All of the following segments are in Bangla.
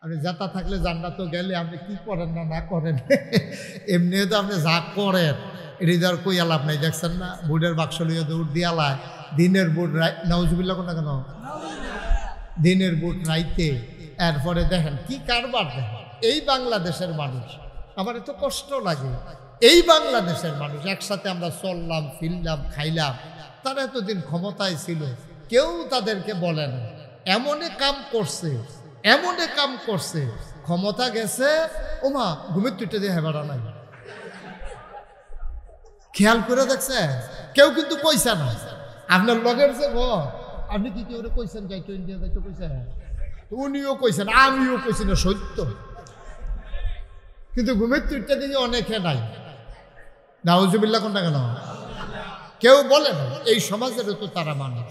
আপনি যাতা থাকলে জান্নাত গেলে আপনি কি করেন না না করেন এমনিও তো আপনি যা করেন হৃদয় কই আলাপ নাই, দেখছেন না বুটের বাক্স লইয়া দৌড় দিয়ে আলায় দিনের বুট নাউজুবিল্লাহ কোন না কেন দিনের বুট রাইতে, এরপরে দেখেন কি কারবার দেখেন। এই বাংলাদেশের মানুষ, আমার এত কষ্ট লাগে, এই বাংলাদেশের মানুষ একসাথে আমরা চললাম ফিরলাম খাইলাম, তারা এতদিন ক্ষমতায় ছিল, কেউ তাদেরকে বলে না। এমনে কাম করছে, এমনে কাম করছে, ক্ষমতা গেছে ওমা ঘুমের তুইটা দিয়ে হেবারা নাই, খেয়াল করে দেখছে কেউ কিন্তু কইছে না। আপনার লগের যে ঘর আপনি কি কেউ কইছেন যাইতো ইন্ডিয়া যাইতো কইছেন, উনিও কইছেন আমিও কইছি না সত্য, কিন্তু ঘুমের তুইটা দিয়ে অনেকে নাই। নাউজুবিল্লাহ কোনটা কেন কেউ বলে না। এই সমাজেরও তো তারা মানুষ,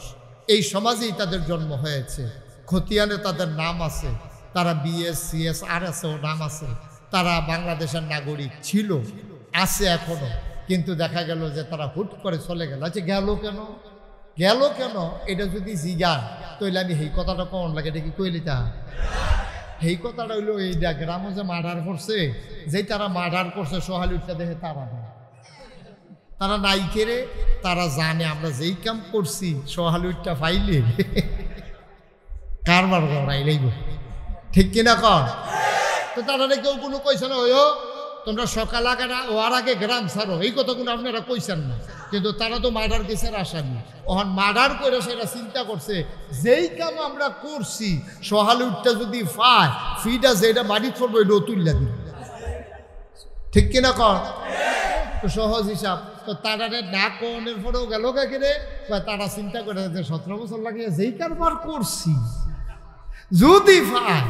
এই সমাজেই তাদের জন্ম হয়েছে, খতিয়ানে তাদের নাম আছে, তারা বিএস সিএস আর আছে ও নাম আছে, তারা বাংলাদেশের নাগরিক ছিল আছে এখনো, কিন্তু দেখা গেল যে তারা হুট করে চলে গেল। আচ্ছা গেল কেন, গেল কেন এটা যদি জিগান তাহলে আমি এই কথাটা কখন লাগে, এটা কি কইলিতা এই কথাটা হইলো এইটা গ্রামে যে মার্ডার করছে, যেই তারা মার্ডার করছে সোহালি উঠটা দেখে তারা না, তারা নাই কেড়ে, তারা জানে আমরা যেই কাম করছি সোহালি উঠটা ফাইলে কারবার করাইলেই ঠিক কিনা কর। তো তারা কেউ কোনো কইছে না ওই তোমরা সকাল আগে ওর আগে গ্রাম ছাড়ো, এই কথাগুলো আপনারা কইছেন না, কিন্তু তারা তো মার্ডার কেসের আসামি। ওখান মার্ডার করে সেটা চিন্তা করছে যেই কাম আমরা করছি সোহালি উঠটা যদি পায় ফিটা যেটা মাটি পড়বো এটা তুললা দিল, ঠিক কিনা কর। তো সহজ হিসাব। তো তারা না কনের পরেও গেল কাকে রে, তারা চিন্তা করে যে 17 বছর লাগিয়ে যেই কারবার করছি যদি পায়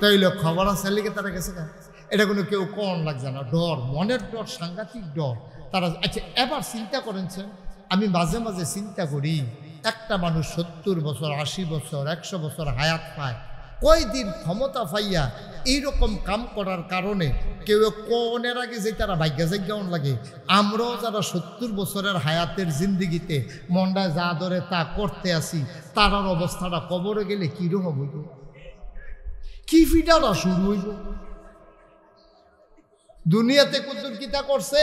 তাইলে খবর আছে লিখে তারা গেছে না, এটা কোনো কেউ কন লাগছে না, ডর, মনের ডর, সাংঘাতিক ডর তারা। আচ্ছা এবার চিন্তা করেছেন, আমি মাঝে মাঝে চিন্তা করি একটা মানুষ 70 বছর 80 বছর 100 বছর হায়াত পায়, কয়দিন ক্ষমতা পাইয়া এইরকম কাম করার কারণে কেউ কনের আগে যে তারা ভাগ্যা জাগ্যান লাগে। আমরাও যারা 70 বছরের হায়াতের জিন্দিগিতে মন্ডায় যা ধরে তা করতে আসি, তারার অবস্থাটা কবরে গেলে কীরকম হইব, কি ফিটাটা শুরু হইব। দুনিয়াতে কুতুর কিতা করছে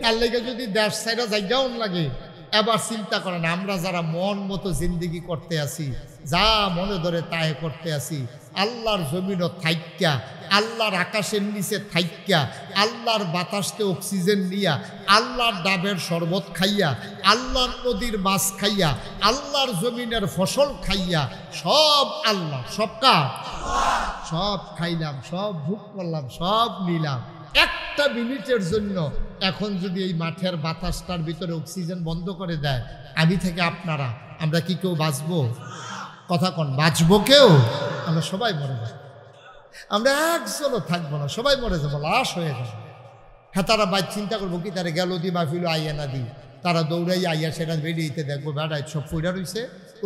তার লেগে যদি দেশ সাইডা জায়গাও লাগে। এবার চিন্তা করেন আমরা যারা মন মতো জিন্দিগি করতে আসি, যা মনে ধরে তাই করতে আসি, আল্লাহর জমিনও থাইক্যা, আল্লাহর আকাশের নিচে থাইক্যা, আল্লাহর বাতাসতে অক্সিজেন নিয়া, আল্লাহর ডাবের শরবত খাইয়া, আল্লাহর নদীর মাছ খাইয়া, আল্লাহর জমিনের ফসল খাইয়া, সব আল্লাহ, সব কাজ, সব খাইলাম, সব ভোগ করলাম, সব নিলাম। একটা মিনিটের জন্য এখন যদি এই মাঠের বাতাসটার ভিতরে অক্সিজেন বন্ধ করে দেয়, আমি থেকে আপনারা আমরা কি কেউ বাঁচবো? কথা কন, বাঁচবো কেউ? আমরা সবাই মরে যাব, আমরা একজনও থাকবো না, সবাই মরে যাবো, লাশ হয়ে যাবো। হ্যাঁ তারা বাই চিন্তা করবো কি তারা গেল দি মাহফিল আইয়া না দি, তারা দৌড়াই আইয়া সেটা বেরিয়েতে দেখবো বেড়ায় সব পইড়া রইছে,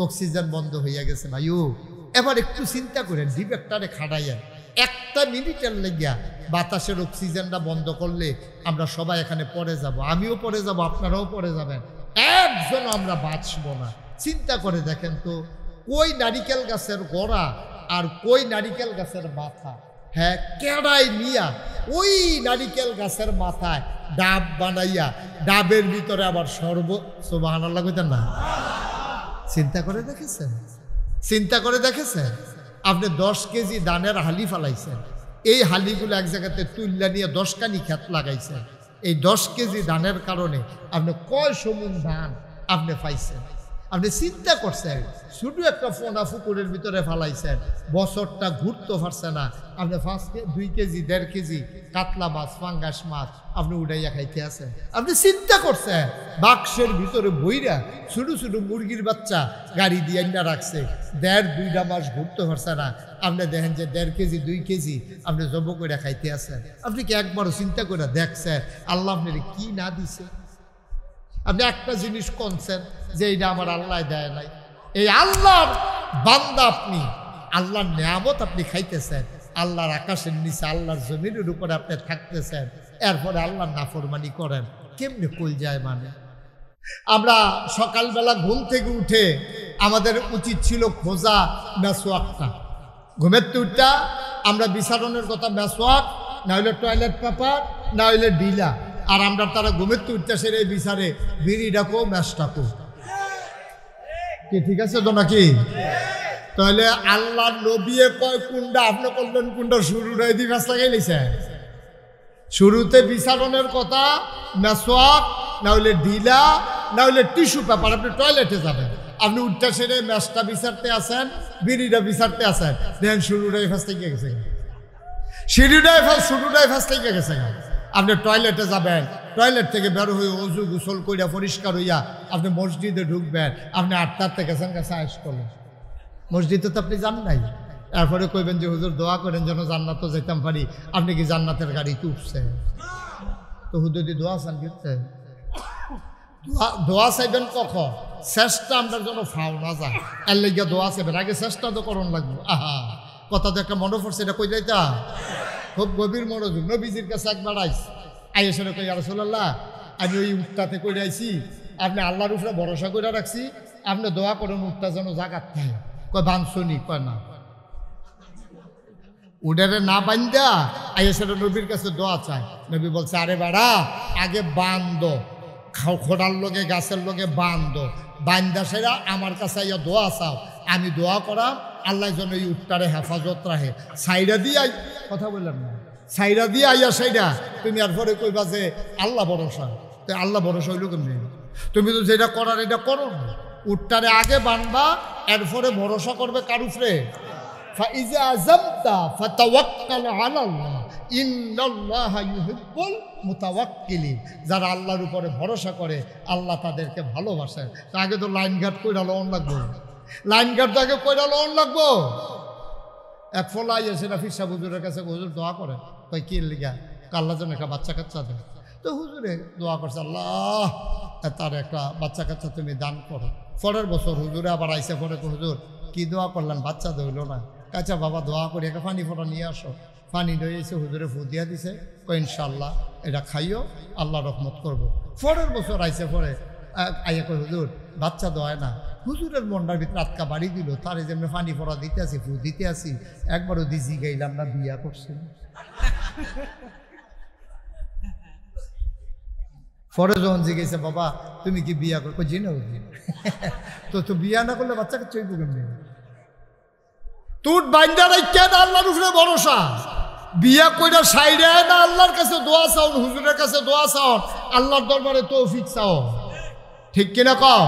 অক্সিজেন বন্ধ হইয়া গেছে। ভাইও এবার একটু চিন্তা করেন, ডিবেকটারে খাড়াইয়া একটা মিনিটের লেগিয়া বাতাসের অক্সিজেনটা বন্ধ করলে আমরা সবাই এখানে পড়ে যাব, আমিও পড়ে যাব, আপনারাও পড়ে যাবেন, একজন আমরা বাঁচবো না। চিন্তা করে দেখেন তো, কই নারিকেল গাছের গোড়া আর কই নারিকেল গাছের মাথা, হ্যাঁ কেড়াই নিয়া ওই নারিকেল গাছের মাথায় ডাব বানাইয়া, ডাবের ভিতরে আবার সুবহানাল্লাহ কইতেন না? চিন্তা করে দেখেছেন? চিন্তা করে দেখেছেন? আপনি 10 কেজি ধানের হালি ফালাইছেন, এই হালিগুলো এক জায়গাতে তুল্লা নিয়ে 10 কানি খেত লাগাইছেন, এই 10 কেজি ধানের কারণে আপনি কয় সমুন ধান আপনি পাইছেন? আপনি চিন্তা করছেন? শুধু একটা ফোনা ফুকুরের ভিতরে ফালাইছেন, বছরটা ঘুরতে পারছে না, আপনি 2 কেজি 1.5 কেজি কাতলা মাছ, পাঙ্গাস মাছ আপনি উড়াইয়া খাইতে আছেন। আপনি চিন্তা করছেন বাক্সের ভিতরে বইরা ছোটো ছোটো মুরগির বাচ্চা গাড়ি দিয়ে না রাখছে, 1.5-2 মাস ঘুরতে পারছে না, আপনি দেখেন যে 1.5 কেজি 2 কেজি আপনি জব করে খাইতে আছেন। আপনি কি একবারও চিন্তা করে দেখছেন আল্লাহ আপনার কি না দিছে? আপনি একটা জিনিস কনছেন যে এইটা আমার আল্লাহ দেয় নাই, এই আল্লাহর বান্দা আপনি, আল্লাহর নিয়ামত আপনি খাইতেছেন, আল্লাহর আকাশের নিচে আল্লাহর জমিনের উপরে আপনি থাকতেছেন, এরপরে আল্লাহর নাফরমানি করেন, কেমনে কই যায়? মানে আমরা সকালবেলা ঘুম থেকে উঠে আমাদের উচিত ছিল খোঁজা মেসোয়াকটা, ঘুমের তুইটা আমরা বিচারণের কথা মেসওয়াক, না হইলে টয়লেট পেপার, না হইলে ডিলা। আর আমরা তারা ঘুমের তো উঠতেছে এই বিচারে বিড়ি ডাকো ম্যাশ ডাকো। কি ঠিক আছে তো নাকি? তাহলে আল্লাহ নবিয়ে কয় কুন্ডা, আপনি করলেন কুন্ডা শুরু রায় দিয়ে গাছ লাগাই নিছে। শুরুতে বিচারণের কথা মেসওয়াক, না হইলে ডিলা, না হইলে টিস্যু পেপার। আপনি টয়লেটে যাবেন, আপনি উঠতে সেরে ম্যাশটা বিচারতে আসেন, বিড়িটা বিচারতে আসেন, দেখেন শুরুটাই ফাঁস থেকে গেছে, শুরুটাই ফাঁস থেকে গেছে। আপনি টয়লেটে যাবেন, টয়লেট থেকে বের হয়ে অজু গোসল কইরা পরিষ্কার হইয়া আপনি মসজিদে ঢুকবেন, আপনি 8টাতে গেছেন কাছে আয়েস করলেন, মসজিদে তো আপনি যান নাই। এরপরে কইবেন যে হুজুর দোয়া করেন যেন জান্নাতও যেতাম পারি। আপনি কি জান্নাতের গাড়িতে উঠছেন? তো হুজুর দি দোয়া চান কিনতে, দোয়া চাইবেন কখন? চেষ্টা আমরা যেন ফাও না যায়, এর লেগে দোয়া চাইবেন। আগে চেষ্টা তো করণ লাগবে। আহা, কথা তো একটা মনে পড়ছে, এটা কই যাইতা খুব গভীর মনোযোগ। নবীজির কাছে একবার আইসে কই, ইয়া রাসূলুল্লাহ, আমি ওই উঠটাতে কইরা আইছি, আপনি আল্লাহর উপরে ভরসা করে রাখছি, আপনি দোয়া করেন উঠটা যেন জাগাত থাকে। কয় বাঁধছনি? কয় না। উডারে না বান্ধা আইসে নবীর কাছে দোয়া চায়। নবী বলছে, আরে বাড়া, আগে বান্ধ, খোড়ার লোকে গাছের লোকে বান্ধ, বান্ধা সেরা আমার কাছে আইয়া দোয়া চাও, আমি দোয়া করাম আল্লাহ যেন এই উটটারে হেফাজত রাখে। সাইরা দিয়ে কথা বললেন না, সাইরা দিয়ে আইয়া সাইরা তুমি এরপরে কইবা যে আল্লাহ ভরসা। তো আল্লাহ ভরসা হইল কেমনি? তুমি তো যেটা করার এটা করো না, উটটারে আগে বানবা, এরপরে ভরসা করবে কার উপরে? ফাইজা আযামতা ফাতাওয়াক্কাল আলাল্লাহ ইন্নাল্লাহা ইউহিব্বুল মুতাওয়াক্কিলিন। যারা আল্লাহর উপরে ভরসা করে আল্লাহ তাদেরকে ভালোবাসে। তো আগে তো লাইন গার্ড কইরা লন লাগবো, লাইন গার্ড আগে কইরা লন লাগবো। এক ফলাই এসে রাফি সাহেব হুজুরের কাছে, হুজুর দোয়া করে। কই কি লিগা? আল্লাহ যেন একটা বাচ্চা কাচ্চা দেয়। তো হুজুরে দোয়া করছে, আল্লাহ তার একটা বাচ্চা কাচ্চা তুমি দান করো। পরের বছর হুজুরে আবার আইসে, পরে হুজুর কি দোয়া করলেন, বাচ্চা দইল না। আচ্ছা বাবা দোয়া করি, একটা পানি ফোটা নিয়ে আসো। পানি দই এসে হুজুরে ফু দিয়া দিছে, কই ইনশাল্লাহ এটা খাইও, আল্লাহ রহমত করবো। পরের বছর আইসে, পরে আইয়া কই হুজুর বাচ্চা দোয়ায় না। হুজুরের মনটার ভিতরে আটকা বাড়ি দিল, তারে যেমনি পানি ফোড়া দিতে আসি, ফু দিতে আসি, একবারও দিজি গাইলাম না বিয়া করছি। পরে যখন জিজ্ঞেসে, বাবা তুমি কি বিয়া করো? জি না হুজুর। তো বিয়া না করলে বাচ্চাকে চইব কেমনি? তুই বাইন্দারাই কেন আল্লাহর উপরে ভরসা? বিয়া কইরা সাইরে না আল্লাহর কাছে দোয়া চাও, হুজুরের কাছে দোয়া চাও, আল্লাহর দরবারে তৌফিক চাও, ঠিক কিনা কও?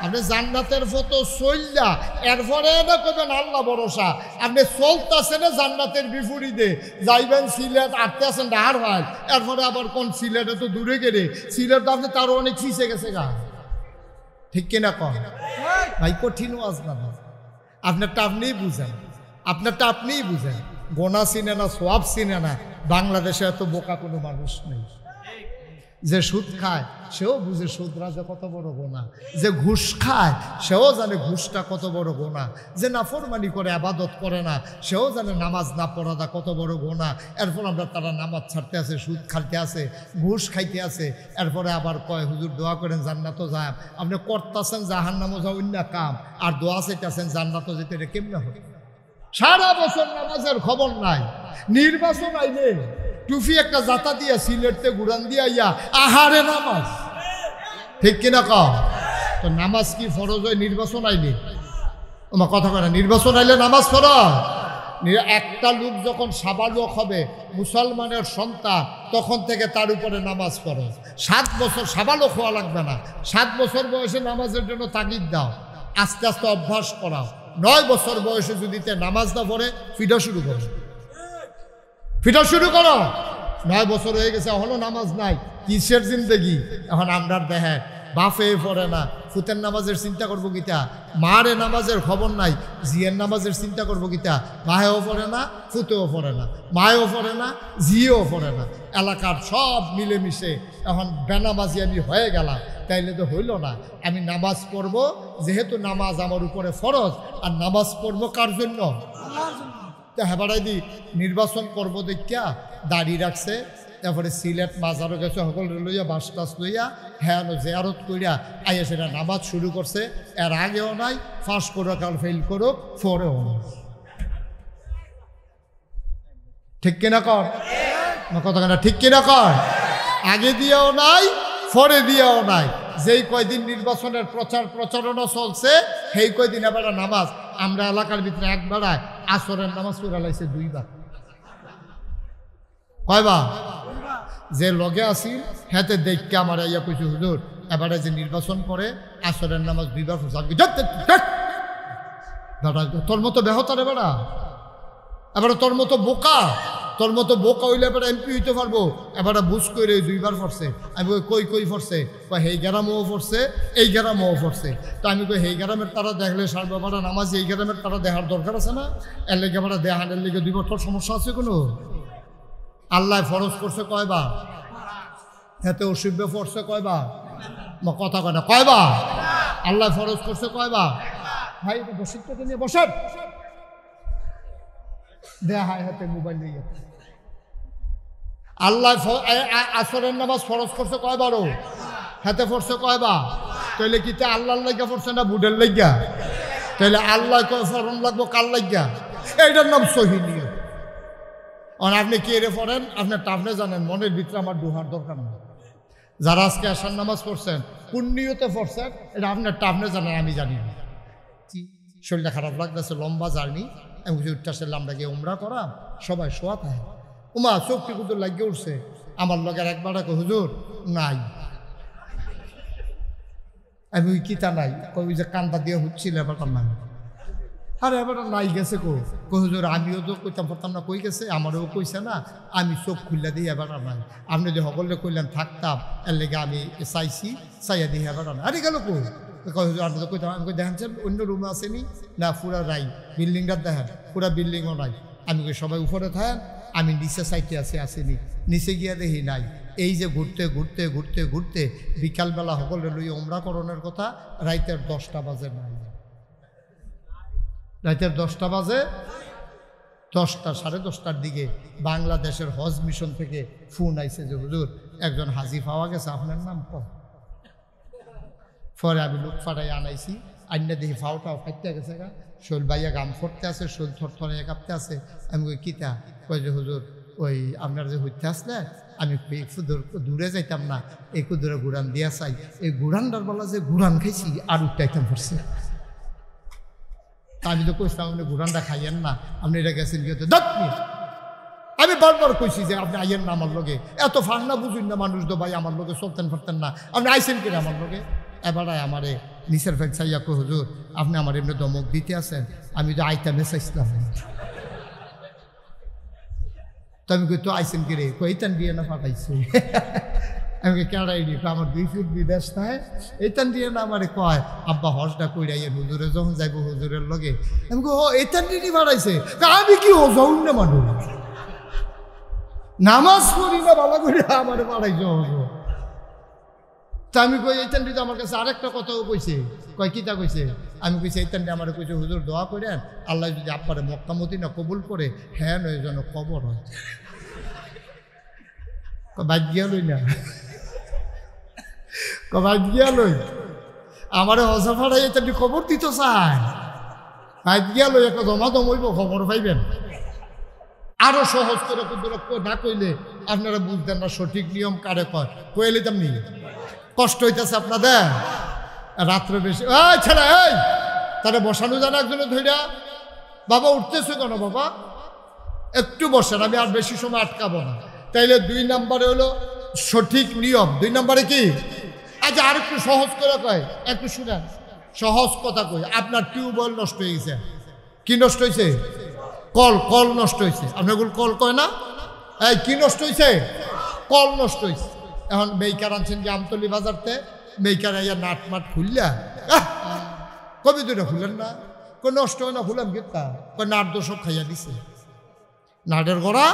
আপনি জান্নাতের ফটো চললা, এরপরে না করবেন আল্লাহ ভরসা। আপনি চলতেছেন জান্নাতের বিপরীতে, যাইবেন সিলেট, আটতে আছেন ডাহার ভাই, এরপরে আবার কোন সিলেটে তো দূরে গেলে, সিলেট তো আপনি তারও অনেক ফিসে গেছে গা, ঠিক কিনা কও? ভাই কঠিন ওয়াজ না, আপনারটা আপনিই বুঝেন, আপনারটা আপনিই বুঝেন। গোনা চিনে না, সোয়াব চিনে না। বাংলাদেশে এত বোকা কোনো মানুষ নেই। যে সুদ খায় সেও বুঝে সুদ রাজা কত বড় গোনা, যে ঘুষ খায় সেও জানে ঘুষটা কত বড় গোনা, যে নাফরমানি করে আবাদত করে না সেও জানে নামাজ না পড়াটা কত বড় গোনা। এরপর আমরা তারা নামাজ ছাড়তে আছে, সুদ খাইতে আছে, ঘুষ খাইতে আছে, এরপরে আবার কয় হুজুর দোয়া করেন জান্নাতও যায়। আপনি করতেছেন জাহান্নামও যাও অন্য কাম, আর দোয়া চাইতেছেন জান্নাতও যেতে, এটা কেমনে হবে? সারা বছর নামাজের খবর নাই, নির্বাচন আইলে টুফি একটা জাতা দিয়া সিলেটতে গুড়ান দিয়া ইয়া আহারে নামাজ, ঠিক কিনা কও? তো নামাজ কি ফরজ হয় নির্বাচন আইলে? আমার কথা কয় না, নির্বাচন আইলে নামাজ ফরজ। একটা লোক যখন সাবালক হবে, মুসলমানের সন্তান, তখন থেকে তার উপরে নামাজ ফরজ। 7 বছর সাবালক হওয়া লাগবে না, 7 বছর বয়সে নামাজের জন্য তাগিদ দাও, আস্তে আস্তে অভ্যাস করাও। 9 বছর বয়সে যদি নামাজ না পড়ে, ফিডা শুরু করো, ফিটা শুরু করো। 9 বছর হয়ে গেছে, এখনো নামাজ নাই, কিসের জিন্দেগি? এখন আমরা দেখে বাপে পড়ে না, ফুতের নামাজের চিন্তা করবো গীতা, মারে নামাজের খবর নাই, জিয়ের নামাজের চিন্তা করবো গীতা, মায়েও পড়ে না, ফুতেও পড়ে না, মায়েও পড়ে না, জিয়েও পড়ে না, এলাকার সব মিলেমিশে এখন বেনামাজি আমি হয়ে গেলাম। তাইলে তো হইল না। আমি নামাজ পড়বো, যেহেতু নামাজ আমার উপরে ফরজ, আর নামাজ পড়বো কার জন্য? হেবাড়াই দি নির্বাচন করবো দেখিয়া দাড়ি রাখছে, তারপরে সিলেট মাজারও গেছে, সকল লইয়া বাস টাস লইয়া হ্যাঁ জেয়ারত করিয়া আইয়া সেটা নামাজ শুরু করছে। এর আগেও নাই, ফার্স্ট করো কাল ফেল করুক, ফোরেও নাই। ঠিক কিনা কর কথা কেনা ঠিক কিনা কর আগে দিয়েও নাই পরে দিয়েও নাই যেই কয়দিন নির্বাচনের প্রচারণা চলছে সেই কয়দিন এবার নামাজ আমরা এলাকার ভিতরে একবারায় আসরের নামাজ পড়া লাইছে 2 বার কয়বার যে লগে আসি হাতে দেখকে আমার ইয়া কইছে হুজুর এবারে যে নির্বাচন করে আসরের নামাজ 2 বার পড়ছে তোর মতো বেহতারে বেড়া এবারে তোর মতো বোকা হইলে এবার এমপি হইতে পারবো এবারে বুঝ করে 2 বার পড়ছে আমি কই পড়ছে হেই গ্রামও পড়ছে এই গ্রামও পড়ছে তো আমি কই হেই গ্রামের তারা দেখলে সারবাবারা নামাজ এই গ্রামের তারা দেখার দরকার আছে না এর লেগে আমরা দেহানের লেগে 2 বার তোর সমস্যা আছে কোনো আল্লাহ ফরজ করছে কয়বার এতে অসুবিধ পড়ছে কয়বার কথা কয় না কয়বার আল্লাহ ফরজ করছে কয়বার ভাই বসিরটাকে নিয়ে বসেন দেহায় হাতে মোবাইল নিয়ে আল্লাহ আসরের নামাজ ফরজ করছে কয়বারও হাতে পড়ছে কয়বার তাইলে কি আল্লাহর লাগিয়া পড়ছে না বুডের লাগিয়া তাইলে আল্লাহ কয় ফরন লাগবো কার লাগিয়া এইটার নাম সহি নিয়ম আর আপনি কে রে পড়েন আপনার টাফনে জানেন মনের ভিতরে আমার দুহার দরকার নেই যারা আজকে আসার নামাজ পড়ছেন কোন নিয়তে পড়ছেন এটা আপনার টাফনে জানেন আমি জানি না শরীরটা খারাপ লাগতেছে লম্বা জার্নি আমি উঠতেছে আমরা গিয়ে উমরা করা সবাই শোয়া থাকে উমা চোখটি কুদুর লাগিয়ে উঠছে আমার লগের একবার হুজুর নাই আমি ওই কিতা নাই ওই যে কান্দা দিয়ে হচ্ছিল এবারটা নাই আরে এবার নাই গেছে হুজুর আমিও তো কইতাম পারতাম না কই গেছে আমারও কইছে না আমি চোখ খুললা দিই এবার নাই আপনি যদি সকলে কইলেন থাকতাম এর লেগে আমি চাইয়া দিই এবার নাই আরে গেল হুজুর আপনি তো কইতাম আমি দেখেন অন্য রুমে আসেনি না পুরা নাই বিল্ডিংটা দেখেন পুরা বিল্ডিংও নাই আমি কই সবাই উপরে থাকেন আমি নিচে সাইটে আসেনি নিচে গিয়া দেখি নাই এই যে ঘুরতে বিকালবেলা সকলে লই উমরা করণের কথা রাইতের 10টা বাজে নাই রাতের 10টা বাজে 10টা 10:30টার দিকে বাংলাদেশের হজ মিশন থেকে ফোন আইছে যে হুজুর একজন হাজি পাওয়া গেছে আপনার নাম পরে আমি লোক ফাটাই আনাইছি আইনা দেখি ফাওটাও ফাইতে গেছে গা শোল বাইয়া গাম ফটতে আছে শোল থরথরে কাঁপতে আছে আমি কই কিতা কই যে হুজুর ওই আপনার যে হইতে আসলে আমি একটু দূরে যাইতাম না একটু দূরে গুড়ান দিয়া চাই এই গুড়ানটার বেলা যে গুড়ান খাইছি আর উঠটাইতাম পড়ছে আমি তো কইছিলাম আপনি গুড়ানটা খাইয়েন না আপনি এটা গেছেন গিয়ে আমি বারবার কইছি যে আপনি আইয়েন না আমার লগে এত ফান্না বুঝুন না মানুষ তো ভাই আমার লগে চলতেন ফেরতেন না আপনি আইসেন কিনা আমার লগে এবার আমারে নিচের ফেক চাইয়া কো হুজুর আপনি আমার এমনি দমক দিতে আসেন আমি তো আইতামে চাইছিলাম তো আমি কই তো আইসেন কি রে কইতান দিয়ে না ফাটাইছে আমি কেড়াই নি আমার 2 ফুট বিদেশ নাই এইতান দিয়ে না আমারে কয় আব্বা হজটা কইরাইয়া হুজুরে যখন যাইব হুজুরের লগে আমি কই ও এইতান দিয়ে ফাটাইছে আমি কি হজউন না মানুষ নামাজ পড়ি না ভালো করে আমারে ফাটাইছে হুজুর তা আমি কই এইতান দিয়ে আমার কাছে আরেকটা কথাও কইছে কয় কিতা কইছে আমি কইছি এইতান দিয়ে আমার কইছে হুজুর দোয়া করেন আল্লাহ যদি আপনারে মক্কা মদিনা কবুল করে হ্যাঁ নয় যেন কবর হয় বাদ গিয়া লই না কবাই গিয়া লই আমার হজা ফাড়াই এটা খবর দিত চাই বাদ গিয়া লই একটা জমা জমইব খবর পাইবেন আরো সহজ করে না কইলে আপনারা বুঝতেন না সঠিক নিয়ম কারে কয় কইলে তেমনি কষ্ট হইতেছে আপনাদের রাত্রে বেশি এই ছেলে এই তারা বসানো জানা একজনে ধইরা বাবা উঠতেছে কেন বাবা একটু বসেন আমি আর বেশি সময় আটকাবো না তাইলে 2 নম্বরে হলো সঠিক নিয়ম 2 নম্বরে কি আচ্ছা আর একটু সহজ করে কয় একটু শুনেন সহজ কথা কই আপনার টিউবওয়েল নষ্ট হয়ে গেছে কি নষ্ট হয়েছে কল নষ্ট হয়েছে আপনার কল কয় না এই কি নষ্ট হয়েছে কল নষ্ট হয়েছে এখন মেইকার আনছেন যে আমতলি বাজারতে মেইকার আইয়া নাট মাট খুললা কবি দুটা খুলেন না কই নষ্ট হয় না খুলাম গেতা কই নাট দোষক খাইয়া দিছে নাটের গড়া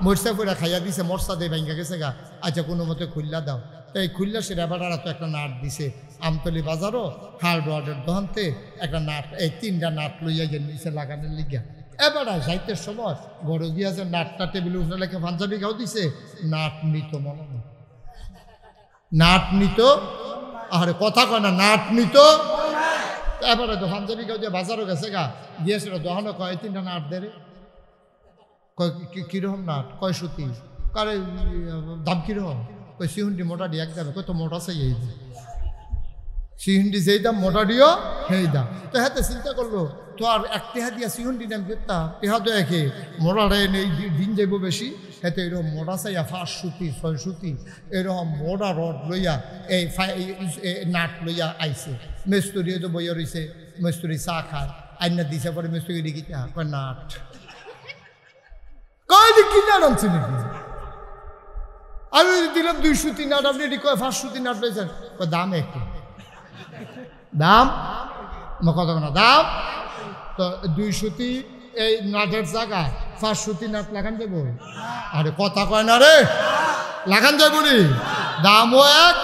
মরসা করে খাইয়া দিছে মরসা দিয়ে ভাঙ্গা গেছে গা আচ্ছা কোনো মতে খুললা দাও এই খুললা সে রেবাটারা তো একটা নাট দিছে আমতলি বাজারও হার্ডওয়ার্ডের দহনতে একটা নাট এই 3টা নাট লইয়া যে নিচে লাগানোর লিগা এবার যাইতের সময় বড় গিয়া যে নাটটা টেবিল উঠে লেখে পাঞ্জাবি গাও দিছে নাট নিত মনে নাট নিত আরে কথা কয় না নাট নিত এবারে তো পাঞ্জাবি গাও দিয়ে বাজারও গেছে গা গিয়েছিল দহনও কয় 3টা নাট দেরে কয় কীরকম নাট? কয় সুতি? কারে দাম কীরকম? কই সিহুন্ডি মোটা দিয়ে একদম কত মোটা চাই এই সিহুন্ডি যেই দাম মোটা দিও সেই দাম। তো হাতে চিন্তা করলো তো আর এক টেহা দিয়া সিহুন্ডি দাম করতাম টেহা তো একে মোটারে নেই দিন যাইব বেশি হেতে এরকম মোটা চাইয়া 5 সুতি 6 সুতি এরকম মোটা রড লইয়া এই নাট লইয়া আইছে। মেস্তরিও তো বইয়া রয়েছে, মেস্তরি চা খায় আইনা দিছে পরে মেস্তরি দেখি কয় নাট কয় কি নাট আনছে নাকি? আমি দিলাম 2 সুতি নাট, আপনি এটি কয় 5 সুতি নাট লইছেন। দাম একটু দাম কত না দাম তো 2 সুতি এই নাটের জায়গায় 5 সুতি নাট লাগান যাবো? আরে কথা কয় না রে, লাগান যাবো নি? দামও এক,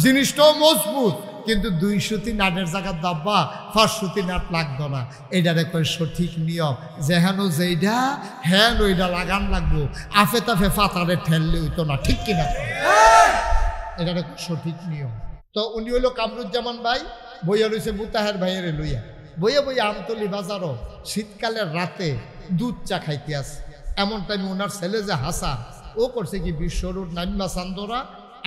জিনিসটাও মজবুত, কিন্তু 2 সুতি নাটের জায়গার দাব্বা 5 সুতি নাট লাগতো না। এইটারে কয় সঠিক নিয়ম, যেহেন যেইটা হ্যাঁ ওইটা লাগান লাগবো, আফে তাফে ফাতারে ঠেললে হইতো না, ঠিক কিনা? এটারে সঠিক নিয়ম। তো উনি হইল কামরুজ্জামান ভাই, বইয়া রয়েছে মুতাহের ভাইয়ের লইয়া বইয়া বইয়া আমতলি বাজারও শীতকালের রাতে দুধ চা খাইতে আসে। এমন টাইমে ওনার ছেলে যে হাসান ও করছে কি বিশ্বরোড নামিমা চান্দরা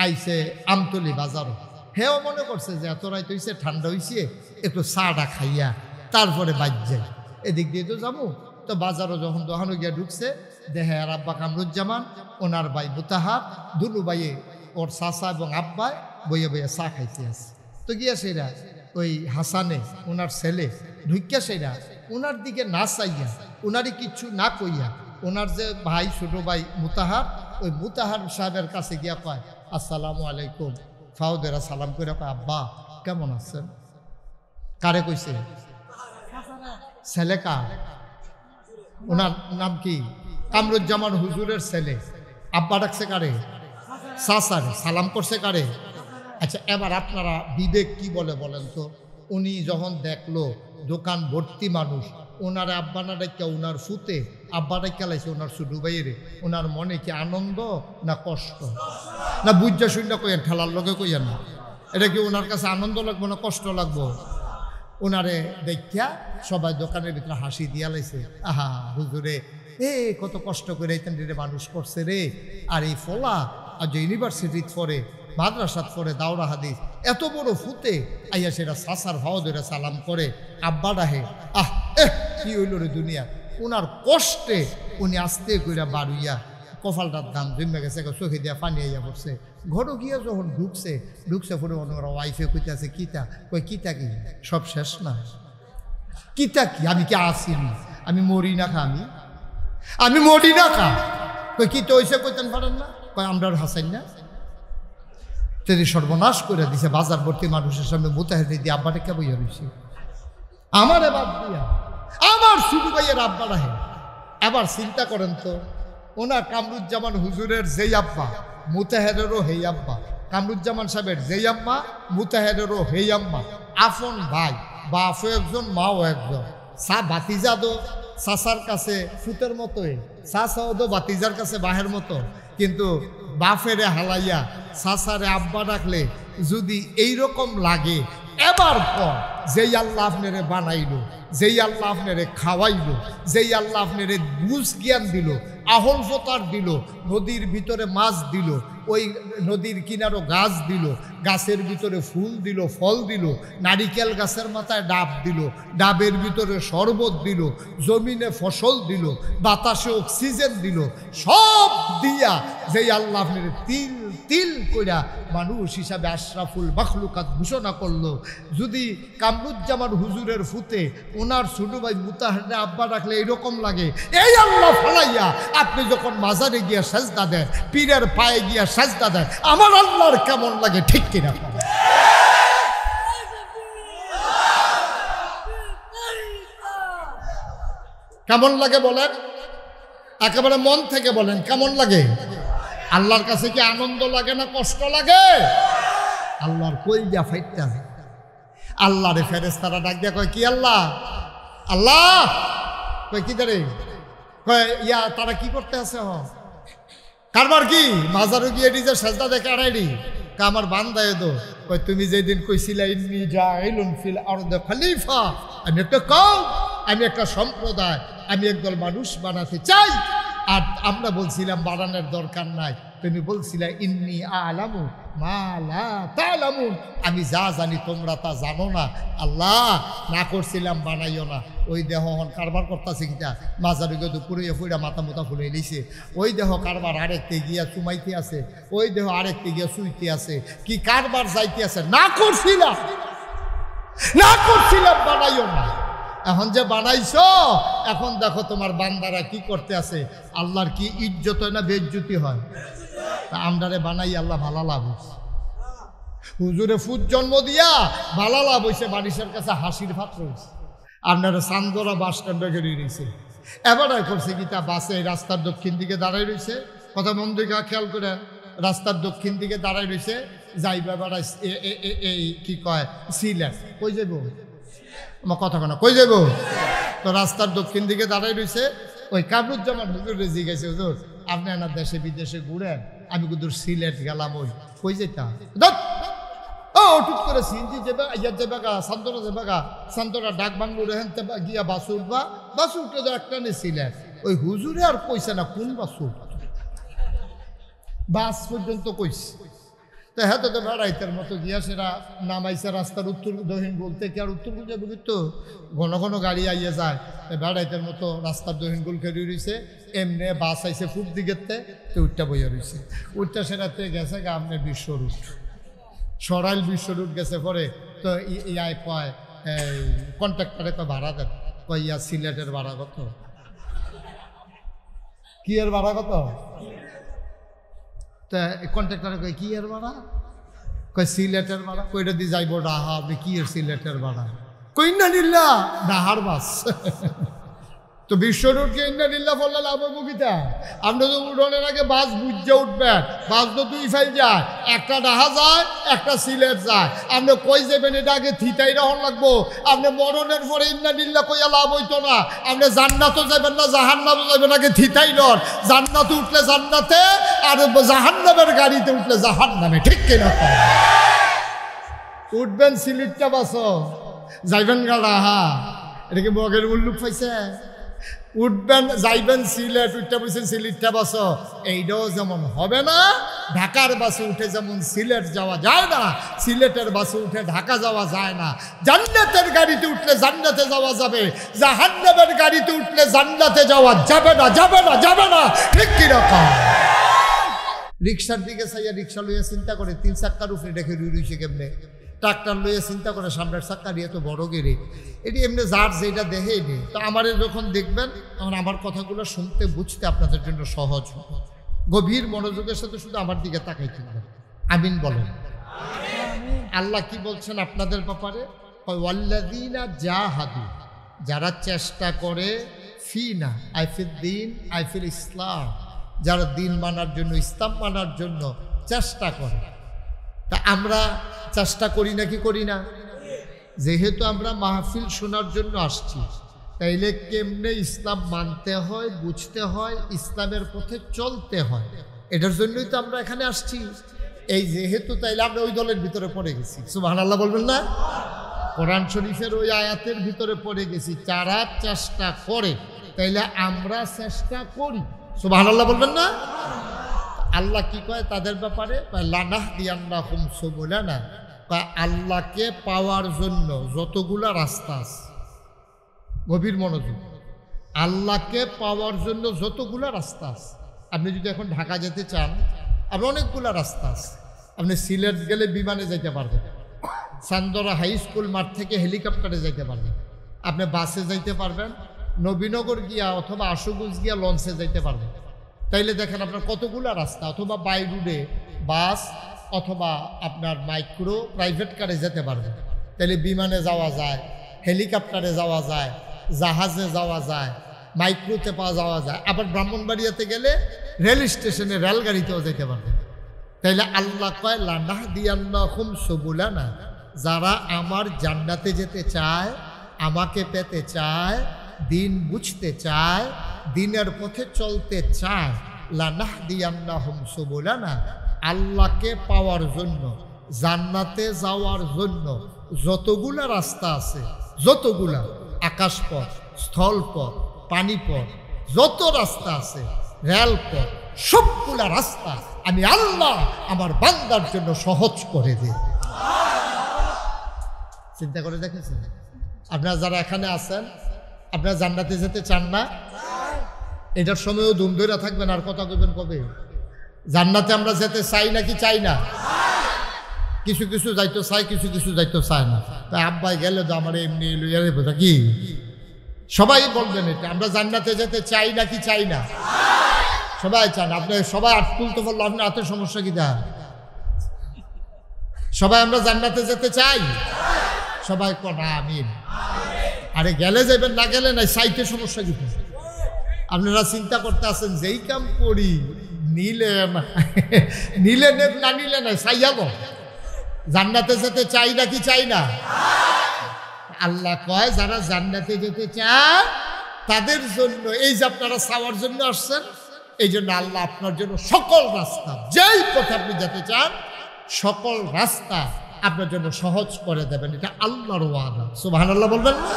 আইছে আমতলি বাজারও। হেও মনে করছে যে এত রাইত হইছে ঠান্ডা হইছে একটু চাটা খাইয়া তারপরে বাজ যায়, এদিক দিয়ে তো যাবো। তো বাজারও যখন দোকানে গিয়া ঢুকছে দেখে আর আব্বা কামরুজ্জামান ওনার ভাই মুতাহার দুনু ভাইয়ে ওর চাচা এবং আব্বায় বইয়া বইয়া চা খাইতে আসে। তো গিয়া সেরা ওই হাসানে ওনার ছেলে ঢুকিয়া সেরা ওনার দিকে না চাইয়া ওনারই কিচ্ছু না কইয়া ওনার যে ভাই ছোট ভাই মুতাহার ওই মুতাহার সাহেবের কাছে গিয়া কয় আসসালামু আলাইকুম। ফাউদেরা সালাম করে কয় আব্বা কেমন আছেন? কারে কইছে? ছেলে কার? ওনার নাম কি? কামরুজ্জামান হুজুরের ছেলে। আব্বা ডাকছে কারে? চাচারে। সালাম করছে কারে? আচ্ছা এবার আপনারা বিবেক কি বলে বলেন তো? উনি যখন দেখলো দোকান ভর্তি মানুষ, ওনার আব্বা না ডাক্কা ওনার ফুতে আব্বা ডাক্কা লাইছে ওনার ছোট ভাইয়েরে, ওনার মনে কি আনন্দ না কষ্ট? না বুঝা শুনলে কইয়েন, ঠেলার লগে কইয়েন না। এটা কি ওনার কাছে আনন্দ লাগবো না কষ্ট লাগবো? ওনারে দেখা সবাই দোকানের ভিতরে হাসি দিয়া লাইছে, আহা হুজুরে কত কষ্ট করে রে মানুষ করছে রে। আর এই ফলা আর যে ইউনিভার্সিটিত পড়ে মাদ্রাসাত পড়ে দাওরা হাদিস এত বড় ফুতে আইয়া সেটা সাসার ভাও ধরে সালাম করে আব্বা ডাহে। কি হইল রে দুনিয়া। ওনার কষ্টে উনি আস্তে কইরা বাড়ুইয়া কপালটার দাম জমে গেছে, চোখে দিয়া পানি আইয়া পড়ছে। ঘরও গিয়া যখন ঢুকছে পরে ওনারা ওয়াইফে কইতে আছে কিতা? কই কিতা কি? সব শেষ না? কিতা কি? আমি কি আসিনি? আমি মরি না খা? আমি মরি না খা? কই কি তো হইছে কইতেন পারেন না? কই আমরা হাসাইন না? তিনি সর্বনাশ করে দিছে বাজার ভর্তি মানুষের সামনে মুতাহের দিয়ে আব্বাটা কে বইয়া রয়েছে আমার বাদ দিয়া আমার শুধু ভাইয়ের আব্বা রাহে। এবার চিন্তা করেন তো, ওনার কামরুজ্জামান হুজুরের যেই আব্বা মুতাহেরেরও হেই আব্বা, কামরুজ্জামান সাহেবের যেই আম্মা মুতাহেরেরও হেই আম্মা, আপন ভাই, বাপও একজন মাও একজন। বাতিজাদো চাচার কাছে ফুটের মতোই, চাচাও তো বাতিজার কাছে বাহের মতো। কিন্তু বাফেরে হালাইয়া চাচারে আব্বা ডাকলে যদি এইরকম লাগে, এবার পর যেই আল্লাহ আপনারে বানাইলো, যেই আল্লাহ আপনারে খাওয়াইলো, যেই আল্লাহ আপনারে বুঝ জ্ঞান দিল, আহল ফতার দিল, নদীর ভিতরে মাছ দিল, ওই নদীর কিনারও গাছ দিল, গাছের ভিতরে ফুল দিল, ফল দিল, নারিকেল গাছের মাথায় ডাব দিল, ডাবের ভিতরে শরবত দিল, জমিনে ফসল দিল, বাতাসে অক্সিজেন দিল, সব দিয়া যেই আল্লাহ আপনারে তিল তিল কইরা মানুষ হিসাবে আশরাফুল মাখলুকাত ঘোষণা করলো, যদি কামরুজ্জামান হুজুরের ফুতে ওনার ছোট ভাই মুতাহারে আব্বা ডাকলে এইরকম লাগে, এই আল্লাহ ফালাইয়া আপনি যখন মাজারে গিয়া সাজদা দেন, পীরের পায়ে গিয়া সাজদা দেন, আমার আল্লাহর কেমন লাগে? ঠিক কিনা? কেমন লাগে বলেন? একেবারে মন থেকে বলেন, কেমন লাগে? আল্লাহর কাছে কি আনন্দ লাগে না কষ্ট লাগে? আল্লাহর কইজা ফাইটটা আল্লাহরে ফেরেশতারা ডাক দিয়া কয় কি আল্লাহ? আল্লাহ কয় কি দাঁড়ে? কয় ইয়া তারা কি করতে আছে? কারবার কি? মাজারও গিয়ে নিজে সাজদা দেখে আড়াইডি আমার বান্দায় দো। কয় তুমি যেদিন কইছিলা ইন্নী জাইলুন ফিল আরদি খলিফা, আমি একটা কও আমি একটা সম্প্রদায়, আমি একদল মানুষ বানাতে চাই। আর আমরা বলছিলাম বানানোর দরকার নাই, তুমি বলছিলে ইন্নী আলামু মা লা তা'লামুন, আমি যা জানি তোমরা তা জানো না। আল্লাহ না করছিলাম বানাইও না। ওই দেহ হন কারবার করতেছে কিনা, মাজার গিয়ে পুড়িয়ে ফুড়া মাথা মোথা ফুলে নিছে। ওই দেহ কারবার আরেকতে গিয়া চুমাইতে আছে, ওই দেহ আরেকতে গিয়া শুইতে আছে, কি কারবার যাইতে আছে। না করছিলাম বানাইও না। এখন যে বানাইছো, এখন দেখো তোমার বান্দারা কি করতে আছে। আল্লাহর কি ইজ্জত হয় না বেইজ্জতি হয়? তা আমরারে বানাই আল্লাহ ভালো লাভ হইছে। হুজুরে ফুট জন্ম দিয়া ভালো লাভ হইছে, মানুষের কাছে হাসির পাত্র হইছে। আপনারা চান্দরা বাস স্ট্যান্ডে গেড়ে রয়েছে, এবারে করছে কি তা বাসে রাস্তার দক্ষিণ দিকে দাঁড়াই রয়েছে, কথা মন দিকে খেয়াল করে, রাস্তার দক্ষিণ দিকে দাঁড়াই রয়েছে। যাইবা বেড়াই এই কি কয় সিলেট, কই যাব আমার কথা কেন, কই যাব? তো রাস্তার দক্ষিণ দিকে দাঁড়াই রয়েছে। ওই কামরুজ্জামান হুজুর রেজি গেছে, হুজুর আপনি না দেশে বিদেশে ঘুরেন, আমি কিন্তু সিলেট গেলাম, ওই কই যেতাম ও টুক করে সিনজি যাবে, ইয়ার যাবে গা, সান্তনা যাবে গা, সান্তনা ডাক বাংলো রেহেন গিয়া বাসু উঠবা, বাসু উঠে তো একটা নে সিলেট। ওই হুজুরে আর কইছে না কোন বাসু, বাস পর্যন্ত কইছে। তো হ্যাঁ তো বেড়াইতের মতো গিয়া সেরা নামাইছে রাস্তার উত্তর দক্ষিণ বলতে কি আর উত্তর গুল যাবে, কিন্তু ঘন ঘন গাড়ি আইয়ে যায়। বেড়াইতের মতো রাস্তার দক্ষিণ গুল খেয়ে রয়েছে, এমনি বাস আইসে ফুট দিকেতে, তো উঠটা বইয়া রয়েছে। উঠটা সেরাতে গেছে গা আপনার বিশ্ব রুট, সরাইল বিশ্ব রুট গেছে পরে। তো ইয়ায় কয় কন্ট্রাক্টরে কয় ভাড়া দেন, কয় ইয়া সিলেটের ভাড়া কত, কি এর ভাড়া কত? তা কন্ট্রাক্টরে কয় কি এর ভাড়া, কয় সিলেটের ভাড়া। কইটা দিয়ে যাইব ডাহা, আপনি কি এর সিলেটের ভাড়া? কই না নিল্লা ডাহার বাস। তো বিশ্ব রুটকে ইন্দানিল্লা বললে লাভ হবো কিতা? আপনি তো উঠোনের আগে বাস বুঝে উঠবেন, বাস তো দুই ফাইল যায়, একটা ডাহা যায় একটা সিলেট যায়। আপনি কই যাবেন এটা আগে থিতাই রহন লাগবো। আপনি মরণের পরে ইন্দানিল্লা কইয়া লাভ হইতো না। আপনি জান্নাতও যাবেন না জাহান্নামও যাবেন, আগে থিতাই নন। জান্নাতে উঠলে জান্নাতে, আর জাহান্নামের গাড়িতে উঠলে জাহান্নামে, ঠিক কিনা? উঠবেন সিলেটটা বাসো, যাইবেন গা ডাহা, এটা কি বগের উল্লুক পাইছে? উঠবেন যাইবেন সিলেট, উঠতে বলছেন সিলেটটা বাস, এইটাও যেমন হবে না। ঢাকার বাসে উঠে যেমন সিলেট যাওয়া যায় না, সিলেটের বাসে উঠে ঢাকা যাওয়া যায় না। জান্নাতের গাড়িতে উঠলে জান্নাতে যাওয়া যাবে, জাহান্নামের গাড়িতে উঠলে জান্নাতে যাওয়া যাবে না, যাবে না, যাবে না, ঠিক কিরকম? রিক্সার দিকে চাইয়া রিক্সা লইয়া চিন্তা করে 3 চাক্কার উপরে রেখে রুইছে কেমনে, ট্রাক্টর লইয়া চিন্তা করে সামনের চাক্কা দিয়ে তো বড় গেড়ে, এটি এমনি যার যেটা দেখে নি। তো আমারে যখন দেখবেন তখন আমার কথাগুলো শুনতে বুঝতে আপনাদের জন্য সহজ, গভীর মনোযোগের সাথে শুধু আমার দিকে তাকাই থাকবেন। আমিন বলেন। আল্লাহ কি বলছেন আপনাদের ব্যাপারে? ওয়াল্লাযীনা জাহাদু, যারা চেষ্টা করে, ফিনা আইফিল দিন আইফিল ইসলাম, যারা দিন মানার জন্য, ইসলাম মানার জন্য চেষ্টা করে। তা আমরা চেষ্টা করি নাকি করি না? যেহেতু আমরা মাহফিল শোনার জন্য আসছি, তাইলে কেমনে ইসলাম মানতে হয়, বুঝতে হয়, ইসলামের পথে চলতে হয়, এটার জন্যই তো আমরা এখানে আসছি। এই যেহেতু, তাইলে আমরা ওই দলের ভিতরে পড়ে গেছি। সুবহানাল্লাহ বলবেন না? কোরআন শরীফের ওই আয়াতের ভিতরে পড়ে গেছি, যারা চেষ্টা করে, তাইলে আমরা চেষ্টা করি। সুবহানাল্লাহ বলবেন না? আল্লাহ কি কয় তাদের ব্যাপারে? লানাহদিয়ান্নাহুম সুবুলানা, আল্লাহকে পাওয়ার জন্য যতগুলা রাস্তা আছে, গভীর মনোযোগ, আল্লাহকে পাওয়ার জন্য যতগুলা রাস্তা আছে। আপনি যদি এখন ঢাকা যেতে চান, আপনার অনেকগুলা রাস্তা আছে। আপনি সিলেট গেলে বিমানে যাইতে পারবেন, চান্দরা হাই স্কুল মাঠ থেকে হেলিকপ্টারে যাইতে পারবেন, আপনি বাসে যাইতে পারবেন, নবীনগর গিয়া অথবা আশুগঞ্জ গিয়া লঞ্চে যাইতে পারবেন। তাইলে দেখেন আপনার কতগুলা রাস্তা। অথবা বাই রুডে বাস অথবা আপনার মাইক্রো প্রাইভেট কারে যেতে পারবেন। তাইলে বিমানে যাওয়া যায়, হেলিকপ্টারে যাওয়া যায়, জাহাজে যাওয়া যায়, মাইক্রোতে যাওয়া যায়। আবার ব্রাহ্মণবাড়িয়াতে গেলে রেল স্টেশনে রেলগাড়িতেও যেতে পারবেন। তাইলে আল্লাহ কয় লানাহদিয়ান্নাহুম সুবুলানা, যারা আমার জান্নাতে যেতে চায়, আমাকে পেতে চায়, দিন বুঝতে চায়, দিনের পথে চলতে চায়, লানাহদিয়ান্নাহুম সুবুলানা, আল্লাহকে পাওয়ার জন্য, জান্নাতে যাওয়ার জন্য যতগুলা রাস্তা আছে, যতগুলা আকাশপথ, স্থলপথ, পানিপথ, যত রাস্তা আছে, রেলপথ, সবগুলা রাস্তা আমি আল্লাহ আমার বান্দার জন্য সহজ করে দিই। চিন্তা করে দেখেছেন? আপনারা যারা এখানে আছেন, আপনারা জান্নাতে যেতে চান না? এটার সময়ও ধুম ধরে থাকবেন, আর কথা কইবেন কবে? জান্নাতে আমরা যেতে চাই নাকি চাই না? কিছু কিছু যাইতে চাই, কিছু কিছু যাইতে চায় না। তাই আব্বাই গেলে তো আমার এমনি লইয়া বোঝা কি সবাই বলবেন এটা, আমরা জান্নাতে যেতে চাই নাকি চাই না? সবাই চান। আপনি সবাই হাত তুলতে বললো, আপনার হাতের সমস্যা কি? দা সবাই আমরা জান্নাতে যেতে চাই, সবাই কোন আমিন। আরে গেলে যাবেন, না গেলে নাই, চাইতে সমস্যা কি? আপনারা চিন্তা করতে আছেন যেই কাম করি নিলে নিলে নেব, না নিলে নাই, চাই যাব। জান্নাতে যেতে চাই নাকি চাই না? আল্লাহ কয় যারা জান্নাতে যেতে চায় তাদের জন্য, এই যে আপনারা চাওয়ার জন্য আসছেন, এই জন্য আল্লাহ আপনার জন্য সকল রাস্তা, যেই পথে আপনি যেতে চান সকল রাস্তা আপনার জন্য সহজ করে দেবেন। এটা আল্লাহর ওয়াদা। সুবহানাল্লাহ বলবেন না?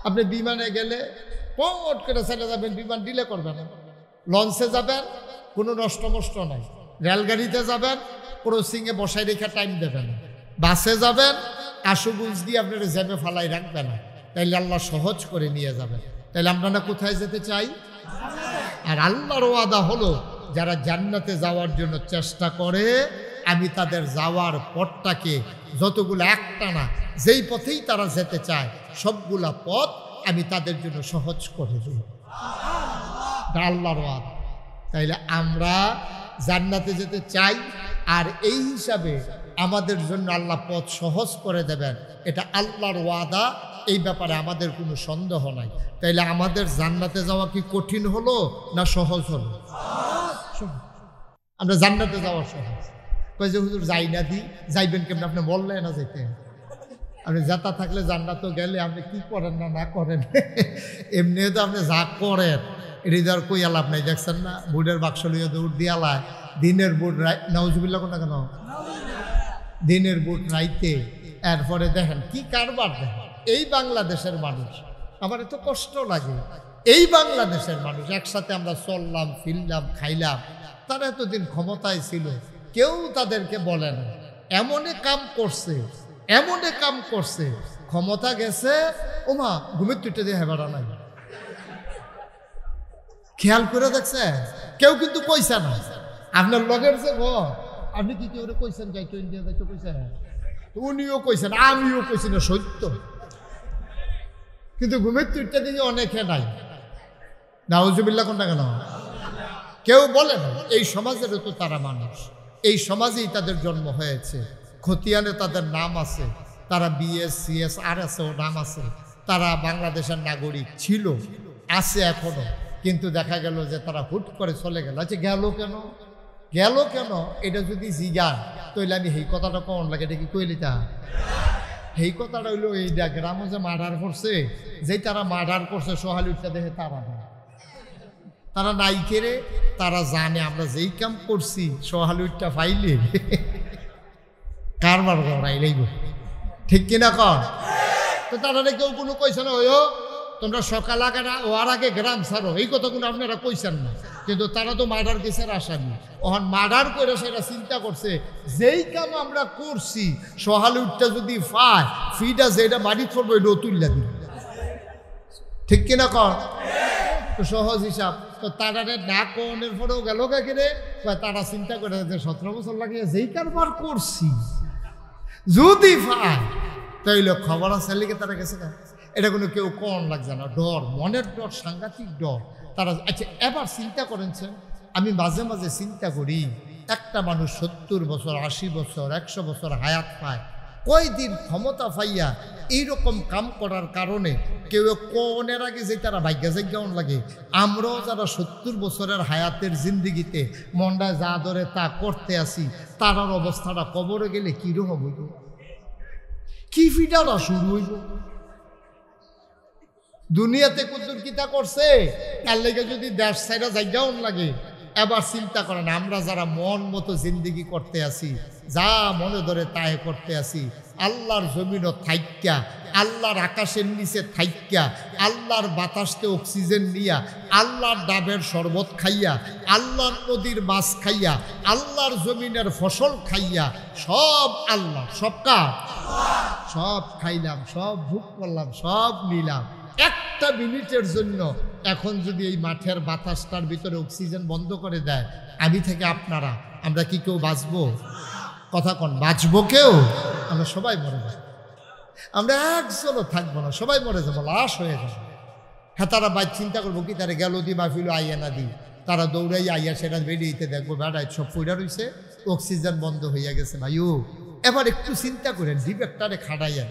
আপনি বিমানে গেলে পট করে চলে যাবেন, বিমান ডিলে করবেন না। লঞ্চে যাবেন, কোনো নষ্ট নাই। রেলগাড়িতে যাবেন, ক্রসিংয়ে বসাই রেখে টাইম দেবেন না। বাসে যাবেন, আশুগুঞ্জ দিয়ে আপনার জ্যামে ফালাই রাখবে না, তাইলে আল্লাহ সহজ করে নিয়ে যাবেন। তাইলে আমরা না কোথায় যেতে চাই? আর আল্লাহর ওয়াদা হলো যারা জান্নাতে যাওয়ার জন্য চেষ্টা করে, আমি তাদের যাওয়ার পথটাকে যতগুলো একটা না, যেই পথেই তারা যেতে চায় সবগুলা পথ আমি তাদের জন্য সহজ করে দিই। আল্লাহর ওয়াদা। তাইলে আমরা জান্নাতে যেতে চাই, আর এই হিসাবে আমাদের জন্য আল্লাহ পথ সহজ করে দেবেন, এটা আল্লাহর ওয়াদা। এই ব্যাপারে আমাদের কোনো সন্দেহ নাই। তাইলে আমাদের জান্নাতে যাওয়া কি কঠিন হলো না সহজ হলো? আমরা জান্নাতে যাওয়া সহজ। কই যে হুজুর যাই না দি, যাইবেন কেমন? আপনি বললেন না যেতে। আপনি যাতা থাকলে জান্নাত গেলে আপনি কি করেন না না করেন, এমনিও তো আপনি যা করেন এর কই আলাপ নাই। দেখছেন না বুটের বাক্স লইয়া দৌড় দিয়ালায়, দিনের বুট নাউজুবিল্লাহ কোন না কেন, দিনের বুট রাইতে, এরপরে দেখেন কি কারবার। দেখেন এই বাংলাদেশের মানুষ, আমার এত কষ্ট লাগে। এই বাংলাদেশের মানুষ একসাথে আমরা চললাম, ফিরলাম, খাইলাম, তারা এতদিন ক্ষমতায় ছিল, কেউ তাদেরকে বলে না। এমনে কাম করছে, এমনে কাম করছে, ক্ষমতা গেছে, ওমা ঘুমের তুইটা দিয়ে হেবারা নাই। খেয়াল করে দেখছে কেউ কিন্তু কইছে না। আপনার লগের যে ঘর, আপনি কি কেউ কইছেন যাইতো ইন্ডিয়া যাইতো কইছেন? উনিও কইছেন, আমিও কইছি না, সত্য। কিন্তু ঘুমের তুইটা দিয়ে অনেকে নাই। নাউজুবিল্লাহ কোনটা কেন? কেউ বলে না। এই সমাজেরও তো তারা মানুষ, এই সমাজেই তাদের জন্ম হয়েছে। খতিয়ানে তাদের নাম আছে, তারা বিএস সিএস আর আছে, ও নাম আছে। তারা বাংলাদেশের নাগরিক ছিল, আছে এখনো। কিন্তু দেখা গেল যে তারা হুট করে চলে গেল। আচ্ছা গেল কেন? গেল কেন এটা যদি জিগান, তাইলে আমি এই কথাটা কখন লাগে, এটা কি কইলিতা? এই কথাটা হইলো এইটা গ্রামে যে মার্ডার করছে, যেই তারা মার্ডার করছে সোহালি উঠটা দেখে তারা না, তারা নাই কেড়ে, তারা জানে আমরা যেই কাম করছি সোহালি উঠটা ফাইলে কারবার করাইলেই, ঠিক কিনা কর? তো তারা কেউ কোনো কইছে না, ওই তোমরা সকাল আগে না ওর আগে গ্রাম ছাড়ো, এই কথাগুলো আপনারা কইছেন না। কিন্তু তারা তো মার্ডার কেসের আসামি। ওখান মার্ডার করে সেটা চিন্তা করছে, যেই কাম আমরা করছি সোহালি উঠটা যদি পায়, ফিটা যেটা মারি করবো এটা তুললা দিল, ঠিক কিনা কর? তো সহজ হিসাব। তো তারা না কনের পরেও গেল কাকে রে, তারা চিন্তা করে যে 17 বছর লাগিয়ে যেই কারবার করছি যদি পায়, তাইলে খবর আছে লিখে তারা গেছে না। এটা কোনো কেউ কন লাগছে না, ডর, মনের ডর, সাংঘাতিক ডর তারা। আচ্ছা এবার চিন্তা করেছেন, আমি মাঝে মাঝে চিন্তা করি, একটা মানুষ 70 বছর, 80 বছর, 100 বছর হায়াত পায়, কয়দিন ক্ষমতা পাইয়া এইরকম কাম করার কারণে কেউ কনের আগে যে তারা ভাগ্যা জায়গাও লাগে। আমরাও যারা 70 বছরের হায়াতের জিন্দিগিতে মনটা যা ধরে তা করতে আসি, তারার অবস্থাটা কবরে গেলে কীরকম হইব, কি ফিটারা শুরু হইব। দুনিয়াতে কুদ্দুর কিতা করছে, তার লেগে যদি দেশ সাইডা জায়গাও লাগে। এবার চিন্তা করেন, আমরা যারা মন মতো জিন্দিগি করতে আসি, যা মনে ধরে তাই করতে আসি, আল্লাহর জমিনও থাইক্যা আল্লাহর আকাশের নিচে থাইক্যা, আল্লাহর বাতাসকে অক্সিজেন নিয়া, আল্লাহর ডাবের শরবত খাইয়া, আল্লাহর নদীর মাছ খাইয়া, আল্লাহর জমিনের ফসল খাইয়া, সব আল্লাহ, সব কার? সব খাইলাম, সব ভোগ করলাম, সব নিলাম। একটা মিনিটের জন্য এখন যদি এই মাঠের বাতাসটার ভিতরে অক্সিজেন বন্ধ করে দেয়, আমি থেকে আপনারা, আমরা কি কেউ বাঁচবো? কথা কন, বাঁচবো কেউ? আমরা সবাই মরে যাব। আমরা একজনও থাকবো না, সবাই মরে যাবো, লাশ হয়ে যাবো। হ্যাঁ, তারা বাইক চিন্তা করবো কি, তারা গেল দি মাহফিল আইয়া না দি, তারা দৌড়াই আইয়া সেটা বেরিয়েতে দেখবো বেড়ায় সব পইড়া রইছে, অক্সিজেন বন্ধ হইয়া গেছে। ভাইও এবার একটু চিন্তা করেন, ডিবেক্টারে খাড়াইয়া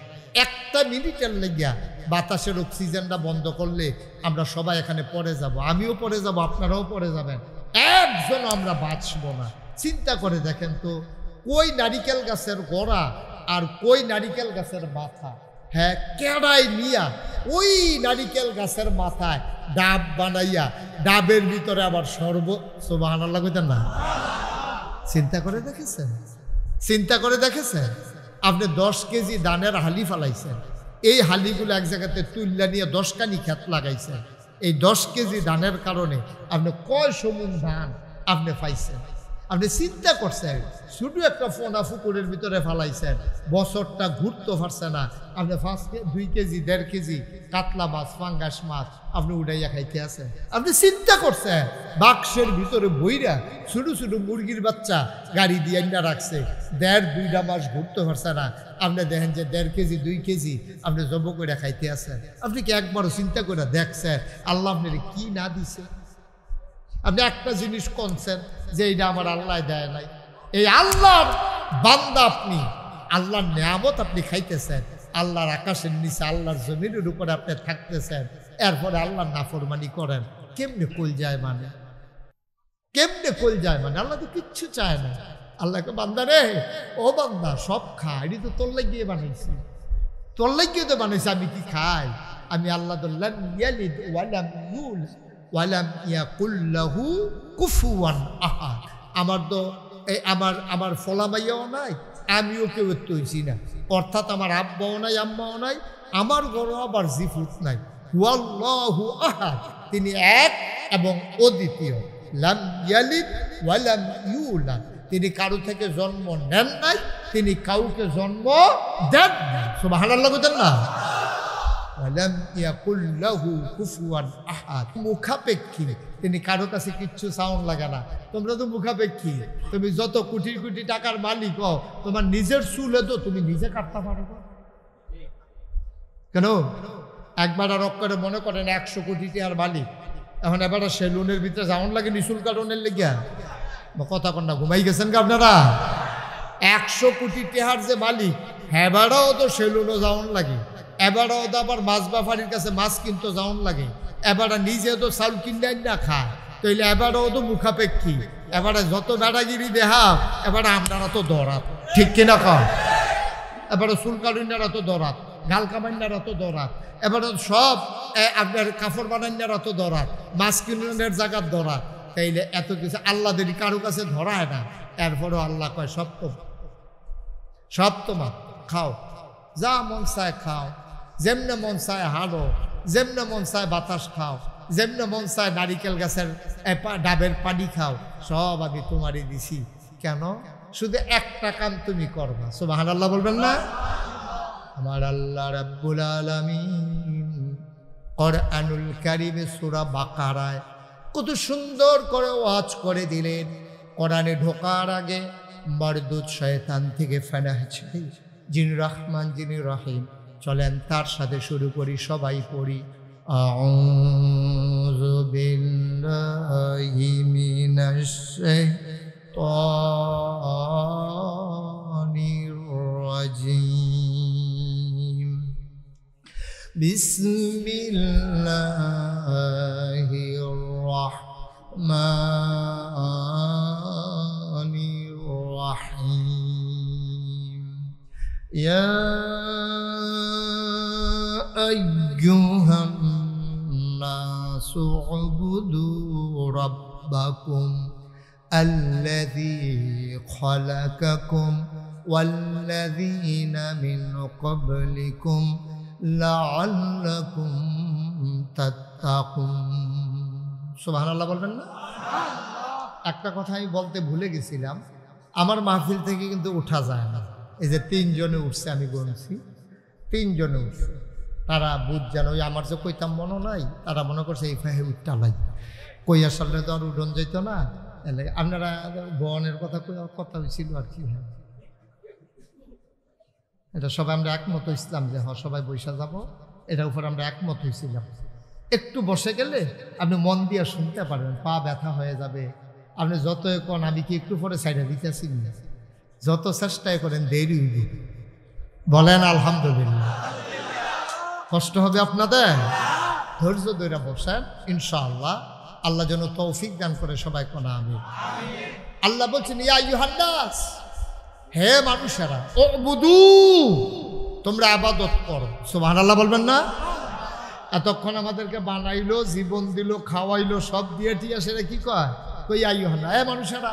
একটা মিনিটের লেগিয়া বাতাসের অক্সিজেনটা বন্ধ করলে আমরা সবাই এখানে পড়ে যাব, আমিও পড়ে যাব, আপনারাও পড়ে যাবেন, একজন আমরা বাঁচবো না। চিন্তা করে দেখেন তো, কই নারিকেল গাছের গোড়া আর কই নারিকেল গাছের মাথা, হ্যাঁ, কেড়াই নিয়া ওই নারিকেল গাছের মাথায় ডাব বানাইয়া, ডাবের ভিতরে আবার সুবহানাল্লাহ কইতেন না? চিন্তা করে দেখেছেন? চিন্তা করে দেখেছেন? আপনি 10 কেজি ধানের হালি ফালাইছেন, এই হালিগুলো এক জায়গাতে তুল্লা নিয়ে 10 কানি ক্ষেত লাগাইছেন, এই 10 কেজি ধানের কারণে আপনি কয় সমুন ধান আপনি পাইছেন? আপনি চিন্তা করছেন? শুধু একটা ফোনা ফুকুরের ভিতরে ফালাইছেন, বছরটা ঘুরতে পারছে না, আপনি 2 কেজি 1.5 কেজি কাতলা মাছ, ফাঙ্গাস মাছ আপনি উড়াইয়া খাইতে আছেন। আপনি চিন্তা করছেন? বাক্সের ভিতরে বইরা ছোটো ছোটো মুরগির বাচ্চা গাড়ি দিয়ে না রাখছে, 1.5-2 মাস ঘুরতে পারছে না, আপনি দেখেন যে 1.5 কেজি 2 কেজি আপনি জব করে খাইতে আছেন। আপনি কি একবারও চিন্তা করে দেখছেন আল্লাহ আপনার কি না দিছে? আপনি একটা জিনিস কনছেন যে এইটা আমার আল্লাহ দেয় নাই, এই আল্লাহর বান্দা আপনি, আল্লাহর নিয়ামত আপনি খাইতেছেন, আল্লাহর আকাশের নিচে আল্লাহর জমিনের উপরে আপনি থাকতেছেন, এরপরে আল্লাহর নাফরমানি করেন। কেমনে কল যায় মানে? কেমনে কল যায় মানে? আল্লাহ তো কিচ্ছু চায় না। আল্লাহকে বান্দা রে, ও বান্দা সব খা, এটি তো তোর লাগিয়ে বানাইছি, তোর লাগিয়ে তো বানাইছি, আমি কি খাই? আমি আল্লাহ লাম ইয়ালিদ ওয়া লাম ইউলাদ ওয়ালাম ইয়াকুল্লাহু কুফুয়ান আহাদ। আমার তো আমার ফলামাইয়াও নাই, আমিও কেউ তৈছি না, অর্থাৎ আমার আব্বাও নাই, আম্মাও নাই, আমার গরো আবার জিফুত নাই। হুয়াল্লাহু আহাদ, তিনি এক এবং অদ্বিতীয়। লাম ইয়ালিদ ওয়ালাম ইউলাদ, তিনি কারো থেকে জন্ম নেন নাই, তিনি কাউকে জন্ম দেন নাই। সুবহানাল্লাহ বলেন না? ওয়ালাম ইয়াকুল্লাহু কুফুয়ান আহাদ, মুখাপেক্ষী, তিনি কারো কাছে কিচ্ছু সাউন্ড লাগে না। তোমরা তো মুখাপেক্ষী, তুমি যত কোটি কোটি টাকার মালিক হও, তোমার নিজের চুলে তো তুমি নিজে কাটতে পারো না। কেন? একবার আর করে মনে করেন 100 কোটি টাকার মালিক, এখন এবার সেলুনের ভিতরে সাউন্ড লাগে নিশুল কারণের লেগিয়া? কথা কন না, ঘুমাই গেছেন কা আপনারা? 100 কোটি টাকার যে মালিক, এবারও তো সেলুনও সাউন্ড লাগে, এবারও তো আবার মাছ বাফারির কাছে মাছ কিনতে যাওন লাগে, এবার নিজে তো চাউল কিনে না খায়, তাইলে এবারও তো মুখাপেক্ষী, এবারে যত বেড়াগিরি দেহা এবারে আপনারা তো দরাত, ঠিক কিনা কম? এবারে চুলকালুনারা তো দরাত, গাল কামান্যারা তো দরাত, এবারে সব আপনার কাপড় বানান্যারা তো দরাত, মাছ কিনের জায়গার দরাত, তাইলে এত কিছু আল্লাহদেরই কারো কাছে ধরায় না। এরপরও আল্লাহ কয় সব তোমার, খাও, যা মন চায় খাও, যেমনে মন চায় হাঁড়ো, যেমনে মন চায় বাতাস খাও, যেমনে মন চায় নারিকেল গাছের ডাবের পানি খাও, সব আমি তোমারই দিছি। কেন? শুধু একটা কাম তুমি করবা। সুবহানাল্লাহ বলবেন না? আমার আল্লাহ রাব্বুল আলামিন কোরআনুল কারীমে সূরা বাকারায় কত সুন্দর করে ওয়াজ করে দিলেন। কোরআনে ঢোকার আগে মরদুদ শয়তান থেকে ফানাহ চাই, যিনি রহমান যিনি রহিম। চলেন তার সাথে শুরু করি, সবাই পড়ি। আউযু বিল্লাহি মিনাশ শাইতানির রাজিম। বিসমিল্লাহির রাহমানির রাহিম। ইয়া আইয়ুহান নাসু উবুদু রাব্বাকুম আল্লাযী খালাকাকুম ওয়াল্লাযীনা মিন ক্বাবলিকুম লাআল্লাকুম তাত্তাকুন। সুবহানাল্লাহ বলবেন না? একটা কথা আমি বলতে ভুলে গেছিলাম, আমার মাহফিল থেকে কিন্তু উঠা যায় না। এই যে 3 জনে উঠছে, আমি গুনছি 3 জনে উঠছে। তারা বুঝ জানো, ওই আমার যে কইতাম মনে নাই, তারা মনে করছে এই ফাহে উঠটালাই কই আসলে তো আর উঠন যেত না। আপনারা বনের কথা হয়েছিল আর কি। হ্যাঁ, এটা সবাই আমরা একমত হয়েছিলাম যে হ্যাঁ সবাই বৈশা যাব, এটার উপর আমরা একমত হয়েছিলাম। একটু বসে গেলে আপনি মন দিয়ে শুনতে পারবেন, পা ব্যথা হয়ে যাবে। আপনি যত এখন আমি কি একটু পরে সাইডে দিতেছি না, যত চেষ্টাই করেন দেরি হইবে। বলেন আলহামদুলিল্লাহ। কষ্ট হবে আপনাদের, ধৈর্য ধরে বসেন ইনশাআল্লাহ। আল্লাহ যেন তৌফিক দান করে সবাই কোনা আমিন। আল্লাহ বলছেন ইয়া আইয়ুহান নাস, হে মানুষেরা, উবুদু, তোমরা ইবাদত করো। সুবহানাল্লাহ বলবেন না? এতক্ষণ আমাদেরকে বানাইলো, জীবন দিল, খাওয়াইলো, সব দিয়ে টিয়া সেটা কি কয়? কই আইয়ুহান নাস, হে মানুষেরা,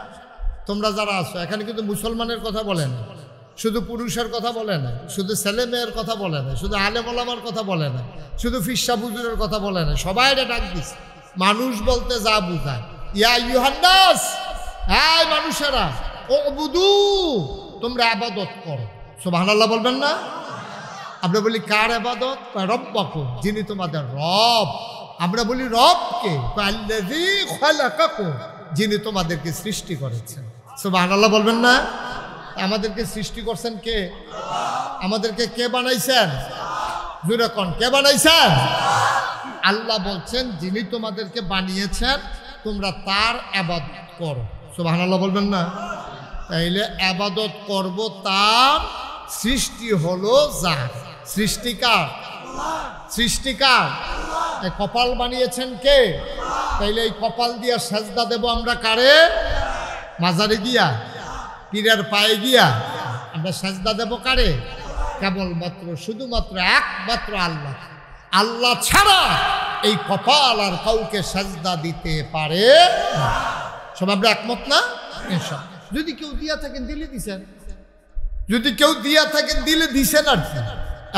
তোমরা যারা আছো। এখানে কিন্তু মুসলমানের কথা বলে না, শুধু পুরুষের কথা বলে না, শুধু ছেলে মেয়ের কথা বলে না, শুধু আলেম ওলামার কথা বলে না, শুধু ফিরসা বুজুরের কথা বলে না, সবাই ডাক দিচ্ছে। মানুষ বলতে যা বুঝায়, ইয়া আইয়ুহান নাস, হে মানুষেরা, উবুদু, তোমরা ইবাদত করো। সুবহানাল্লাহ বলবেন না? আমরা বলি কার ইবাদত? রব্বাকুম, যিনি তোমাদের রব। আমরা বলি রবকে, আল্লাযী খালাকাকুম, যিনি তোমাদেরকে সৃষ্টি করেছেন। সুবহানাল্লাহ বলবেন না? আমাদেরকে সৃষ্টি করছেন কে? আমাদেরকে কে বানাইছেন? জোরে কোন, কে বানাইছেন? আল্লাহ বলছেন যিনি তোমাদেরকে বানিয়েছেন তোমরা তার ইবাদত করো। সুবহানাল্লাহ বলবেন না? তাইলে ইবাদত করব তার, সৃষ্টি হলো যার। সৃষ্টিকার, সৃষ্টিকার। এই কপাল বানিয়েছেন কে? তাইলে এই কপাল দিয়া সেজদা দেব আমরা কারে? মাজারে গিয়া, পীরের পায়ে গিয়া আমরা সেজদা দেব কারে? কেবলমাত্র শুধুমাত্র একমাত্র আল্লাহ। আল্লাহ ছাড়া এই কপাল আর কাউকে সেজদা দিতে পারে না। সব আমরা একমত না? যদি কেউ দিয়া থাকেন দিলে দিছেন, যদি কেউ দিয়া থাকেন দিলে দিছেন আর কি।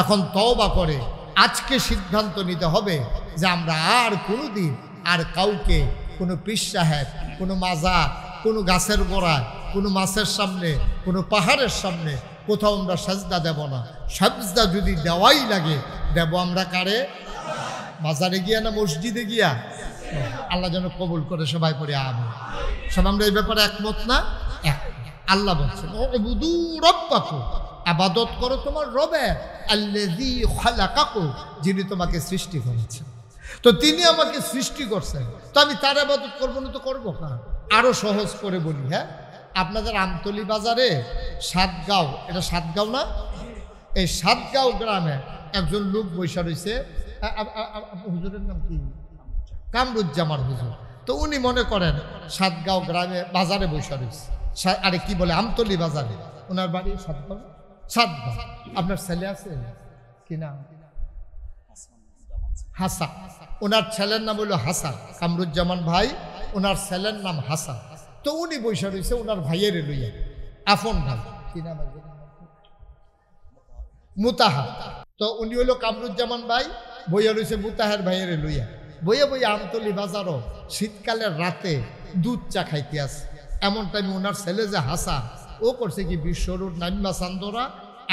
এখন তওবা করে আজকে সিদ্ধান্ত নিতে হবে যে আমরা আর কোনোদিন আর কাউকে, কোনো পীর সাহেব, কোনো মাজার, কোনো গাছের গোড়ায়, কোনো মাছের সামনে, কোনো পাহাড়ের সামনে কোথাও আমরা সাজদা দেব না। সাজদা যদি দেওয়াই লাগে দেব আমরা কারে? মাজারে গিয়া না মসজিদে গিয়া? আল্লাহ যেন কবুল করে সবাই পড়ে আমিন। সব আমরা এই ব্যাপারে একমত না? এক। আল্লাহ বলছেন উবুদু রাব্বাকুম, ইবাদত করো তোমার রবের, আল্লাযী খালাকাকুম, যিনি তোমাকে সৃষ্টি করেছেন। তো তিনি আমাকে সৃষ্টি করছেন, তো আমি তার ইবাদত করবো না তো করবো কার? আরো সহজ করে বলি, হ্যাঁ, আপনাদের আমতলী বাজারে সাতগাঁও, এটা সাতগাঁও না? এই সাতগাঁও গ্রামে একজন লোক বৈশা রয়েছে, হুজুরের নাম কি? কামরুজ্জামান হুজুর। তো উনি মনে করেন সাতগাঁও গ্রামে বাজারে বৈশা রয়েছে, আরে কি বলে আমতলী বাজারে, ওনার বাড়ি সাতগাঁও। সাতগাঁও। আপনার ছেলে আছে কি নাম? হাসান। ওনার ছেলের নাম হলো হাসান। কামরুজ্জামান ভাই, ওনার ছেলের নাম হাসান। তো উনি বৈশা রয়েছে ওনার ভাইয়ের লইয়া, আপন ভাই, কি নাম? মুতাহার। তো উনি হলো কামরুজ্জামান ভাই, বইয়া রয়েছে মুতাহার ভাইয়ের লইয়া। বইয়ে বইয়ে আমতলী বাজারও শীতকালের রাতে দুধ চা খাইতে আসে। এমন টাইমে ওনার ছেলে যে হাসান, ও করছে কি বিশ্বরুর নাইমা চান্দরা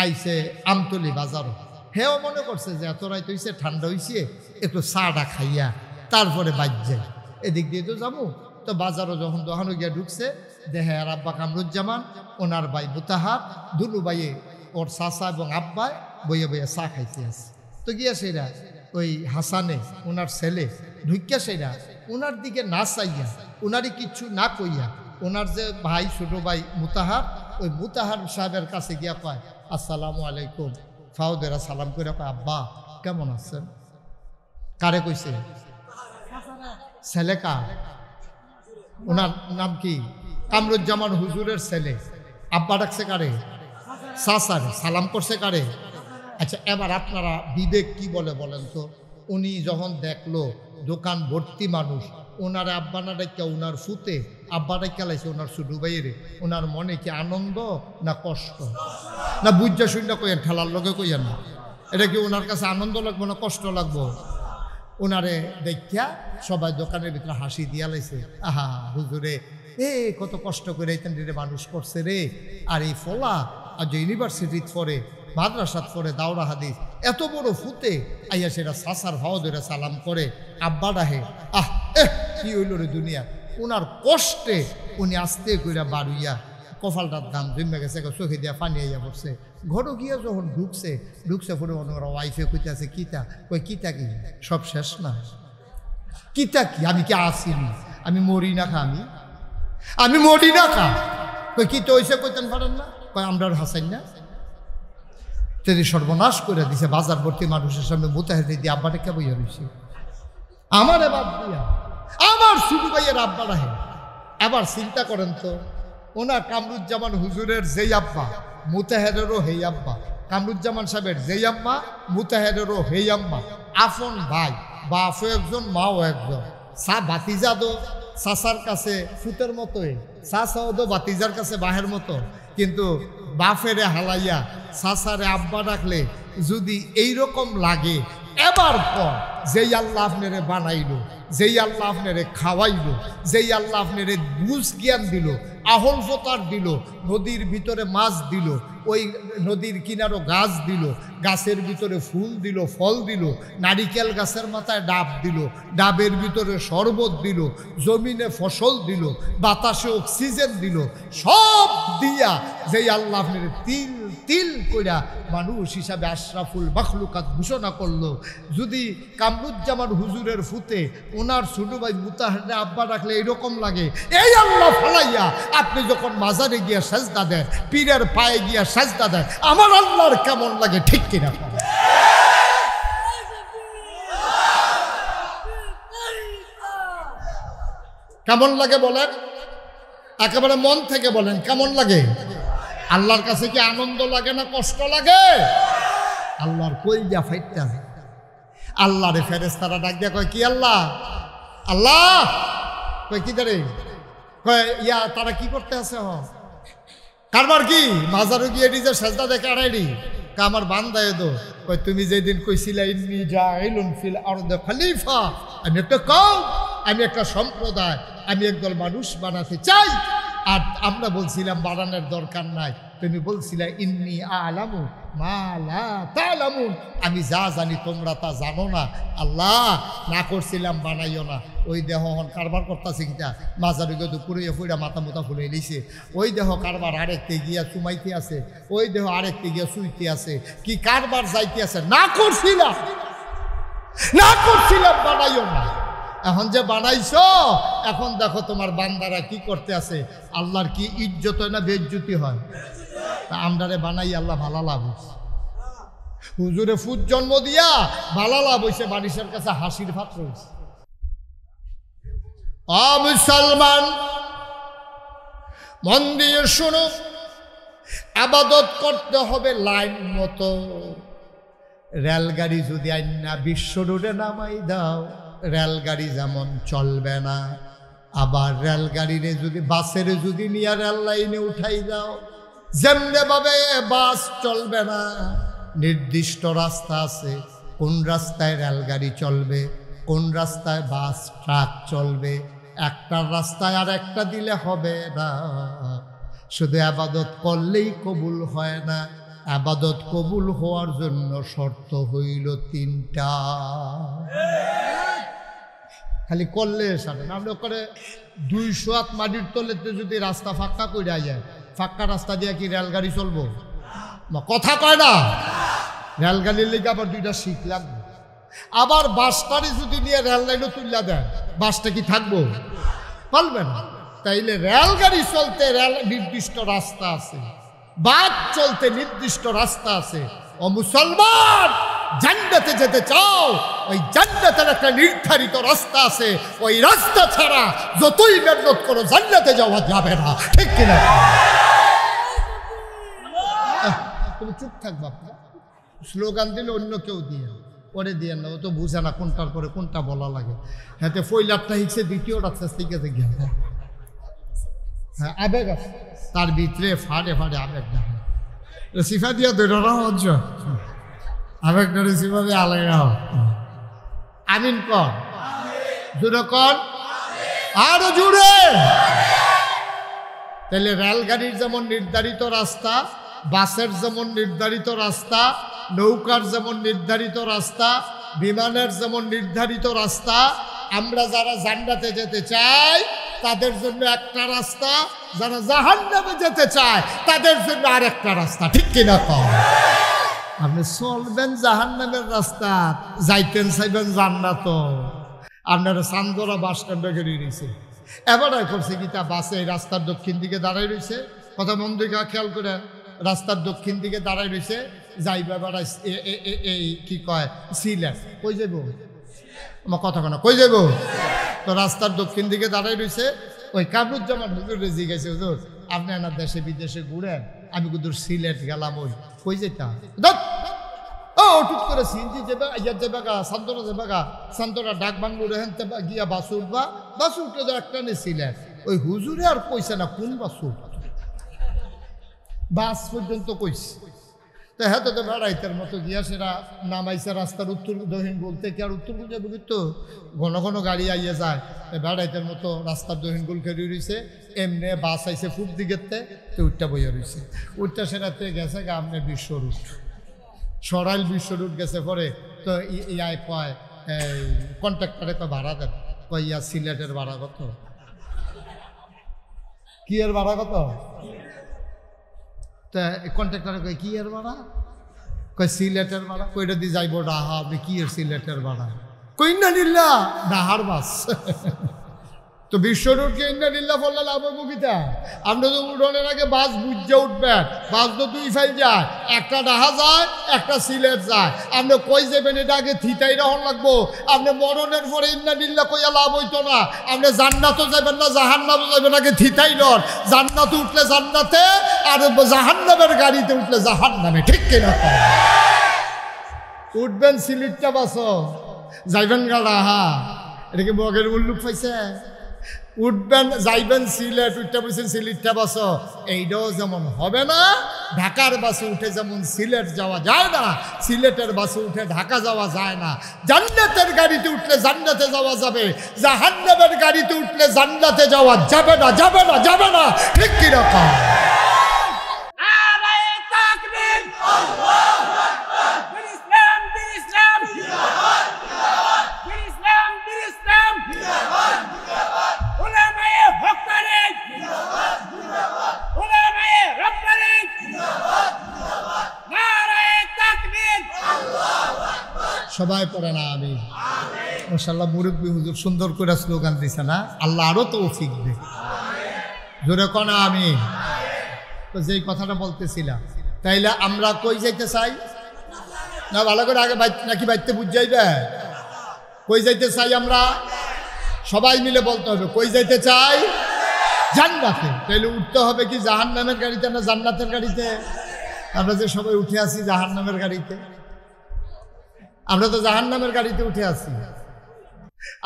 আইসে আমতলী বাজারও। হেও মনে করছে যে এত রাইত হইছে, ঠান্ডা হইছে, একটু চাটা খাইয়া তারপরে বাইর যাই, এদিক দিয়ে তো যাবো। তো বাজারও যখন দোকানে গিয়া ঢুকছে, দেখে আর আব্বা কামরুজ্জামান, ওনার ভাই মুতাহার, দুনু ভাইয়ে ওর চাচা এবং আব্বায় বইয়ে বইয়ে চা খাইতে আছে। তো গিয়া সেরা ওই হাসানে, ওনার ছেলে ঢুকিয়া সেরা ওনার দিকে না চাইয়া, ওনারই কিচ্ছু না কইয়া, ওনার যে ভাই, ছোট ভাই মুতাহার, ওই মুতাহার সাহেবের কাছে গিয়া কয় আসসালামু আলাইকুম। ফাউদেরা সালাম করে কয় আব্বা কেমন আছেন? কারে কইছে? ছেলে কার? ওনার নাম কি? কামরুজ্জামান হুজুরের ছেলে। আব্বা ডাকছে কারে? চাচারে। সালাম করছে কারে? আচ্ছা, এবার আপনারা বিবেক কি বলে বলেন তো? উনি যখন দেখলো দোকান ভর্তি মানুষ, ওনার আব্বা না ডাক্কা ওনার ফুতে, আব্বা ডাক্কা লাইছে ওনার ছোটো ভাইয়েরে, ওনার মনে কি আনন্দ না কষ্ট? না বুঝা শুনলে কইয়েন, ঠেলার লগে কইয়েন না, এটা কি ওনার কাছে আনন্দ লাগবো না কষ্ট লাগবো? ওনারে দেখিয়া সবাই দোকানের ভিতরে হাসি দিয়া লাইছে, আহা হুজুরে কত কষ্ট করে এই মানুষ করছে রে। আর এই ফলা আর যে ইউনিভার্সিটিত পড়ে, মাদ্রাসাত পড়ে, দাওরা হাদিস, এত বড় ফুতে আইয়া সেটা সাসার ভাও ধরে সালাম করে, আব্বা ডাহে। কি হইল রে দুনিয়া। ওনার কষ্টে উনি আস্তে কইরা বাড়ুইয়া কপালটার দাম জমে গেছে, চোখে দিয়া পানি আইয়া পড়ছে। ঘরও গিয়া যখন ঢুকছে পরে ওনারা ওয়াইফে কইতে আছে কিতা, কই কিতা কি সব শেষ না? কিতা কি? আমি কি আসিনি? আমি মরি না খা, আমি মরি না খা। কই কি তো হইছে কইতেন পারেন না? কই আমরা হাসাই না। যদি সর্বনাশ করে দিছে, বাজার ভর্তি মানুষের সামনে মুতাহেদি দিয়ে আব্বাটা কে বইয়া রয়েছে আমারে বাদ দিয়া, আমার শুধু ভাইয়ের আব্বা রাহে। এবার চিন্তা করেন তো, ওনার কামরুজ্জামান হুজুরের যেই আব্বা, মুতাহেরেরও হেই আব্বা, কামরুজ্জামান সাহেবের যেই আম্মা, মুতাহেরেরও হেই আম্মা, আপন ভাই, বাপও একজন মাও একজন। বাতিজাদো চাচার কাছে ফুতের মতোই, চাচাও তো বাতিজার কাছে বাহের মতো। কিন্তু বাফেরে হালাইয়া চাচারে আব্বা ডাকলে যদি এইরকম লাগে, এবার পর যেই আল্লাহ আপনারে বানাইলো, যেই আল্লাহ আপনারে খাওয়াইলো, যেই আল্লাহ আপনারে বুঝ জ্ঞান দিল, আহল ফতার দিল, নদীর ভিতরে মাছ দিল, ওই নদীর কিনারও গাছ দিল, গাছের ভিতরে ফুল দিল, ফল দিল, নারিকেল গাছের মাথায় ডাব দিল, ডাবের ভিতরে শরবত দিল, জমিনে ফসল দিল, বাতাসে অক্সিজেন দিল, সব দিয়া যেই আল্লাহ আপনার তিল তিল কইরা মানুষ হিসাবে আশরাফুল মাখলুকাত ঘোষণা করলো, যদি কামরুজ্জামান হুজুরের ফুতে ওনার ছোট ভাই মুতাহেরে আব্বা রাখলে এইরকম লাগে, এই আল্লাহ ফালাইয়া আপনি যখন মাজারে গিয়া সাজদা দেন, পীরের পায়ে গিয়া সাজদা দেন, আমার আল্লাহর কেমন লাগে ঠিক কিনা? কেমন লাগে বলেন? একেবারে মন থেকে বলেন, কেমন লাগে? আল্লাহর কাছে কি আনন্দ লাগে না কষ্ট লাগে? আল্লাহর কলজা ফাইটা। আল্লাহরে ফেরেশতারা ডাক দিয়া কয়, কি আল্লাহ? আল্লাহ কয় কি দাঁড়ে? কয় ইয়া তারা কি করতে আছে? কারবার কি মাজারও গিয়ে নিজে সাজদা দেখে আড়াইডি আমার বান্দায় দো। কয় তুমি যেদিন কইছিলা ইন্নী জাইলুন ফিল আরদি খলিফা, আমি একটা কওম, আমি একটা সম্প্রদায়, আমি একদল মানুষ বানাতে চাই। আর আমরা বলছিলাম বানানোর দরকার নাই, তুমি বলছিলা ইন্নী আলামু মা লা তা'লামুন, আমি যা জানি তোমরা তা জানো না। আল্লাহ না করছিলাম বানাইও না। ওই দেহ হন কারবার করতেছে কিনা, মাজারে গিয়ে দুপুরে ফুইরা মাথা মুথা ফুলে লিছে, ওই দেহ কারবার আরেকতে গিয়া চুমাইতে আছে, ওই দেহ আরেকতে গিয়া শুইতে আছে, কি কারবার যাইতে আছে। না করছিলাম বানাইও না। এখন যে বানাইছো, এখন দেখো তোমার বান্দারা কি করতে আছে। আল্লাহর কি ইজ্জত হয় না বেইজ্জতি হয়? তা আমরারে বানাই আল্লাহ ভালো লাভ হইছে। হুজুরে ফুট জন্ম দিয়া ভালো লাভ হইছে, মানুষের কাছে হাসির পাত্র হইছে। মুসলমান মন দিয়ে শোনো, আবাদত করতে হবে লাইন মতো। রেলগাড়ি যদি আইনা বিশ্ব রোডে নামাই দাও, রেলগাড়ি যেমন চলবে না। আবার রেলগাড়িরে যদি বাসের যদি নিয়ে রেল লাইনে উঠাই দাও, যেমনে ভাবে বাস চলবে না। নির্দিষ্ট রাস্তা আছে, কোন রাস্তায় রেলগাড়ি চলবে, কোন রাস্তায় বাস ট্রাক চলবে। একটা রাস্তায় আর একটা দিলে হবে না। শুধু আবাদত করলেই কবুল হয় না, আবাদত কবুল হওয়ার জন্য শর্ত হইল 3টা। খালি করলে সাথে আমরা করে 200 হাত মাটির তলেতে যদি রাস্তা ফাঁকা করে যায়, ফাঁকা রাস্তা দিয়ে কি রেলগাড়ি চলবো? কথা কয় না। রেলগাড়ির লেগে আবার 2টা সিট লাগবে। আবার বাসটারি যদি নিয়ে রেল লাইনও তুললা দেয়, বাসটা কি থাকবো? পারবে না। তাইলে রেলগাড়ি চলতে নির্দিষ্ট রাস্তা আছে, বাস চলতে নির্দিষ্ট রাস্তা আছে। ও মুসলমান, জান্নাতে যেতে চাও, ওই জান্নাতের একটা নির্ধারিত রাস্তা আছে। ওই রাস্তা ছাড়া যতই মেহনত করো জান্নাতে যাওয়া যাবে না, ঠিক কিনা? তুমি চুপ থাকবা। স্লোগান দিলে অন্য কেউ দিয়ে পরে দিয়ে না, ও তো বুঝে না কোনটার পরে কোনটা বলা লাগে। হ্যাঁ, পয়লারটা হিসে দ্বিতীয়টা থেকে গিয়ে হ্যাঁ আবেগ আছে তার ভিতরে, ফাড়ে ফাড়ে আবেগ দেখা সিফা দিয়া দৈরা হজ্জ আরেকটা রেসিভাবে আলাদা আমিন কর, জোরে কর, আরো জোরে। তাহলে রেলগাড়ির যেমন নির্ধারিত রাস্তা, বাসের যেমন নির্ধারিত রাস্তা, নৌকার যেমন নির্ধারিত রাস্তা, বিমানের যেমন নির্ধারিত রাস্তা, আমরা যারা জান্নাতে যেতে চাই তাদের জন্য একটা রাস্তা, যারা জাহান্নামে যেতে চায় তাদের জন্য আরেকটা রাস্তা। ঠিক কিনা কম? আপনি চলবেন জাহান্নামের রাস্তা, যাইতেন চাইবেন জান্নাত। আপনারা চান্দরা বাস স্ট্যান্ডে গেড়ে রয়েছে, এবারে করছে কি তা বাসে রাস্তার দক্ষিণ দিকে দাঁড়াই রয়েছে, কথা মন দিকে খেয়াল করেন, রাস্তার দক্ষিণ দিকে দাঁড়াই রয়েছে, যাইবা বেড়া এই কি কয় সিলেট, কই যাব আমার কথা কেন, কই যাব? তো রাস্তার দক্ষিণ দিকে দাঁড়াই রয়েছে। ওই কামরুজ্জামান হুজুর রেজি গেছে, হুজুর আপনি আমার দেশে বিদেশে ঘুরেন, আমি কিন্তু সিলেট গেলাম, ওই কই যেতাম ও টুক করে সিএনজি যাবে, ইয়ার যাবে গা, সান্তরা যাবে গা, সান্তরা ডাক বাংলো রেহেন গিয়া বাস উঠবা, বাস উঠে তো একটা নে সিলেট। ওই হুজুরে আর কইছে না কোন বাস উঠ, বাস পর্যন্ত কইছে। তো হ্যাঁ তো বেড়াইতের মতো গিয়া সেরা নামাইছে রাস্তার উত্তর দক্ষিণ বলতে কি আর উত্তর গুল যাবে, কিন্তু ঘন ঘন গাড়ি আইয়ে যায়, বেড়াইতের মতো রাস্তার দক্ষিণ গুল খেয়ে রয়েছে। এমনি বাস আইসে ফুট দিকেতে, তো উঠটা বইয়া রয়েছে, উঠটা সেরাতে গেছে গা আপনার বিশ্ব রুট, সরাইল বিশ্ব রুট গেছে পরে। তো ইয়াই কয় এই কন্ট্রাক্টরে কয় ভাড়া দেন, কয় ইয়া সিলেটের ভাড়া কত, কি এর ভাড়া কত? তা কন্ট্রাক্টরে কয় কি এর ভাড়া, কয় সিলেটের ভাড়া। কইটা দিয়ে যাইব ডাহা, আপনি কি এর সিলেটের ভাড়া, কই না নিল্লা ডাহার বাস। তো বিশ্ব রুটকে ইন্না নিল্লা বললে লাভ মুখিতা, আপনি তো উঠোনের আগে বাস বুঝে উঠবেন, বাস তো দুই ফাইল যায়, একটা ডাহা যায় একটা সিলেট যায়, আপনি কই যাবেন এটা আগে থিতাই রহন লাগবো। আপনি মরণের পরে ইন্না নিল্লা কইয়া লাভ হইতো না, আপনি জান্নাতও যাবেন না জাহান্নামও যাবেন, আগে থিতাই লন। জান্নাতে উঠলে জান্নাতে, আর জাহান্নামের গাড়িতে উঠলে জাহান্নামে। ঠিক কিনা? উঠবেন সিলেটটা বাস, যাইবেন গা ডাহা, এটা কি মগের উল্লুক পাইছে? উঠবেন যাইবেন সিলেট, উঠতে বলছেন সিলেটটা বাস, এইটাও যেমন হবে না। ঢাকার বাসে উঠে যেমন সিলেট যাওয়া যায় না, সিলেটের বাসে উঠে ঢাকা যাওয়া যায় না। জান্নাতের গাড়িতে উঠলে জান্নাতে যাওয়া যাবে, জাহান্নামের গাড়িতে উঠলে জান্নাতে যাওয়া যাবে না, যাবে না, যাবে না। ঠিক কিরকম? সবাই পড়ে না আমি মাশাআল্লাহ। মুরব্বী হুজুর সুন্দর করে স্লোগান দিছে না, আল্লাহ আরো তৌফিক দে, জোরে কনা আমি। তো যেই কথাটা বলতেছিলাম, তাইলে আমরা কই যাইতে চাই না, ভালো করে আগে নাকি বাইতে বুঝ যাইবে, কই যাইতে চাই আমরা সবাই মিলে বলতে হবে, কই যাইতে চাই? জান্নাতে। তাইলে উঠতে হবে কি জাহান্নামের গাড়িতে না জান্নাতের গাড়িতে? আমরা যে সবাই উঠে আসি জাহান্নামের গাড়িতে, আমরা তো জাহান্নামের গাড়িতে উঠে আসি।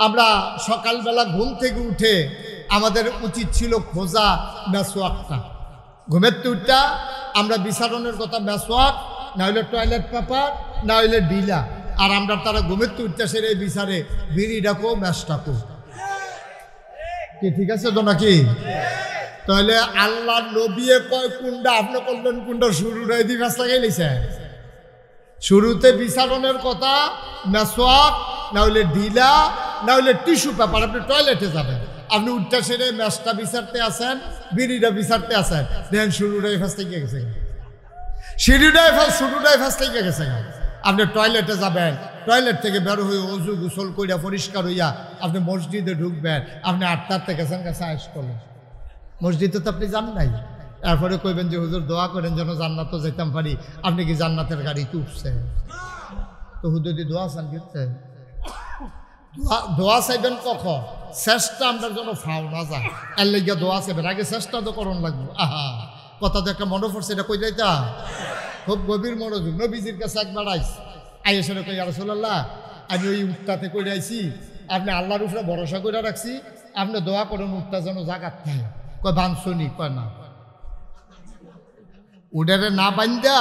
আমরা সকালবেলা ঘুম থেকে উঠে আমাদের উচিত ছিল খোঁজা মেসওয়াকটা, ঘুমের তুইটা আমরা বিছানোর কথা মেসওয়াক, না হইলে টয়লেট পেপার, না হইলে ডিলা, আর আমরা তারা ঘুমের তুইটা সেরে বিচারে বিড়ি ডাকো ম্যাশ ডাকো, কি ঠিক আছে তো নাকি? তাহলে আল্লাহ নবিয়ে কয় কুন্ডা, আপনি করলেন কুন্ডা শুরু হয়ে দিয়ে গাছ লাগাই লিছে। শুরুতে বিচারণের কথা মেসওয়াক, না হইলে ডিলা, না হইলে টিস্যু পেপার। আপনি টয়লেটে যাবেন, আপনি উঠতে সেরে ম্যাশটা বিচারতে আসেন, বিড়িটা বিচারতে আসেন, দেখেন শুরুটাই ফাঁস থেকে গেছে, শুরুটাই ফাঁস থেকে গেছে। আপনি টয়লেটে যাবেন, টয়লেট থেকে বের হয়ে অজু গোসল কইরা পরিষ্কার হইয়া আপনি মসজিদে ঢুকবেন, আপনি 8টার থেকে গেছে আয়েশ করলেন, মসজিদে তো আপনি যান নাই। এরপরে কইবেন যে হুজুর দোয়া করেন যেন জান্নাত যেতাম পারি। আপনি কি জান্নাতের গাড়িতে উঠছেন? তো হুজুর দি দোয়া চান কিনতে, দোয়া চাইবেন কখন? চেষ্টা আমরা যেন ফাও না যায়, এর লেগে দোয়া চাইবেন। আগে চেষ্টা তো করণ লাগবে। আহা, কথা তো একটা মনে পড়ছে, এটা কই যাইতা খুব গভীর মনোযোগ। নবীজির কাছে একবার আইসরে কই, ইয়া রাসূলুল্লাহ, আমি ওই উঠটাতে কইরা আইছি, আপনি আল্লাহর উপরে ভরসা করে রাখছি, আপনি দোয়া করেন উঠটা যেন জাগাত নাই। কয় বাঞ্ছনি, কয় না, উডারে না বান্ধা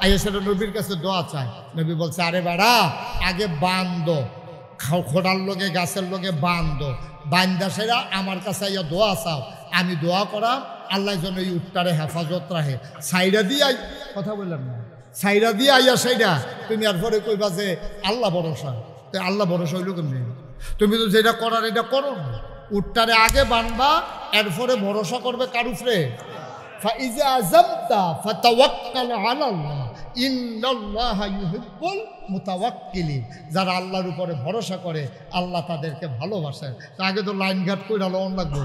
আইয়া সেটা নবীর কাছে দোয়া চায়। নবী বলছে, আরে বেড়া, আগে বান্ধ, খোড়ার লোকে গাছের লোকে বান্ধ, বান্দা সেরা আমার কাছে আইয়া দোয়া চাও, আমি দোয়া করাম, আল্লাহ যেন এই উটটারে হেফাজত রাখে। সাইরা দিয়ে কথা বললাম না, সাইরা দিয়ে আইয়া সাইরা তুমি এরপরে কইবা যে আল্লাহ ভরসা। তো আল্লাহ ভরসা হইল কেমনি? তুমি তো যেটা করার এটা করো না। উটটারে আগে বানবা, এরপরে ভরসা করবে কার উপরে? ফাইজা আযামতা ফাতাওয়াক্কাল আলাল্লাহ ইন্নাল্লাহা ইউহিব্বুল মুতাওয়াক্কিলিন। যারা আল্লাহর উপরে ভরসা করে আল্লাহ তাদেরকে ভালোবাসে। তা আগে তো লাইন গার্ড কইরা লন লাগবো,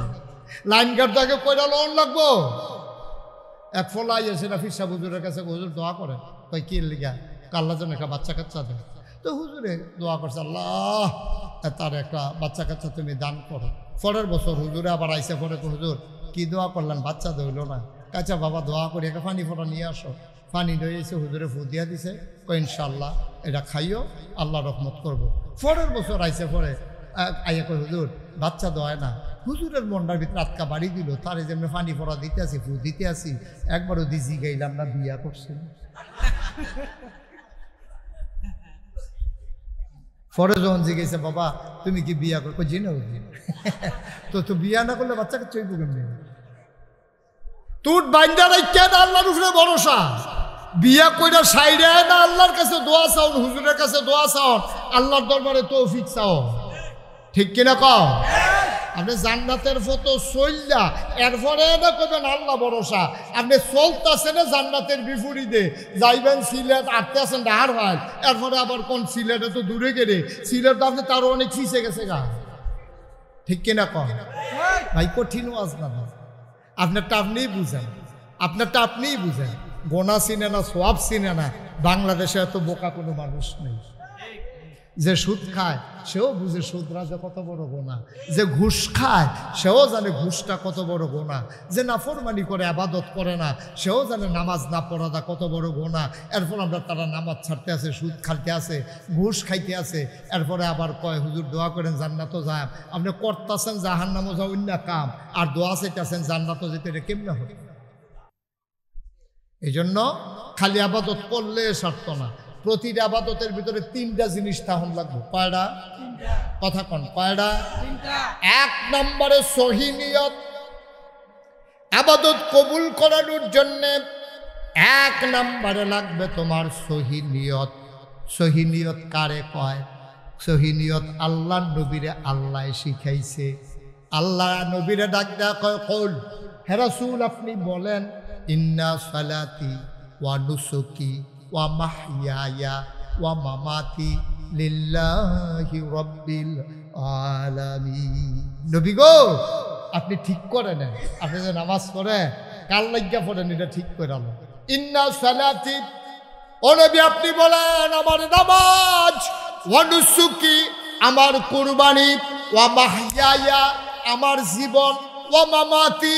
লাইন গার্ড আগে কইরা লন লাগবো। এক ফলা আইয়াছে রাফি সাহেব হুজুরের কাছে, হুজুর দোয়া করে। কই কি লিগা? আল্লাহ যেন একটা বাচ্চা কাচ্চা দেয়। তো হুজুরে দোয়া করছে, আল্লাহ তার একটা বাচ্চা কাচ্চা তুমি দান করো। পরের বছর হুজুরে আবার আইসে, পরে হুজুর কি দোয়া করলেন, বাচ্চা দইল না। কাচ্চা বাবা দোয়া করি, একটা পানি ফোটা নিয়ে আসো। পানি দই এসে হুজুরে ফু দিয়া দিছে, কই ইনশাল্লাহ এটা খাইও, আল্লাহ রহমত করবো। পরের বছর আইসে, পরে আইয়া কই হুজুর বাচ্চা দোয়ায় না। হুজুরের মনটার ভিতরে আটকা বাড়ি দিল, তার এই যেমনি পানি ফোড়া দিতে আসি, ফু দিতে আসি, একবারও দিজি গাইলাম না বিয়া করছে। পরে যখন জিজ্ঞেসে, বাবা তুমি কি বিয়া করো? জি না হুজুর। তো বিয়া না করলে বাচ্চাকে চইব কেমনি? তুই বাইন্দা রাইখা না আল্লাহর উপরে ভরসা, বিয়া কইরা সাইরা না আল্লাহর কাছে দোয়া চাও, হুজুরের কাছে দোয়া চাও, আল্লাহর দরবারে তৌফিক চাও। ঠিক কিনা কও? আপনি জান্নাতের ফটো চললা, এরপরে না করবেন আল্লাহ ভরসা। আপনি চলতেছেন জান্নাতের বিপরীতে, যাইবেন সিলেট, আটতে আছেন ডাহার হয়, এরপরে আবার কোন সিলেটে তো দূরে গেলে, সিলেট তো আপনি তারও অনেক ফিসে গেছে গা। ঠিক কিনা কও? ভাই কঠিন ওয়াজ না, আপনারটা আপনিই বুঝেন, আপনারটা আপনিই বুঝেন। গোনা চিনে না, সোয়াব চিনে না। বাংলাদেশে এত বোকা কোনো মানুষ নেই। যে সুদ খায় সেও বুঝে সুদ রাজা কত বড় গোনা, যে ঘুষ খায় সেও জানে ঘুষটা কত বড় গোনা, যে নাফরমানি করে আবাদত করে না সেও জানে নামাজ না পড়াটা কত বড় গোনা। এরপর আমরা তারা নামাজ ছাড়তে আছে, সুদ খাইতে আছে, ঘুষ খাইতে আছে, এরপরে আবার কয় হুজুর দোয়া করেন জান্নাতও যায়। আপনি করতেছেন জাহান্নামও যাও অন্য কাম, আর দোয়া চাইতেছেন জান্নাতও যেতে, এটা কেমনে হবে? এই জন্য খালি আবাদত করলে সারত না, প্রতিটা আবাদতের ভিতরে তিনটা জিনিস তাহন লাগবে। কয়টা? কথা কন, কয়টা? এক নম্বরে সহি নিয়ত। আবাদত কবুল করানোর জন্য এক নম্বরে লাগবে তোমার সহি নিয়ত। সহি নিয়ত কারে কয়? সহি নিয়ত আল্লাহ নবীরে আল্লাহ শিখাইছে। আল্লাহ নবীরে ডাক দেয়া কয়, কল হে রাসূল আপনি বলেন, ইন্না সালাতি ওয়া নুসুকি ওয়া মাহইয়ায়া ওয়া মামাতি লিল্লাহি রাব্বিল আলামিন। নবী গো আপনি ঠিক করে নেন, আপনি যে নামাজ পড়ে কাল লাগিয়া পড়েন, এটা ঠিক করে আলো। ইন্না সালাতি, ও নবী আপনি বলেন আমার নামাজ, ওয়া নুসুকি আমার কুরবানি, ওয়া মাহইয়ায়া আমার জীবন, ওয়া মামাতি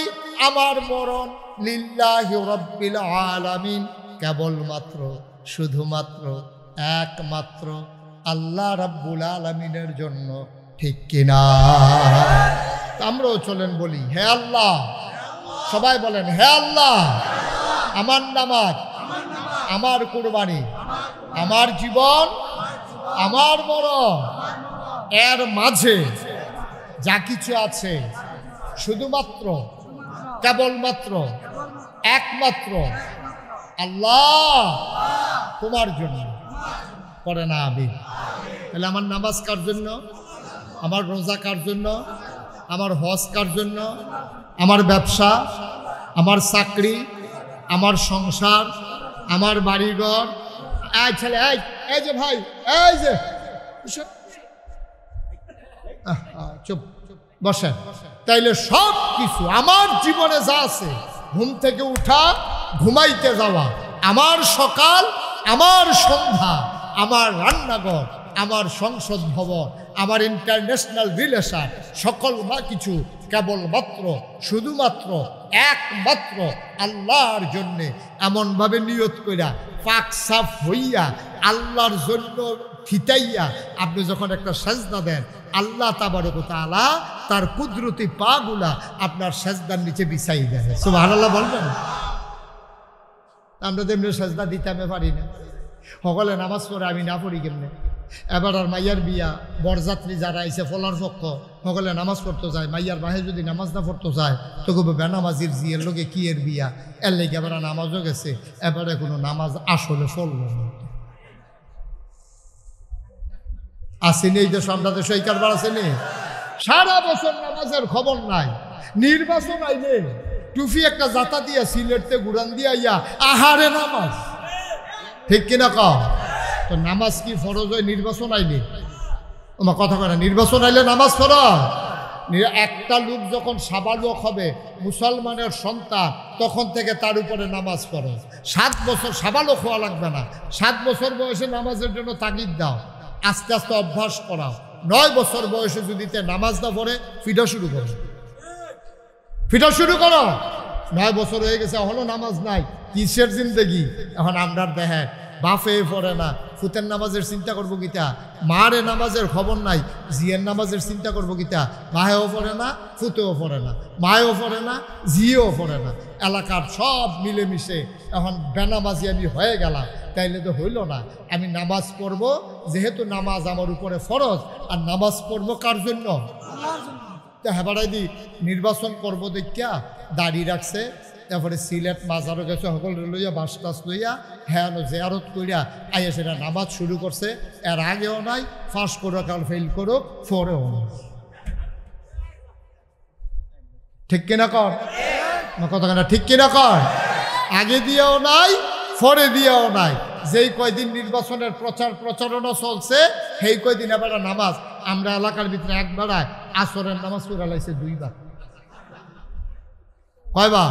আমার মরণ, লিল্লাহি রাব্বিল আলামিন কেবলমাত্র শুধুমাত্র একমাত্র আল্লাহ রাব্বুল আলামিনের জন্য। ঠিক কিনা? আমরাও চলেন বলি হে আল্লাহ, সবাই বলেন হে আল্লাহ, আমার নামাজ, আমার কুরবানি, আমার জীবন, আমার মরণ, এর মাঝে যা কিছু আছে শুধুমাত্র কেবলমাত্র একমাত্র আল্লাহ তোমার জন্য। করে না আমি? তাহলে আমার নামাজ কার জন্য? আমার রোজা কার জন্য? আমার হজ কার জন্য? আমার ব্যবসা, আমার চাকরি, আমার সংসার, আমার বাড়িঘর। এই ছেলে, এই যে ভাই, এই যে চুপ বসেন। তাইলে সব কিছু আমার জীবনে যা আছে, ঘুম থেকে উঠা, ঘুমাইতে যাওয়া, আমার সকাল, আমার সন্ধ্যা, আমার রান্নাঘর, আমার সংসদ ভবন, আমার ইন্টারন্যাশনাল রিলেশন, সকল কিছু কেবলমাত্র শুধুমাত্র একমাত্র আল্লাহর জন্যে এমনভাবে নিয়ত কইরা পাক সাফ হইয়া আল্লাহর জন্য থিতাইয়া আপনি যখন একটা সাজদা দেন, আল্লাহ তাবারক ওয়া তাআলা তার কুদরতি পাগুলা আপনার সাজদার নিচে বিছাই দেয়। সুবহানাল্লাহ বলবেন? আমরা তো এমনি সাজদা দিতামে পারি না, সকলে নামাজ পড়ে আমি না পড়ি কেমনে। এবার আর মাইয়ার বিয়া, বরযাত্রী যারা আইসে ফলার পক্ষ সকলে নামাজ পড়তে যায়, মাইয়ার বাহে যদি নামাজ না পড়তে যায় তো কবে বেনামাজির জিয়ের লোকে কি এর বিয়া, এর লেগে এবার নামাজও গেছে, এবারে কোনো নামাজ আসলে চলল না। আসেনি এই দেশ, আমরা দেশে এই কারবার আসেনি, সারা বছর নামাজের খবর নাই, নির্বাচন আইলে টুফি একটা জাতা দিয়া সিলেটতে গুড়ান দিয়া ইয়া আহারে নামাজ, ঠিক কিনা কও? তো নামাজ কি ফরজ হয় নির্বাচন আইলে? আমার কথা কয় না, নির্বাচন আইলে নামাজ ফরজ। একটা লোক যখন সাবালক হবে, মুসলমানের সন্তান, তখন থেকে তার উপরে নামাজ ফরজ। 7 বছর সাবালক হওয়া লাগবে না, 7 বছর বয়সে নামাজের জন্য তাগিদ দাও, আস্তে আস্তে অভ্যাস করাও। 9 বছর বয়সে যদি নামাজ না পড়ে ফিটা শুরু করো, ফিটা শুরু করো। 9 বছর হয়ে গেছে এখনো নামাজ নাই, কিসের জিন্দেগি? এখন আমরা দেখেন বাফে পড়ে না, ফুতের নামাজের চিন্তা করবো গীতা, মারে নামাজের খবর নাই, জিয়ের নামাজের চিন্তা করবো গীতা, মায়েও পড়ে না, ফুতেও পড়ে না, মায়েও পড়ে না, জিয়েও পড়ে না, এলাকার সব মিলেমিশে এখন বেনামাজি আমি হয়ে গেলাম। তাইলে তো হইল না, আমি নামাজ পড়ব, যেহেতু নামাজ আমার উপরে ফরজ, আর নামাজ পড়বো কার জন্য? হেবাড়াই দি নির্বাচন করবো দেখিয়া দাড়ি রাখছে, তারপরে সিলেট মাজারও গেছে, সকল লইয়া বাস টাস লইয়া হ্যাঁ জেয়ারত করিয়া আইয়া সেটা নামাজ শুরু করছে। এর আগেও নাই, ফার্স্ট করুক আর ফেল করুক, ফোরেও নাই। ঠিক কিনা কর কথা কেনা, ঠিক কিনা কর? আগে দিয়েও নাই, ফরে দিয়েও নাই। যেই কয়দিন নির্বাচনের প্রচার প্রচারণা চলছে, সেই কয়দিন এবার নামাজ আমরা এলাকার ভিতরে একবারায় আসরের নামাজ পড়া লাইছে 2 বার। কয়বার?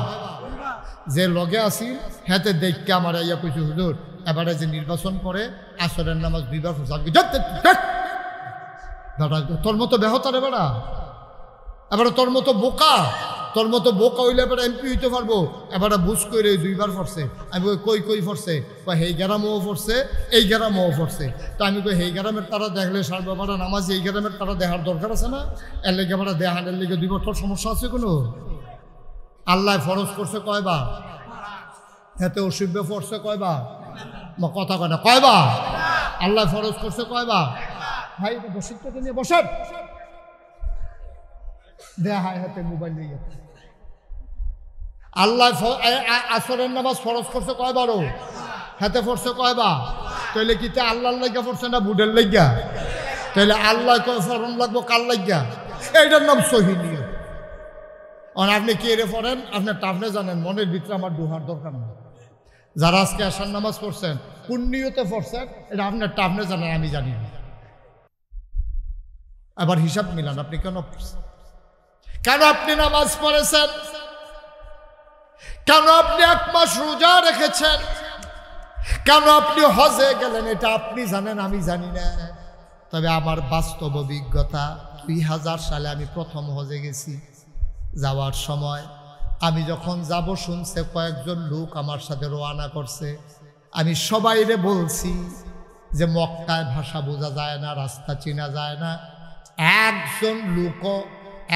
যে লগে আসি হেতে দেখকে আমার ইয়া কইছে, হুজুর এবারে যে নির্বাচন করে আসরের নামাজ 2 বার পড়ছে। তোর মতো বেহতারে বেড়া, এবারে তোর মতো বোকা, তোর মতো বোকা হইলে এবার এমপি হইতে পারবো? এবার বুঝ করে 2 বার পড়ছে। আমি কই কই পড়ছে? সেই গ্রামও পড়ছে, এই গ্রামও পড়ছে। তো আমি কই সেই গ্রামের তারা দেখলে সারবাবারা নামাজ এই গ্রামের তারা দেখার দরকার আছে না? এর লেগে আমরা দেহানের লেগে 2 বার, তোর সমস্যা আছে কোনো? আল্লাহ ফরজ করছে কয়বার? এতে অসুব্য পড়ছে কয়বার? কথা কয় না, কয়বার? আল্লাহ ফরজ করছে কয়বার? ভাই বসিরটাকে নিয়ে বসেন, দেহায় হাতে মোবাইল নিয়ে গেছে। আল্লাহ আসরের নামাজ ফরজ করছে কয়বারও? হাতে পড়ছে কয়বার? তাইলে কি তা আল্লাহর লাগিয়া পড়ছে না বুডের লাগিয়া? তাইলে আল্লাহ কয় ফরন লাগবো কার লাগিয়া? এইটার নাম সহি নিয়ম। আর আপনি কে রে পড়েন আপনারটা আপনি জানেন, মনের ভিতরে আমার দুহার দরকার নেই। যারা আজকে আসার নামাজ পড়ছেন কোন নিয়তে পড়ছেন এটা আপনারটা আপনি জানেন, আমি জানি না। আবার হিসাব মিলান, আপনি কেন পড়ছেন, কেন আপনি নামাজ পড়েছেন, কেন আপনি 1 মাস রোজা রেখেছেন, কেন আপনি হজে গেলেন, এটা আপনি জানেন, আমি জানি না। তবে আমার বাস্তব অভিজ্ঞতা, 2000 সালে আমি প্রথম হজে গেছি। যাওয়ার সময় আমি যখন যাব শুনছে কয়েকজন লোক আমার সাথে রওনা করছে, আমি সবাইরে বলছি যে মক্কায় ভাষা বোঝা যায় না, রাস্তা চেনা যায় না, একজন লোকও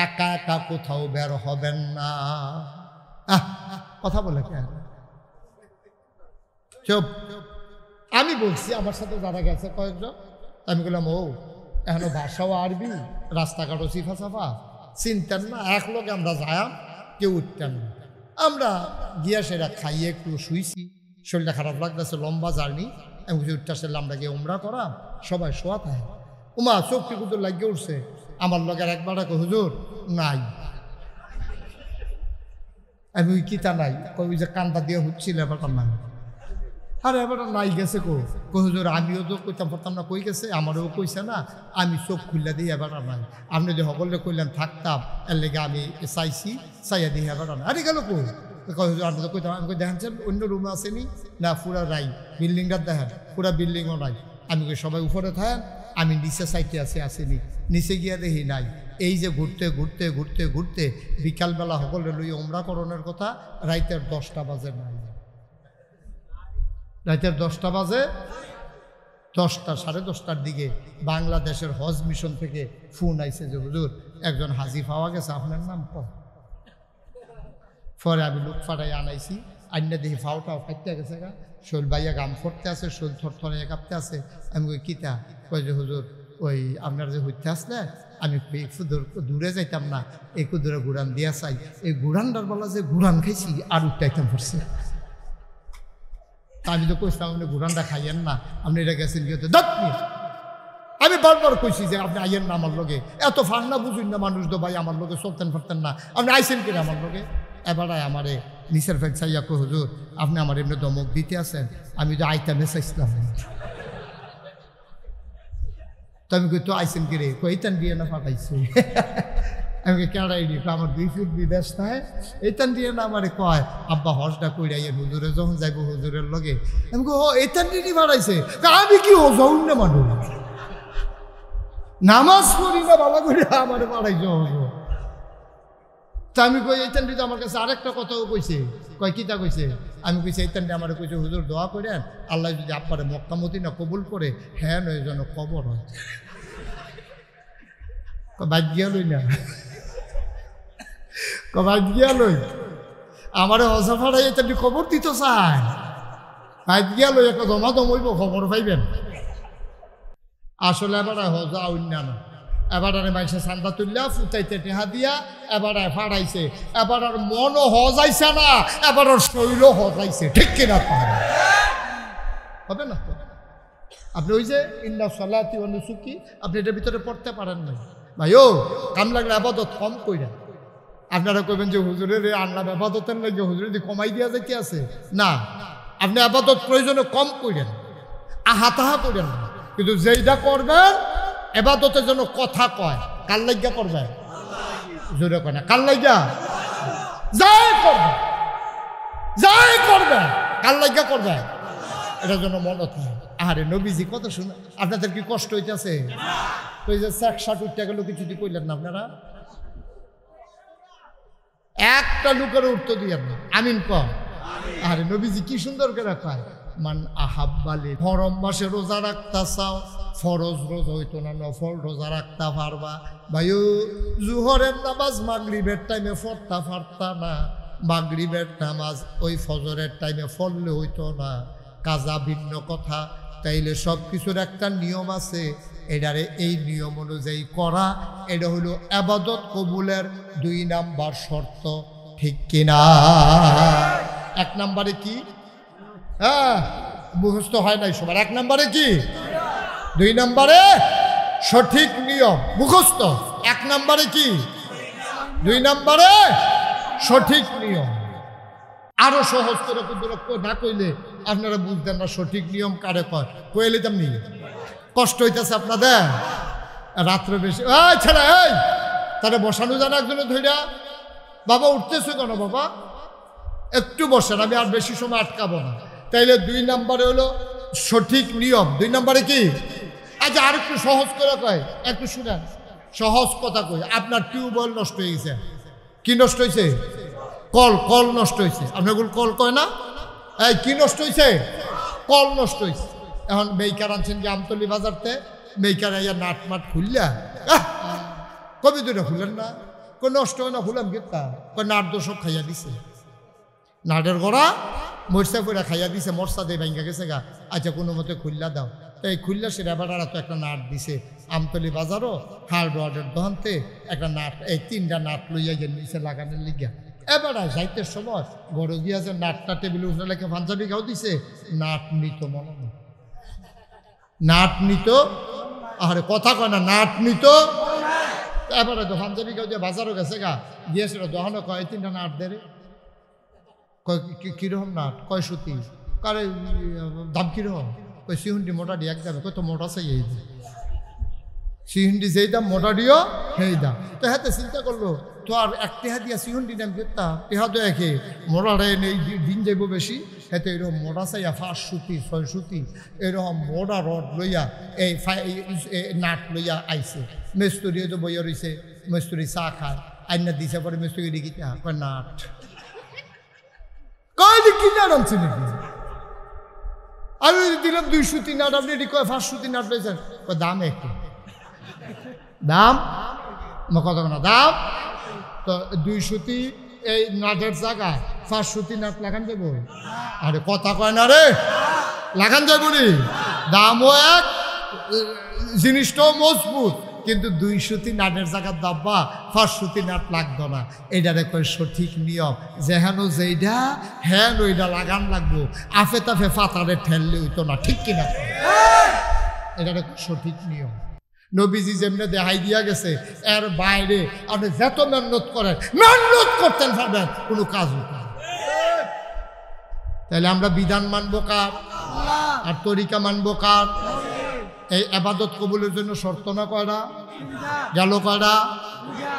একা একা কোথাও বের হবেন না। কথা বলে কেন? চুপ। আমি বলছি আমার সাথে যারা গেছে কয়েকজন, আমি বললাম ও এখনো ভাষাও আরবি, রাস্তাঘাটও সিফা সাফা, চিনতেন না, এক লোক আমরা যায়াম, কেউ উঠতেন না। আমরা গিয়া সেটা খাইয়ে একটু শুইছি, শরীরটা খারাপ লাগতেছে, লম্বা জার্নি। আমি কিছু উঠতে আসলে আমরা গিয়ে উমরা করা, সবাই শোয়া থাকে। উমা চোখটি কুতুর লাগিয়ে উঠছে, আমার লগের একবার হুজুর নাই। আমি ওই কিতা নাই, ওই যে কান্দা দিয়ে হচ্ছিল এবারটা নাই। আরে এবারটা নাই গেছে কো হুজুর, আমিও তো কইতাম পারতাম না কই গেছে, আমারও কইছে না, আমি চোখ খুললে দিই এবারটা নাই। আপনি যে সকলে কইলেন থাকতাম, এর লেগে আমি চাইছি, চাইয়া দিই এবারটা নাই। আরে গেল হুজুর আপনি তো কইতাম, আমি কই দেখেন অন্য রুমে আসেনি না, পুরা নাই, বিল্ডিংটা দেখেন পুরা বিল্ডিংও নাই। আমি কই সবাই উপরে থাকেন, আমি নিচে সাইটে আসেনি, নিচে গিয়া দেখি নাই। এই যে ঘুরতে ঘুরতে ঘুরতে ঘুরতে বিকালবেলা সকলে লইয়া উমরা করণের কথা, রাইতের 10টা বাজে নাই। রাইতের 10টা বাজে, 10টা 10:30টার দিকে বাংলাদেশের হজ মিশন থেকে ফোন আইছে যে হুজুর একজন হাজি পাওয়া গেছে, আপনার নাম কম। পরে আমি লোক ফাটাই আনাইছি, আইনা দেখি ফাওটাও ফাইতে গেছে গা, শৈল বাইয়া গাম ফরতে আছে, শৈল থরথরে কাঁপতে আছে। আমি কই কিতা? কই যে হুজুর ওই আপনার যে হইতে আসলে আমি দূরে যাইতাম না, একটু দূরে ঘুরান দিয়া চাই, এই ঘুরানটার বলা যে ঘুরান খাইছি আর উঠটাইতাম পড়ছে। তা আমি তো কইছিলাম আপনি ঘুরানটা খাইয়েন না, আপনি এটা গেছেন কি হতে দাঁত নিয়ে। আমি বারবার কইছি যে আপনি আইয়েন না আমার লগে, এত ফান্না বুঝুন না মানুষ তো ভাই, আমার লগে চলতেন পারতেন না, আপনি আইসেন কিনা আমার লগে। এবারে আমারে নিচের ফেক চাইয়া কো হুজুর আপনি আমার এমনি দমক দিতে আছেন, আমি তো আইতামে চাইছিলাম। তো আমি কই তো আইসেন কি রে? কইতান দিয়ে না পাঠাইছে। আমি কেড়াই নি, আমার 2 ফুট বিদেশ নাই, এইতান দিয়ে না আমারে কয় আব্বা হজটা কইরাইয়ে হুজুরে যখন যাইব হুজুরের লগে। আমি কো এইতান দিয়ে পাঠাইছে, আমি কি ও যাউন না মানুষ, নামাজ পড়ি না বাবা করে আমারে পাঠাইছে হুজুর। তা আমি কই এইতান দিয়ে আমার কাছে আরেকটা কথাও কইছে। কয় কিতা কইছে? আমি কইছি এইতান দিয়ে আমার কইছে হুজুর দোয়া করেন আল্লাহ যদি আব্বারে মক্কা মদিনা কবুল করে, হ্যাঁ নয় যেন কবর হয়। বাদ গিয়া লই না, বাদ গিয়া লই আমারে হজা ফাড়াই এইতান দিয়ে খবর দিত চায়, বাদ গিয়া লই একটা জমা দমইব খবর পাইবেন। আসলে এবার হজা অন্যান্য এবার মানুষের চান্দা তুললা ফুটাইতে টেহা দিয়া এবার ফাড়াইছে, এবার আর মনও হজাইছে না, এবার আর শরীরও হজাইছে, ঠিক কিনা হবে না? আপনি ওই যে ইন্না সালাতি ওয়া নুসুকি আপনি এটার ভিতরে পড়তে পারেন না ভাই। ও কাম লাগলে আবাদত কম কইরা। আপনারা কইবেন যে হুজুরের আনলাম আবাদতের লাগে হুজুর যদি কমাই দিয়া যাইতে আছে না, আপনি আবাদত প্রয়োজনে কম কইরেন, আহাতাহা করেন না, কিন্তু যেইটা করবেন এবাদতের জন্য কথা কয় কার লাগিয়া করবেন? জোরে কয় না, কার লাগিয়া? যাই করবেন, যাই করবেন কার লাগিয়া করবেন, এটার জন্য মনে থাকে। আরে নবীজি কত শুনে, আপনাদের কি কষ্ট হইতেছে? ওই যে 60 উঠতে গেল কিছুটি কইলেন না আপনারা, একটা লোকের উত্তর দিয়েন না আমিন কম। আরে নবীজি কি সুন্দর করে কয়, মান আহাব্বালি হরম মাসে রোজা রাখতা চাও, ফরজ রোজা হইতো না, নফল রোজা রাখতা পারবা। ভাইও জুহরের নামাজ মাগরিবের টাইমে পড়তা পারতা না, মাগরিবের নামাজ ওই ফজরের টাইমে পড়লে হইতো না, কাজা ভিন্ন কথা। তাইলে সব কিছুর একটা নিয়ম আছে, এটারে এই নিয়ম অনুযায়ী করা, এটা হইল আবাদত কবুলের 2 নাম্বার শর্ত, ঠিক কিনা? 1 নাম্বারে কি? হ্যাঁ মুখস্থ হয় নাই সবার। 1 নাম্বারে কি? 2 নাম্বারে সঠিক নিয়ম মুখস্থ। 1 নাম্বারে কি? 2 নাম্বারে সঠিক নিয়ম। আরো সহজ করে না কইলে আপনারা বুঝতেন না সঠিক নিয়ম কারে কয়। কইলে তেমনি কষ্ট হইতেছে আপনাদের রাত্রে বেশি। এই ছেলে, এই তারা বসানো জানা একজনে ধইরা, বাবা উঠতেছো কেন বাবা? একটু বসেন, আমি আর বেশি সময় আটকাবো না। তাইলে 2 নাম্বারে হলো সঠিক নিয়ম। 2 নাম্বারে কি? আচ্ছা আর একটু সহজ করে কয়, একটু শুনেন, সহজ কথা কই। আপনার টিউবওয়েল নষ্ট হয়ে গেছে। কি নষ্ট হয়েছে? কল নষ্ট হয়েছে। আপনার কল কয় না? এই কি নষ্ট হয়েছে? কল নষ্ট হয়েছে। এখন মেইকার আনছেন যে আমতলি বাজারতে, মেইকার আইয়া নাট মাট খুললা, কবি 2টা খুললেন না, কই নষ্ট হয় না, খুলাম গেতা, কই নাট দোষক খাইয়া দিছে, নাটের গড়া মরসা করে খাইয়া দিছে, মরসা দিয়ে ভাঙ্গা গেছে গা। আচ্ছা কোনো মতে খুললা দাও। তো এই খুললা সে রেবাটারা তো একটা নাট দিছে, আমতলি বাজারও হার্ডওয়ার্ডের দহনতে একটা নাট, এই 3টা নাট লইয়া গিয়ে নিচে লাগানোর লিগা। এবার যাইতে সময় গড় গিয়া যে নাটটা টেবিলে উঠে লেখে পাঞ্জাবি গাও দিছে, নাট নিত মনে হয়, নাট নিত, আরে কথা কয় না, নাট নিত। এবারে তো পাঞ্জাবি গাও দিয়ে বাজারও গেছে গা, গিয়েছিল দহনও কয় 3টা নাট দেরে। কয় কিরকম নাট? কয় সুতি। কারে দাম কিরকম? কই সিহুন্ডি মোটা দিয়ে এক দামে। কত মোটা চাই এই সিহুন্ডি যেই দাম মোটা দিও সেই দাম। তো হাতে চিন্তা করলো তো আর 1 টেহা দিয়া সিহুন্ডি দাম করতা, টেহা তো একে মোটারে নেই দিন যাইব বেশি। হাতে এরকম মোটা চাইয়া 5 সুতি 6 সুতি এরকম মোটা রড লইয়া এই নাট লইয়া আইছে। মেস্তুরিও তো বইয়া রয়েছে, মেস্তুরি চা খায়, আইনা দিছে পরে মেস্তুরি দিকিতা কয় নাট। কয় কি নাট আনছে নাকি? আমি দিলাম 2 সুতি নাট, আপনি এটি কয় 5 সুতি নাট লইছেন। দাম একটু দাম কত না দাম। তো 2 সুতি এই নাটের জায়গায় 500 নাট লাগান যাবো? আরে কথা কয় না রে, লাগান যাবো নি? দামও এক, জিনিসটাও মজবুত, কিন্তু 200 নাটের জায়গার দাব্বা 500 নাট লাগতো না। এটা দেখো সঠিক নিয়ম, যেহেন যেইটা হ্যান ওইটা লাগান লাগবো, আফে তাফে ফাতারে ঠেললে হইতো না, ঠিক কিনা? এটা দেখো সঠিক নিয়ম। নবীজি যেমনি দেখাই দিয়া গেছে, এর বাইরে আপনি যত মেহনত করেন, মেহনত করতেন পারবেন, কোনো কাজ হতো না। তাহলে আমরা বিধান মানবো কার আর তরিকা মানবো কার? এই আবাদত কবুলের জন্য শর্ত না কয়টা গেল? কয়টা?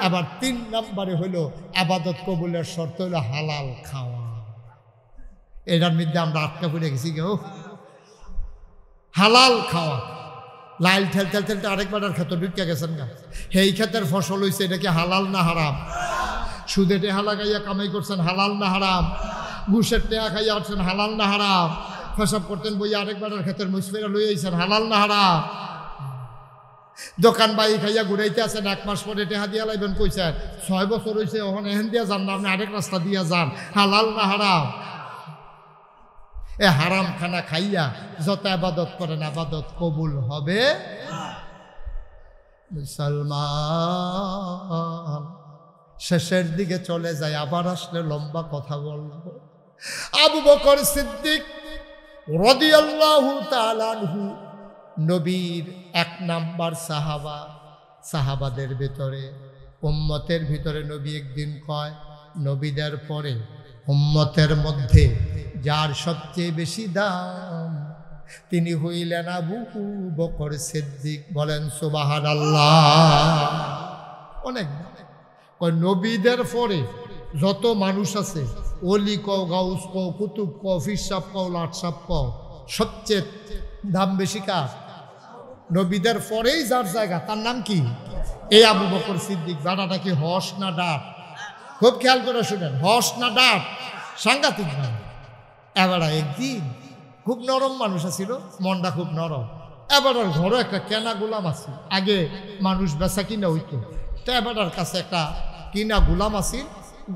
আবার 3 নম্বরে হইল আবাদত কবুলের শর্ত হইল হালাল খাওয়া। এটার মধ্যে আমরা আটকা পড়ে গেছি কেউ। হালাল খাওয়া, লাইল ঠেলতে ঠেলতে আরেকবার ক্ষেত্র ঢুকিয়া গেছেন গা। সেই ক্ষেতের ফসল হয়েছে, এটা কি হালাল না হারাম? সুদে টেহা লাগাইয়া কামাই করছেন, হালাল না হারাম? ঘুষের টেহা খাইয়া আসছেন, হালাল না হারাম? ফসব করতেন বইয়া আরেকবার ক্ষেতের মুসফিরা লই আইছেন, হালাল না হারাম? দোকান বাই খাইয়া ঘুরাইতে আছেন, 1 মাস পরে টেহা দিয়া লাইবেন কইছেন, 6 বছর হয়েছে, ওখানে এহেন দিয়া যান না, আপনি আরেক রাস্তা দিয়া যান, হালাল না হারাম? এ হারাম খানা খাইয়া যত আবাদত করেন, আবাদত কবুল হবে? মুসলমান শেষের দিকে চলে যায়, আবার আসলে লম্বা কথা বলবো। আবু বকর সিদ্দিক রাদিয়াল্লাহু তাআলা আনহু নবীর 1 নাম্বার সাহাবা। সাহাবাদের ভিতরে, উম্মতের ভিতরে নবী একদিন কয়, নবীদের পরে উম্মতের মধ্যে যার সবচেয়ে বেশি দাম তিনি হইলেন আবু বকর সিদ্দিক। বলেন সুবহানাল্লাহ। অনেক নবীদের পরে যত মানুষ আছে, ওলি কও, গাউস কও, কুতুব কও, ফিরসাব কও, লাটসাব কও, সবচেয়ে দাম বেশি কার? নবীদের পরেই যার জায়গা, তার নাম কি? এই আবু বকর সিদ্দিক। দাঁড়াটা কি হস না ডাব? খুব খেয়াল করে শুনেন, হস না ডাব? সাংঘাতিক নাম। এবার একদিন খুব নরম মানুষ আছিল, মনটা খুব নরম। এবার ঘরে একটা কেনা গোলাম আছে, আগে মানুষ বেচা কিনা হইতো, তো এবার কাছে একটা কিনা গোলাম আছিল।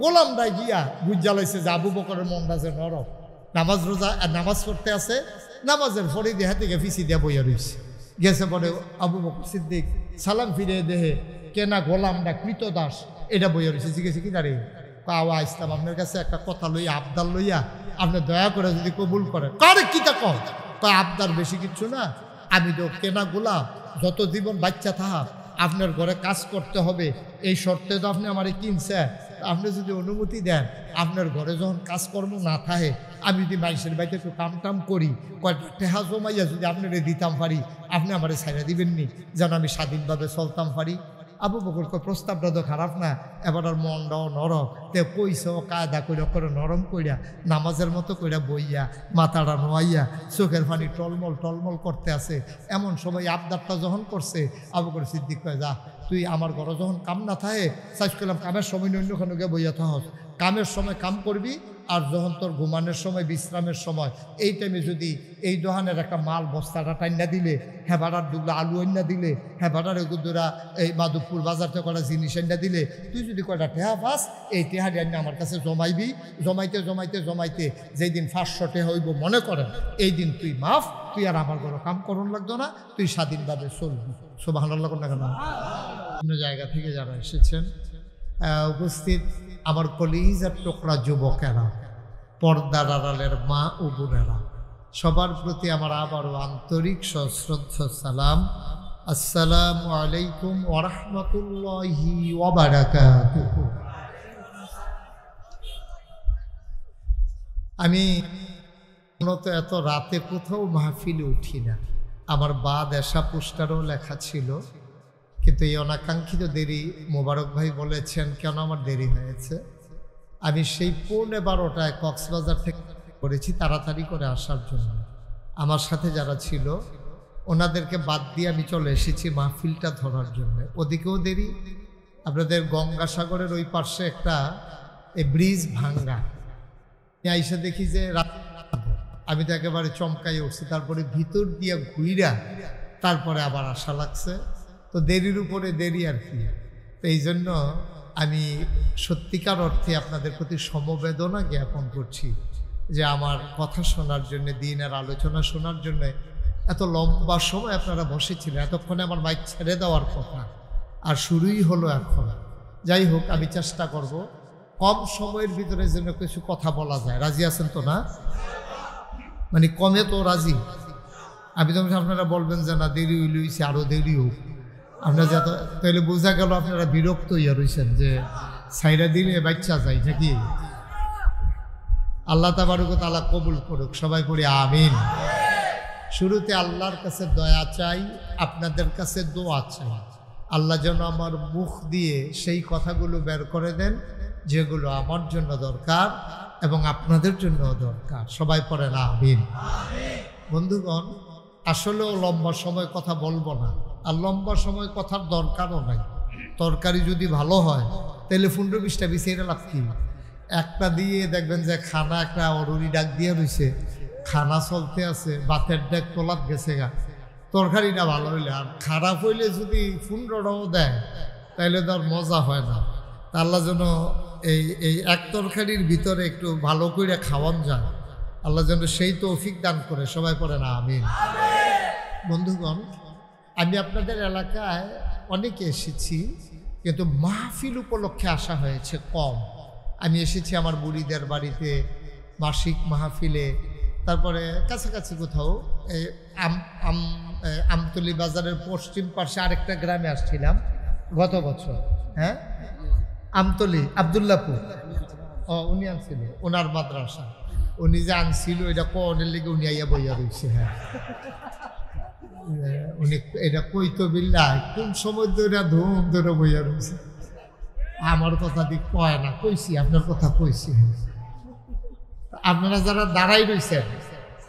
গোলামটাই গিয়া বুঝ জ্বালাইছে যে আবু বকরের মনটা যে নরম, নামাজ রোজা নামাজ করতে আছে, নামাজের ফরি দেহা থেকে ফিসি দিয়া বইয়া রয়েছে। গেছে পরে আবু বকর সিদ্দিক সালাম ফিরে দেহে কেনা গোলামটা কৃতদাস এটা বইয়া রয়েছে। জিজ্ঞেসে কি দাঁড়িয়ে পাওয়া ইসলাম আপনার কাছে একটা কথা লইয়া, আবদার লইয়া, আপনি দয়া করে যদি কবুল করেন। কারে কিতা কম? আবদার বেশি কিচ্ছু না, আমি তো কেনা গোলাম, যত জীবন বাচ্চা থাকা আপনার ঘরে কাজ করতে হবে, এই শর্তে তো আপনি আমারে কিনছেন। আপনি যদি অনুমতি দেন, আপনার ঘরে যখন কাজকর্ম না থাকে, আমি যদি মানুষের বাড়িতে একটু কাম টাম করি, কয়েকটা টেহা জমাইয়া যদি আপনারে দিতাম পারি, আপনি আমারে ছাইড়া দিবেননি, যেন আমি স্বাধীনভাবে চলতাম পারি। আবু বকর প্রস্তাবটা তো খারাপ না, এবার আর মনটাও নরম, তে কইসা কায়দা করে নরম কইরা নামাজের মতো কইরা বইয়া, মাথাটা নোয়াইয়া, চোখের পানি টলমল টলমল করতে আছে। এমন সময় আবদারটা যখন করছে, আবু বকর সিদ্দিক কয়, যা তুই আমার ঘরে যখন কাম না থাকে, চাইজ করলাম কামের সময় অন্যখানে গিয়ে বইয়া থাকস, কামের সময় কাম করবি, আর যখন তোর ঘুমানোর সময়, বিশ্রামের সময়, এই টাইমে যদি এই দোকানের একটা মাল বস্তাটা টাইনা দিলে, হ্যাঁ ভাড়ার দুগুলো আলু আইনা দিলে, হ্যাঁ ভাড়ার এগুলোরা এই মাধবপুর বাজার থেকে কটা জিনিস আইনা দিলে, তুই যদি কয়টা টেহা পাস, এই টেহারি আইনা আমার কাছে জমাইবি। জমাইতে জমাইতে জমাইতে যেই দিন 500 টেহা হইব মনে করেন, এই দিন তুই মাফ, তুই আর আমার কোনো কাম করন লাগতো না, তুই স্বাধীনভাবে চলবি। সুবহানাল্লাহ না কেন? অন্য জায়গা থেকে যারা এসেছেন উপস্থিত, আমার কলিজার টুকরা যুবকেরা, পর্দার আড়ালের মা ও বোনেরা, সবার প্রতি আমার আবারও আন্তরিক সশ্রদ্ধ সালাম। আসসালামু আলাইকুম ওয়া রাহমাতুল্লাহি ওয়া বারাকাতুহু। আমি মূলত এত রাতে কোথাও মাহফিলে উঠি না। আমার বাদ এসা পোস্টারও লেখা ছিল, কিন্তু এই অনাকাঙ্ক্ষিত দেরি, মোবারক ভাই বলেছেন কেন আমার দেরি হয়েছে। আমি সেই 11:15টায় কক্সবাজার থেকে করেছি তাড়াতাড়ি করে আসার জন্য। আমার সাথে যারা ছিল ওনাদেরকে বাদ দিয়ে আমি চলে এসেছি মাহফিলটা ধরার জন্য। ওদিকেও দেরি, আপনাদের গঙ্গাসাগরের ওই পাশে একটা ব্রিজ ভাঙ্গা, আইসা দেখি যে আমি তো একেবারে চমকাই উঠছি। তারপরে ভিতর দিয়ে ঘুইরা তারপরে আবার আশা লাগছে, তো দেরির উপরে দেরি আর কি। তো এই জন্য আমি সত্যিকার অর্থে আপনাদের প্রতি সমবেদনা জ্ঞাপন করছি যে আমার কথা শোনার জন্য, দিনের আলোচনা শোনার জন্য এত লম্বা সময় আপনারা বসেছিলেন। এতক্ষণে আমার মাইক ছেড়ে দেওয়ার কথা, আর শুরুই হলো এখন। যাই হোক, আমি চেষ্টা করব কম সময়ের ভিতরে যেন কিছু কথা বলা যায়। রাজি আছেন তো? না মানে কমে তো রাজি। আমি তো আপনারা বলবেন যে না দেরি হইলইছে, আরও দেরি হোক। আপনারা যত তাহলে বোঝা গেল আপনারা বিরক্ত হইয়া রয়েছেন যে সাইরা দিলে বাচ্চা যায় নাকি। আল্লাহ তাবারক ওয়া তাআলা কবুল করুক, সবাই পড়ি আমিন। শুরুতে আল্লাহর কাছে দয়া চাই, আপনাদের কাছে দোয়া চাই। আল্লাহ যেন আমার মুখ দিয়ে সেই কথাগুলো বের করে দেন যেগুলো আমার জন্য দরকার এবং আপনাদের জন্য দরকার। সবাই পড়েন আমিন। বন্ধুগণ, আসলেও লম্বা সময় কথা বলবো না, আর লম্বা সময় কথার দরকারও নাই। তরকারি যদি ভালো হয় তাহলে 15-20টা বিছিয়ে লাভ কি? একটা দিয়ে দেখবেন যে খানা একটা অরুরি ডাক দিয়ে রয়েছে, খানা চলতে আছে, ভাতের ডাক তোলাত গেছে গা, তরকারিটা ভালো হইলে। আর খারাপ হইলে যদি 15টাও দেয় তাহলে তো আর মজা হয় না। তা আল্লাহ যেন এই এক তরকারির ভিতরে একটু ভালো করে খাওয়ান যায়, আল্লাহ যেন সেই তৌফিক দান করে। সবাই পড়েন আমিন। বন্ধুগণ, আমি আপনাদের এলাকায় অনেকে এসেছি, কিন্তু মাহফিল উপলক্ষে আসা হয়েছে কম। আমি এসেছি আমার বুড়িদের বাড়িতে মাসিক মাহফিলে, তারপরে কাছাকাছি কোথাও আমতলী বাজারের পশ্চিম পাশে আরেকটা গ্রামে আসছিলাম গত বছর। হ্যাঁ, আমতলী আবদুল্লাপুর। উনি আনছিল ওনার মাদ্রাসা, উনি যে আনছিল এটা কনের লিগে উনি আইয়া বইয়া রয়েছে। হ্যাঁ, উনি এটা কইতো বিল্লাহ কোন সময় ধরে ধুম ধরে বইয়া রয়েছে। আমার কথা দিক কয় না, কইছি আপনার কথা কইছি। আপনারা যারা দাঁড়াই রয়েছেন,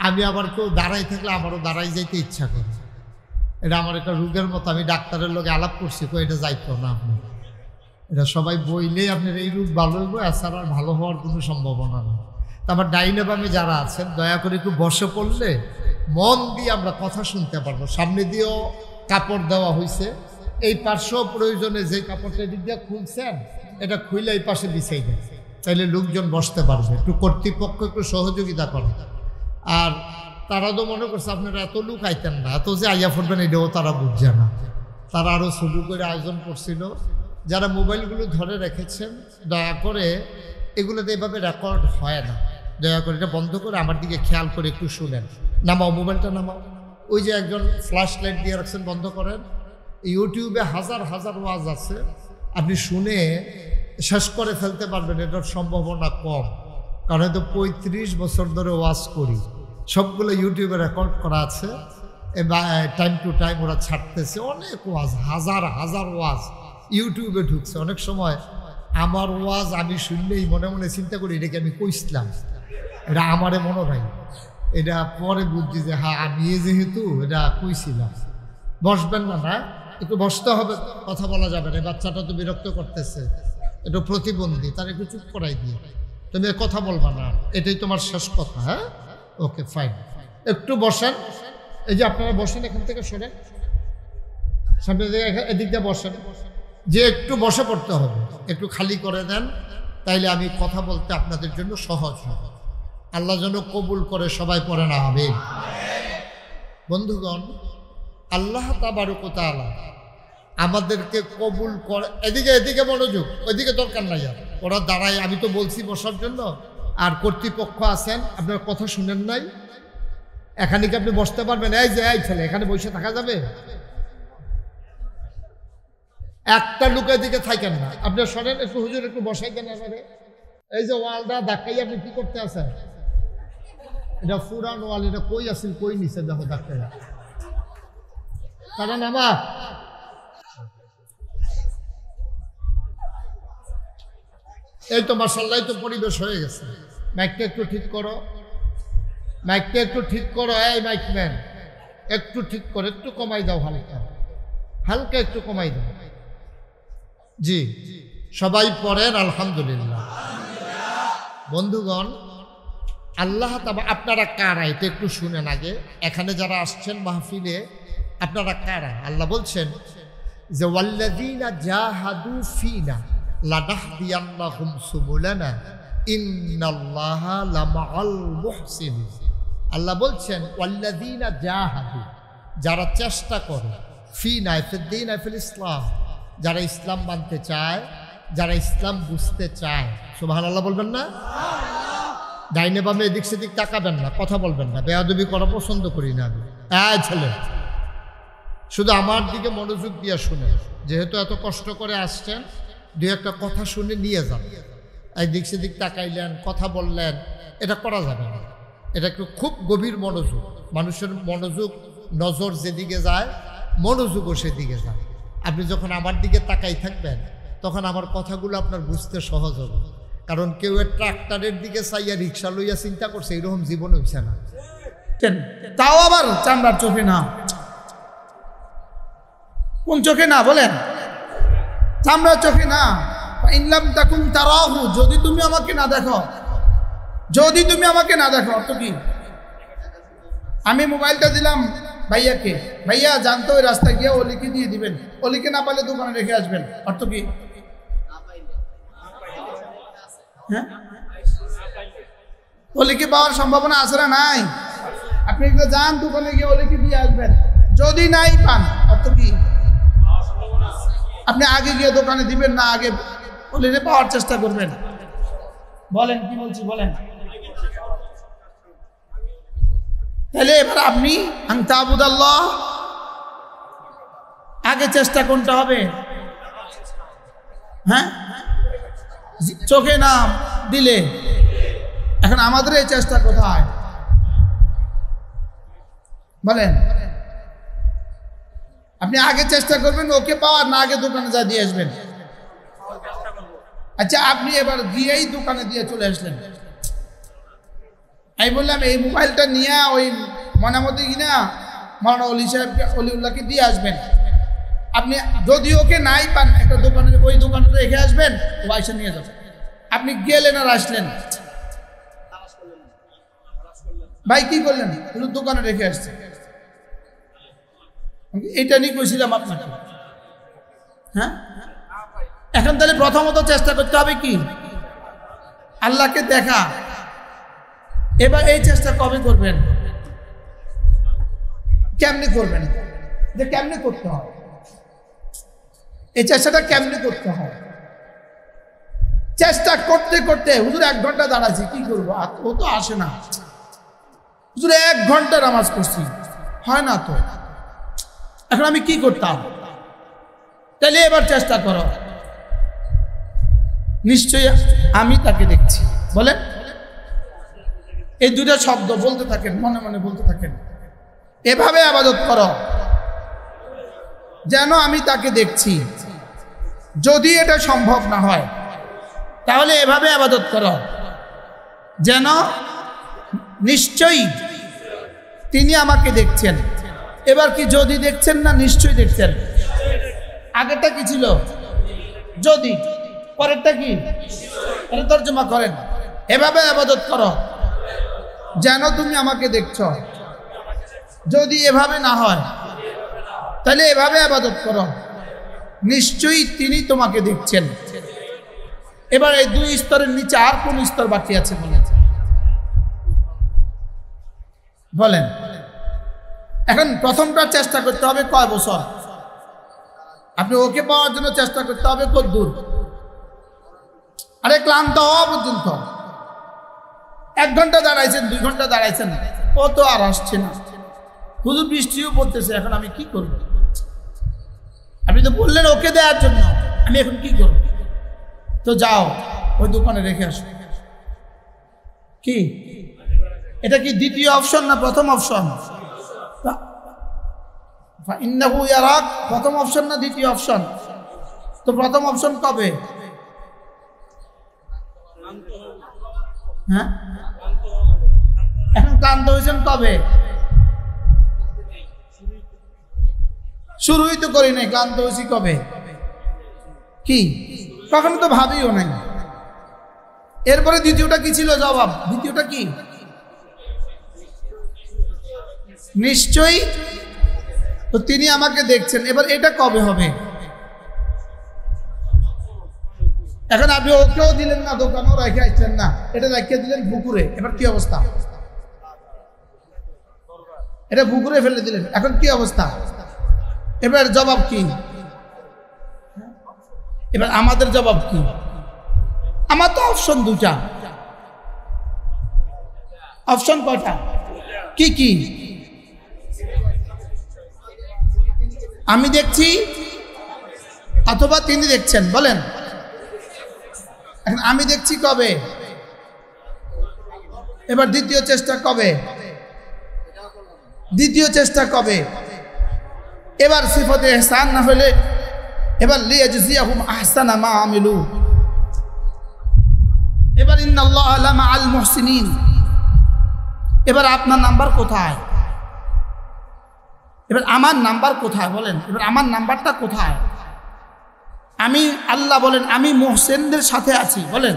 আমি আবার কেউ দাঁড়াই থাকলে আমারও দাঁড়াই যাইতে ইচ্ছা করে। এটা আমার একটা রোগের মতো, আমি ডাক্তারের লোকে আলাপ করছি, কই এটা যাইতো না আপনি। এটা সবাই বইলেই আপনার এই রোগ ভালো হইব, এছাড়া আর ভালো হওয়ার কোনো সম্ভাবনা নেই। তা আমার ডাইনে বামে যারা আছেন দয়া করে একটু বসে পড়লে মন দিয়ে আমরা কথা শুনতে পারবো। সামনে দিয়েও কাপড় দেওয়া হয়েছে, এই পাশেও প্রয়োজনে যে কাপড়টা এদিক দিয়ে খুলছেন এটা খুইলে এই পাশে বিছাই দেয়, তাইলে লোকজন বসতে পারবে। একটু কর্তৃপক্ষ একটু সহযোগিতা করে। আর তারা তো মনে করছে আপনারা এত লোক আইতেন না, এত যে আইয়া পড়বেন এটাও তারা বুঝছে না। তারা আরও শুরু করে আয়োজন করছিল। যারা মোবাইলগুলো ধরে রেখেছেন দয়া করে, এগুলোতে এভাবে রেকর্ড হয় না, দয়া করে এটা বন্ধ করে আমার দিকে খেয়াল করে একটু শুনেন। নামাও, মোবাইলটা নামাও। ওই যে একজন ফ্ল্যাশ লাইট দিয়ে রাখছেন, বন্ধ করেন। ইউটিউবে হাজার হাজার ওয়াজ আছে, আপনি শুনে শেষ করে ফেলতে পারবেন, এটার সম্ভাবনা কম। কারণ হয়তো 35 বছর ধরে ওয়াজ করি, সবগুলো ইউটিউবে রেকর্ড করা আছে, টাইম টু টাইম ওরা ছাড়তেছে। অনেক ওয়াজ, হাজার হাজার ওয়াজ ইউটিউবে ঢুকছে। অনেক সময় আমার ওয়াজ আমি শুনলেই মনে মনে চিন্তা করি এটাকে আমি কইছিলাম, এটা আমারে মনে নাই। এটা পরে বুঝছি যে হ্যাঁ আমি যেহেতু এটা কইছিলাম। বসবেন না? না, একটু বসতে হবে, কথা বলা যাবে না। বাচ্চাটা তো বিরক্ত করতেছে, একটু প্রতিবন্ধী, তার একটু চুপ করাই দিয়ে তুমি কথা বলবা না, এটাই তোমার শেষ কথা। হ্যাঁ, ওকে ফাইন। একটু বসেন, এই যে আপনারা বসেন, এখান থেকে সরেন, সামনে এদিক দিয়ে বসেন। যে একটু বসে পড়তে হবে, একটু খালি করে দেন, তাইলে আমি কথা বলতে আপনাদের জন্য সহজ হবে। আল্লাহ যেন কবুল করে। সবাই পড়েন আমিন। বন্ধুগণ, আল্লাহ তাবারক ওয়া তাআলা আমাদেরকে কবুল করে। এদিকে এদিকে মনোযোগ, ওইদিকে দরকার নাই। আর ওরা দাঁড়ায়, আমি তো বলছি বসার জন্য, আর কর্তৃপক্ষ আছেন, আপনার কথা শুনেন নাই। এখানে কি আপনি বসতে পারবেন? এই যে এই ছেলে, এখানে বসে থাকা যাবে? একটা লোকের দিকে থাকেন না, আপনি শোনেন, একটু হুজুর একটু বসাই দেন। এবারে এই যে ওয়ালটা ধাক্কাই আপনি কি করতে আছেন? এটা পুরান ওয়াল, এটা কই আসিল, কই নিচে দেখো ধাক্কাই। তারা নামা। এই তো মাশাআল্লাহ, তো পরিবেশ হয়ে গেছে। মাইকটা একটু ঠিক করো, মাইকটা একটু ঠিক করো। এই মাইকম্যান, একটু ঠিক করো, একটু কমাই দাও, হালকা হালকা একটু কমাই দাও। জি, সবাই পড়েন আলহামদুলিল্লাহ। বন্ধুগণ, আল্লাহ তাআলা, আপনারা কারা এটা একটু শুনেন আগে। এখানে যারা আসছেন মাহফিলে, আপনারা কারা? আল্লাহ বলছেন যে ওয়াল্লাযীনা জাহাদু ফীনা, লানাহদিয়ান্নাহুম সুবুলানা ইন্নাল্লাহা লামাআল মুহসিনিন। আল্লাহ বলছেন ওয়াল্লাযীনা জাহাদু, যারা চেষ্টা করে, ফিনা ফিদ্দীন ফিল ইসলাম, যারা ইসলাম মানতে চায়, যারা ইসলাম বুঝতে চায়। সুবহানাল্লাহ বলবেন না? ডাইনে বামে এদিক সেদিক তাকাবেন না, কথা বলবেন না, বেয়াদবি করা পছন্দ করি না আমি। ছেলে শুধু আমার দিকে মনোযোগ দিয়ে শুনে, যেহেতু এত কষ্ট করে আসছেন, দু একটা কথা শুনে নিয়ে যান। এদিক সেদিক তাকাইলেন, কথা বললেন, এটা করা যাবে না। এটা একটু খুব গভীর মনোযোগ। মানুষের মনোযোগ, নজর যেদিকে যায় মনোযোগও সেদিকে যায়। আপনি যখন আমার দিকে তাকাই থাকবেন তখন আমার কথাগুলো আপনার বুঝতে সহজ হবে। কারণ কেউ ট্রাক্টরের দিকে চাইয়া রিক্সা লইয়া চিন্তা করছে, এরকম জীবন হইছে না। তাও আবার চামড়ার চোখে না। কোন চোখে না বলেন? চামড়ার চোখে না। ইনলাম তাকুম তারাহু, যদি তুমি আমাকে না দেখো, যদি তুমি আমাকে না দেখো। অর্থ কি? আমি মোবাইলটা দিলাম ভাইয়াকে, ভাইয়া জানতো ওই রাস্তা গিয়ে অলিকে দিয়ে দিবেন, অলিকে না পারলে দোকানে রেখে আসবেন। অর্থ কি? হ্যাঁ, অলিকে পাওয়ার সম্ভাবনা আছে না নাই? আপনি যান দোকানে গিয়ে অলিকে দিয়ে আসবেন, যদি নাই পান অর্থ কি? আপনি আগে গিয়ে দোকানে দিবেন না, আগে অলিকে পাওয়ার চেষ্টা করবেন। বলেন কি বলছি বলেন। তাহলে এবার আপনি আনতাবুদাল্লাহ, আগে চেষ্টা কোনটা হবে? হ্যাঁ, চোখে না দিলে। এখন আমাদের এই চেষ্টা কোথায় বলেন? আপনি আগে চেষ্টা করবেন ওকে পাওয়ার, না আগে দোকানে যা দিয়ে আসবেন? আচ্ছা, আপনি এবার গিয়েই দোকানে দিয়ে চলে আসলেন। আমি বললাম এই মোবাইলটা নিয়ে ওই মনামতি কিনা মাওলানা অলি সাহেবকে, অলিউল্লাহকে দিয়ে আসবেন। আপনি যদি ওকে নাই পান, একটা দোকানে, ওই দোকানে রেখে আসবেন, ও এসে নিয়ে যাবেন। আপনি গেলেন আর আসলেন, ভাই কি করলেন? দোকানে রেখে আসছে। এটা নিয়ে কইছিলাম আপনাকে। হ্যাঁ, এখন তাহলে প্রথমত চেষ্টা করতে হবে কি? আল্লাহকে দেখা। এবার এই চেষ্টা কবে করবেন? কেমনে করবেন? যে কেমনে করতে হয়, এই চেষ্টাটা কেমনে করতে হয়? চেষ্টা করতে করতে হুজুর 1 ঘন্টা দাঁড়াচ্ছি, কি করবো? ও তো আসে না। হুজুর 1 ঘন্টা নামাজ পড়ছি, হয় না তো। এখন আমি কি করতাম? তাহলে এবার চেষ্টা করো, নিশ্চয়ই আমি তাকে দেখছি। বলেন, এই দুটো শব্দ বলতে থাকেন, মনে মনে বলতে থাকেন। এভাবে ইবাদত করো যেন আমি তাকে দেখছি। যদি এটা সম্ভব না হয় তাহলে এভাবে ইবাদত করো যেন নিশ্চয়ই তিনি আমাকে দেখছেন। এবার কি যদি দেখছেন না নিশ্চয়ই দেখছেন? আগেরটা কি ছিল? যদি। পরেরটা কি? এটা তর্জমা করেন। এভাবে ইবাদত করো যেন তুমি আমাকে দেখছো। যদি এভাবে না হয় তাহলে এভাবে ইবাদত করো, নিশ্চয়ই তিনি তোমাকে দেখছেন। এবার এই 2 স্তরের নিচে আর কোন স্তর বাকি আছে বলেন? এখন প্রথমটা চেষ্টা করতে হবে কয় বছর? আপনি ওকে পাওয়ার জন্য চেষ্টা করতে হবে কত দূর? আরে ক্লান্ত হওয়া পর্যন্ত। 1 ঘন্টা দাঁড়াইছেন, 2 ঘন্টা দাঁড়াইছেন, ও তো আর আসছে না। হুজুর বৃষ্টিও পড়তেছে, এখন আমি কি করব? আপনি তো বললেন ওকে দেওয়ার জন্য, আমি এখন কি করব? তো যাও ওই দোকানে রেখে আসো। কি এটা কি দ্বিতীয় অপশন না প্রথম অপশন? ইন্নাহু ইয়ারাক প্রথম অপশন না দ্বিতীয় অপশন? তো প্রথম অপশন কবে? হ্যাঁ, এখন ক্লান্ত হয়েছেন কবে? শুরুই তো করি নাই, ক্লান্ত হয়েছি কবে? কি কখনো তো ভাবিও নাই। এরপরে দ্বিতীয়টা কি ছিল জবাব? দ্বিতীয়টা কি? নিশ্চয়ই তো তিনি আমাকে দেখছেন। এবার এটা কবে হবে? এখন আপনি ওকেও দিলেন না, দোকানেও রেখে আসছেন না, এটা রেখে দিলেন পুকুরে, এবার কি অবস্থা? এটা পুকুরে ফেলে দিলেন, এখন কি অবস্থা? এবার জবাব কি? এবার আমাদের জবাব কি? আমার তো অপশন দুটা। অপশন কয়টা? কি কি? আমি দেখছি অথবা তিনি দেখছেন, বলেন। এখন আমি দেখছি কবে? এবার দ্বিতীয় চেষ্টা কবে? দ্বিতীয় চেষ্টা কবে? এবার সিফতে ইহসান না হলে এবার লিয়াজজিয়াহুম আহসানা মা আমিলু, এবার ইন্নাল্লাহা লামাআল মুহসিনিন। এবার আপনার নাম্বার কোথায়? এবার আমার নাম্বার কোথায় বলেন? এবার আমার নাম্বারটা কোথায়? আমি, আল্লাহ বলেন আমি মুহসিনদের সাথে আছি, বলেন।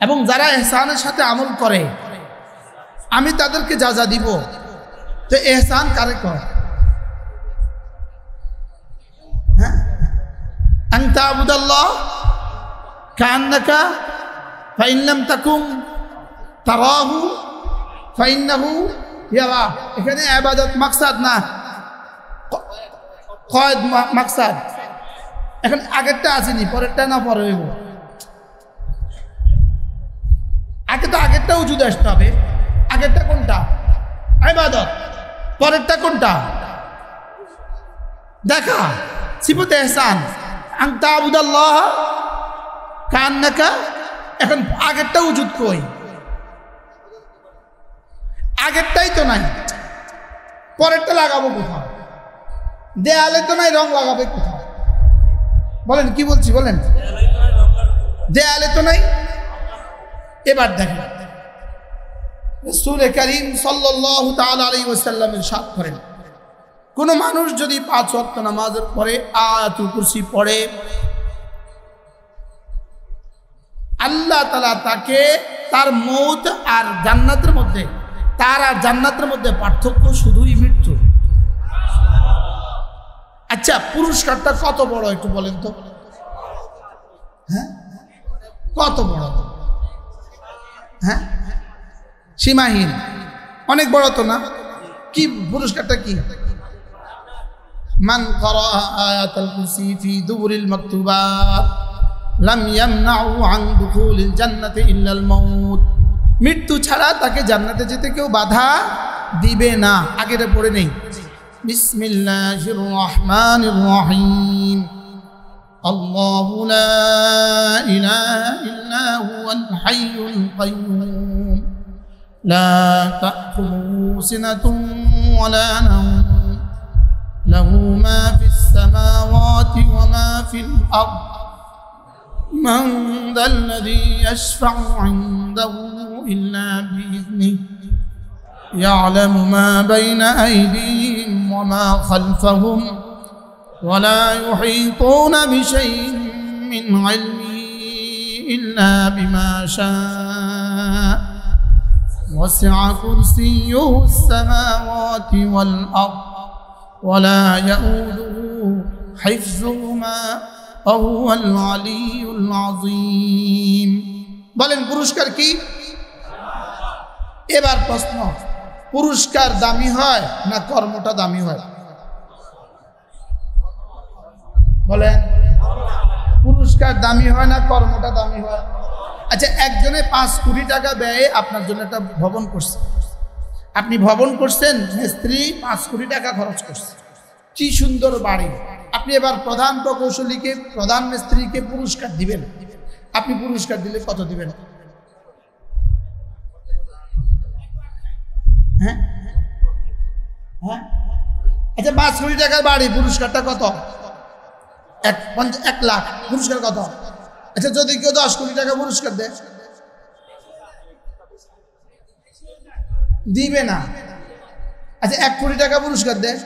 এবং যারা ইহসানের সাথে আমল করে আমি তাদেরকে যা যা দিব। তো ইহসান কারে করে? হ্যাঁ, আন তা'বুদাল্লাহ কান্নাকা ফাইন লাম তাকুম তারাহু ফাইন্নাহু ইয়ারা। এখানে ইবাদত মাকসাদ না, কয়েদ মাকসাদ। এখন আগেরটা আসেনি, পরেরটা না পরে হইব? আগে তো আগেরটা উজুদ আসতে হবে। আগেরটা কোনটা? ইবাদত। পরেরটা কোনটা? দেখা, সিফতে ইহসান, আন তা'বুদাল্লাহ কান্নাকা। এখন আগেরটা উজুদ কই? আগেরটাই তো নাই, পরেরটা লাগাবো কোথায়? দেয়ালে তো নাই, রং লাগাবে কোথায়? বলেন, কি বলছি বলেন? দেয়ালে তো নাই। এবার দেখেন রাসূল করিম সাল্লাল্লাহু তাআলা আলাইহি ওয়াসাল্লাম ইরশাদ করেন, কোন মানুষ যদি 5 ওয়াক্ত নামাজের পরে আয়াতুল কুরসি পড়ে, আল্লাহ তাআলা তাকে তার মওত আর জান্নাতের মধ্যে, তার আর জান্নাতের মধ্যে পার্থক্য শুধুই মৃত্যু। আচ্ছা, পুরস্কারটা কত বড় একটু বলেন তো? হ্যাঁ, কত বড়? হ্যাঁ, সীমাহীন, অনেক বড় তো না? কি পুরস্কারটা কি? মান ক্বারা আয়াতুল কুরসি ফি দুবুরিল মাকতুবাত লাম ইয়ামনাউ আন দুখুলিল জান্নাতি ইল্লাল মাউত। মৃত্যু ছাড়া তাকে জান্নাতে যেতে কেউ বাধা দিবে না। আগেটা পড়ে নেই। বিসমিল্লাহির রহমানির রহিম। আল্লাহু লা ইলাহা ইল্লা হুয়াল হাইয়ুল কাইয়্যুম লা তা'খুযুহু সিনাতুন ওয়া লা নাওম লাহু মা ফিস সামাওয়াতি ওয়া মা ফিল আরদ মান যাল্লাযী ইয়াশফা'ু 'ইনদাহু ইল্লা বিইذনিহি يعلم ما بين أيديهم وما خلفهم ولا يحيطون بشيء من علمه إلا بما شاء وسع كرسيه السماوات والأرض ولا يؤوده حفظهما وهو العلي العظيم। বলেন পুরস্কার কি? এবার প্রশ্ন, পুরস্কার দামি হয় না কর্মটা দামি হয়? বলেন, পুরস্কার দামি হয় না কর্মটা দামি হয়? আচ্ছা, একজনে 5 কোটি টাকা ব্যয়ে আপনার জন্য একটা ভবন করছে, আপনি ভবন করছেন, মিস্ত্রি 5 কোটি টাকা খরচ করছে, কি সুন্দর বাড়ি। আপনি এবার প্রধান প্রকৌশলীকে, প্রধান মিস্ত্রিকে পুরস্কার দিবেন। আপনি পুরস্কার দিলে কত দিবেন? হ্যাঁ হ্যাঁ, আচ্ছা 5 কোটি টাকার বাড়ি, পুরস্কারটা কত? 1 লাখ। পুরস্কার কত? আচ্ছা, যদি কেউ 10 কোটি টাকা পুরস্কার দেয়, দিবে না। আচ্ছা, 1 কোটি টাকা পুরস্কার দেয়,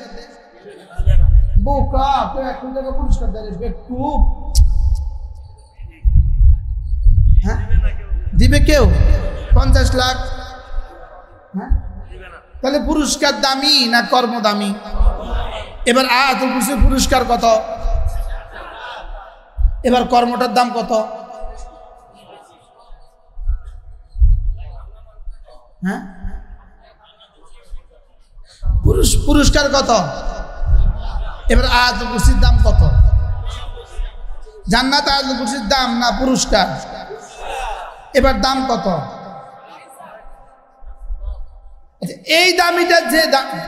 বোকা, কেউ 1 কোটি টাকা পুরস্কার দেয় বেকুব। হ্যাঁ, দিবে কেউ? 50 লাখ। হ্যাঁ, তাহলে পুরস্কার দামি না কর্ম দামি? এবার আয়াতুল কুরসির পুরস্কার কত? এবার কর্মটার দাম কত? হ্যাঁ, পুরস্কার কত? এবার আয়াতুল কুরসির দাম কত? জান্নাত আয়াতুল কুরসির দাম না পুরস্কার? এবার দাম কত? এই দামিটা যে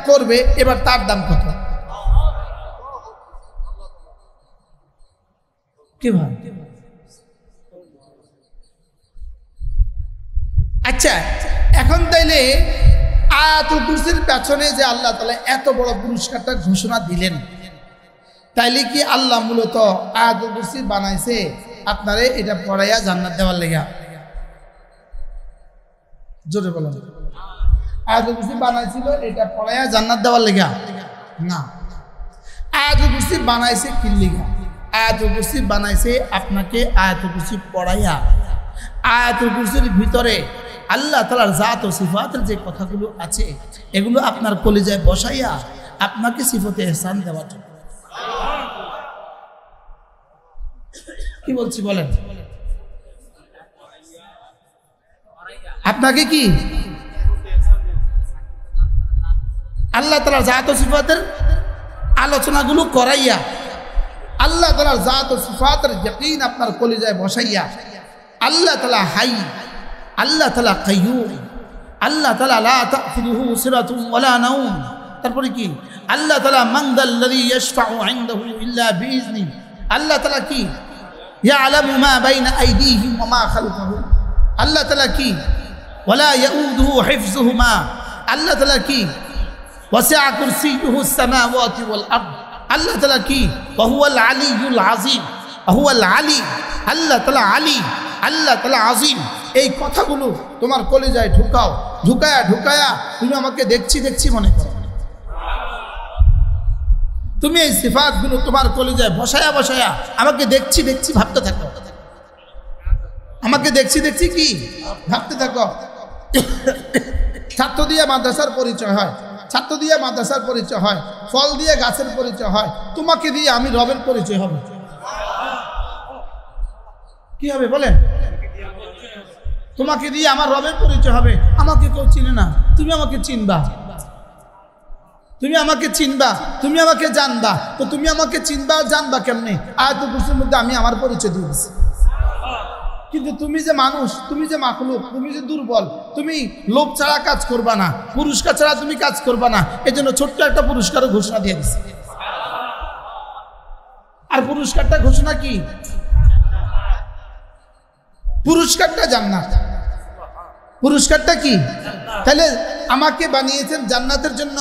করবে এবার তার দাম কত? কি ভাই? আচ্ছা, এখন তাইলে আয়াতুল কুরসির পেছনে যে আল্লাহ তাআলা এত বড় পুরস্কারটা ঘোষণা দিলেন, তাইলে কি আল্লাহ মূলত আয়াতুল কুরসি বানাইছে আপনারে এটা পড়াইয়া জান্নাত দেওয়ার লেগা? জোরে বলেন। আয়াতুল কুরসি বানাইছিল এটা পড়াইয়া জান্নাত দেওয়ার লেগা না। আয়াতুল কুরসি বানাইছে কি লেগা? আয়াতুল কুরসি বানাইছে আপনাকে আয়াতুল কুরসি পড়াইয়া আয়াতুল কুরসির ভিতরে আল্লাহ তাআলার জাত ও সিফাতের যে কথাগুলো আছে এগুলো আপনার কলিজায় বসাইয়া আপনাকে সিফতে ইহসান দেওয়ার জন্য। কি বলছি বলেন? আপনাকে কি আল্লাহ তাআলার জাত ও সিফাতের আলোচনাগুলো করাইয়া আল্লাহ তাআলার জাত ও সিফাতের ইয়াকিন আপনার কলিজায় বসাইয়া আল্লাহ তাআলা হাই, আল্লাহ তাআলা কাইয়ুম, আল্লাহ তাআলা লা তাখুযুহু সিরাতুন ওয়ালা নাওম। তারপরে কি? আল্লাহ তাআলা মান যাল্লাযী ইয়াশফাউ ইনদাহু ইল্লা বিইজনি। আল্লাহ তাআলা কি? ইয়ালামু মা বাইনা আইদিহিম ওয়া মা খালফাহুম। আল্লাহ তাআলা কি? ওয়ালা ইয়াউদুহু হিফযুহুমা। আল্লাহ তাআলা কি? ওয়াসি'a কুরসিয়্যুহুস সামাওয়াতি ওয়াল আরদ। আল্লাহ তাআলা কি? ওয়া হুয়াল আলিয়্যুল আযীম। ওয়া হুয়াল আলী। আল্লাহ তাআলা আলী, আল্লাহ তাআলা আযীম। এই কথাগুলো তোমার কলিজায় ঢুকাও, ঢুকায়া ঢুকায়া তুমি আমাকে দেখছি দেখছি মনে করো। তুমি এই সিফাতগুলো তোমার কলিজায় বসায়া বসায়া আমাকে দেখছি দেখছি ভাবতে থাকো। আমাকে দেখছি দেখছি কি ভাবতে থাকো। ছাত্র দিয়ে মাদ্রাসার পরিচয় হয়, ছাত্র দিয়ে মাদ্রাসার পরিচয় হয়, ফল দিয়ে গাছের পরিচয় হয়, তোমাকে দিয়ে আমি রবের পরিচয় হবে। কি হবে বলেন? তোমাকে দিয়ে আমার রবের পরিচয় হবে। আমাকে কেউ চিনে না, তুমি আমাকে চিনবা, তুমি আমাকে চিনবা, তুমি আমাকে জানবা। তো তুমি আমাকে চিনবা জানবা কেমনে? আয়াতুল কুরসির মধ্যে আমি আমার পরিচয় দিয়ে দিচ্ছি। কিন্তু তুমি যে মানুষ, তুমি যে মাখলুক, তুমি যে দুর্বল, তুমি লোভ ছাড়া কাজ করবা না, পুরস্কার ছাড়া তুমি কাজ করবা না। এই জন্য ছোট্ট একটা পুরস্কারও ঘোষণা দিয়ে দিচ্ছে। আর পুরস্কারটা ঘোষণা কি? পুরস্কারটা জান্নাত। পুরস্কারটা কি? তাহলে আমাকে বানিয়েছেন জান্নাতের জন্য,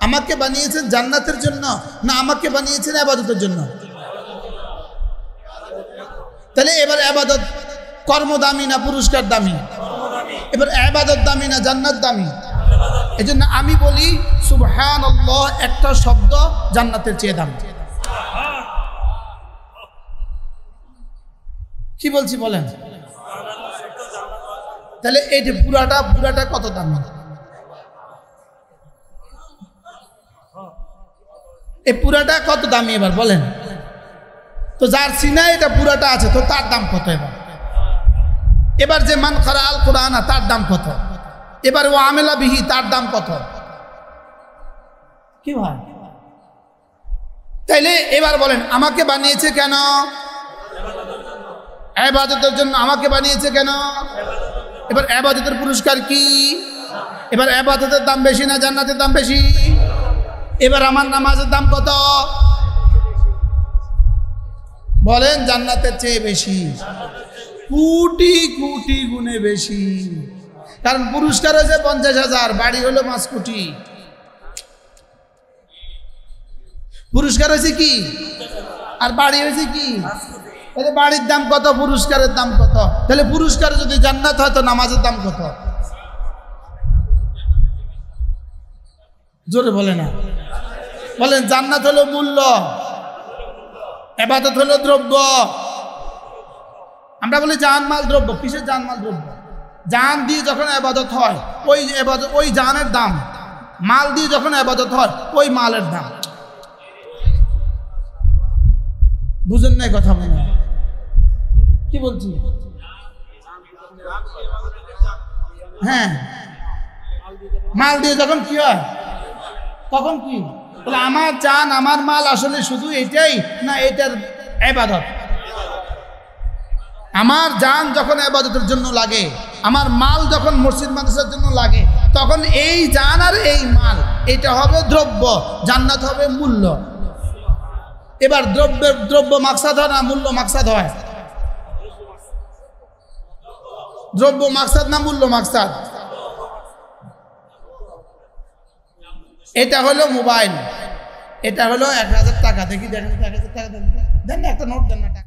আমাকে বানিয়েছেন জান্নাতের জন্য না আমাকে বানিয়েছেন ইবাদতের জন্য? তাহলে এবার ইবাদত কর্ম দামি না পুরস্কার দামি? এবার ইবাদত দামি না জান্নাত দামি? এজন্য আমি বলি সুবহানাল্লাহ একটা শব্দ জান্নাতের চেয়ে দামি। কি বলছি বলেন? তাহলে এই যে পুরাটা কত দামি? এই পুরাটা কত দামি এবার বলেন তো? যার সিনা এটা পুরাটা আছে তো তার দাম কত? এবার যে মান কারা আল কোরআন তার দাম কত? এবার ও আমেলা বিহি তার দাম কত? কি ভাই? তাইলে এবার বলেন আমাকে বানিয়েছে কেন? ইবাদতের জন্য। আমাকে বানিয়েছে কেন? এবার ইবাদতের পুরস্কার কি? এবার ইবাদতের দাম বেশি না জান্নাতের দাম বেশি? এবার আমার নামাজের দাম কত বলেন? জান্নাতের চেয়ে বেশি, কোটি কোটি গুণে বেশি। কারণ পুরস্কার হয়েছে 50,000, বাড়ি হলো 5 কোটি। পুরস্কার হয়েছে কি আর বাড়ি হয়েছে কি? তাহলে বাড়ির দাম কত, পুরস্কারের দাম কত? তাহলে পুরস্কার যদি জান্নাত হয় তো নামাজের দাম কত? জোরে বলে না বলেন। জান্নাত হলো মূল্য, ইবাদত হলো দ্রব্য। আমরা বলি জানমাল দ্রব্য। কিসের জানমাল দ্রব্য? জান দিয়ে যখন ইবাদত হয় ওই ইবাদত, ওই জানের দাম। মাল দিয়ে যখন ইবাদত হয় ওই মালের দাম। বুঝেন না কথা? মনে হয় কি বলছি? হ্যাঁ, মাল দিয়ে যখন কি হয় তখন কি বলে আমার জান আমার মাল আসলে শুধু এটাই না এটার ইবাদত? আমার জান যখন ইবাদতের জন্য লাগে, আমার মাল যখন মসজিদ মাদ্রাসার জন্য লাগে, তখন এই জান আর এই মাল এটা হবে দ্রব্য, জান্নাত হবে মূল্য। এবার দ্রব্য মাকসাদ হয় না মূল্য মাকসাদ হয়? দ্রব্য মাকসাদ না মূল্য মাকসাদ? এটা হলো মোবাইল, এটা হলো 1000 টাকা। দেখি দেখেন 1000 টাকা দেন, একটা নোট দেন না।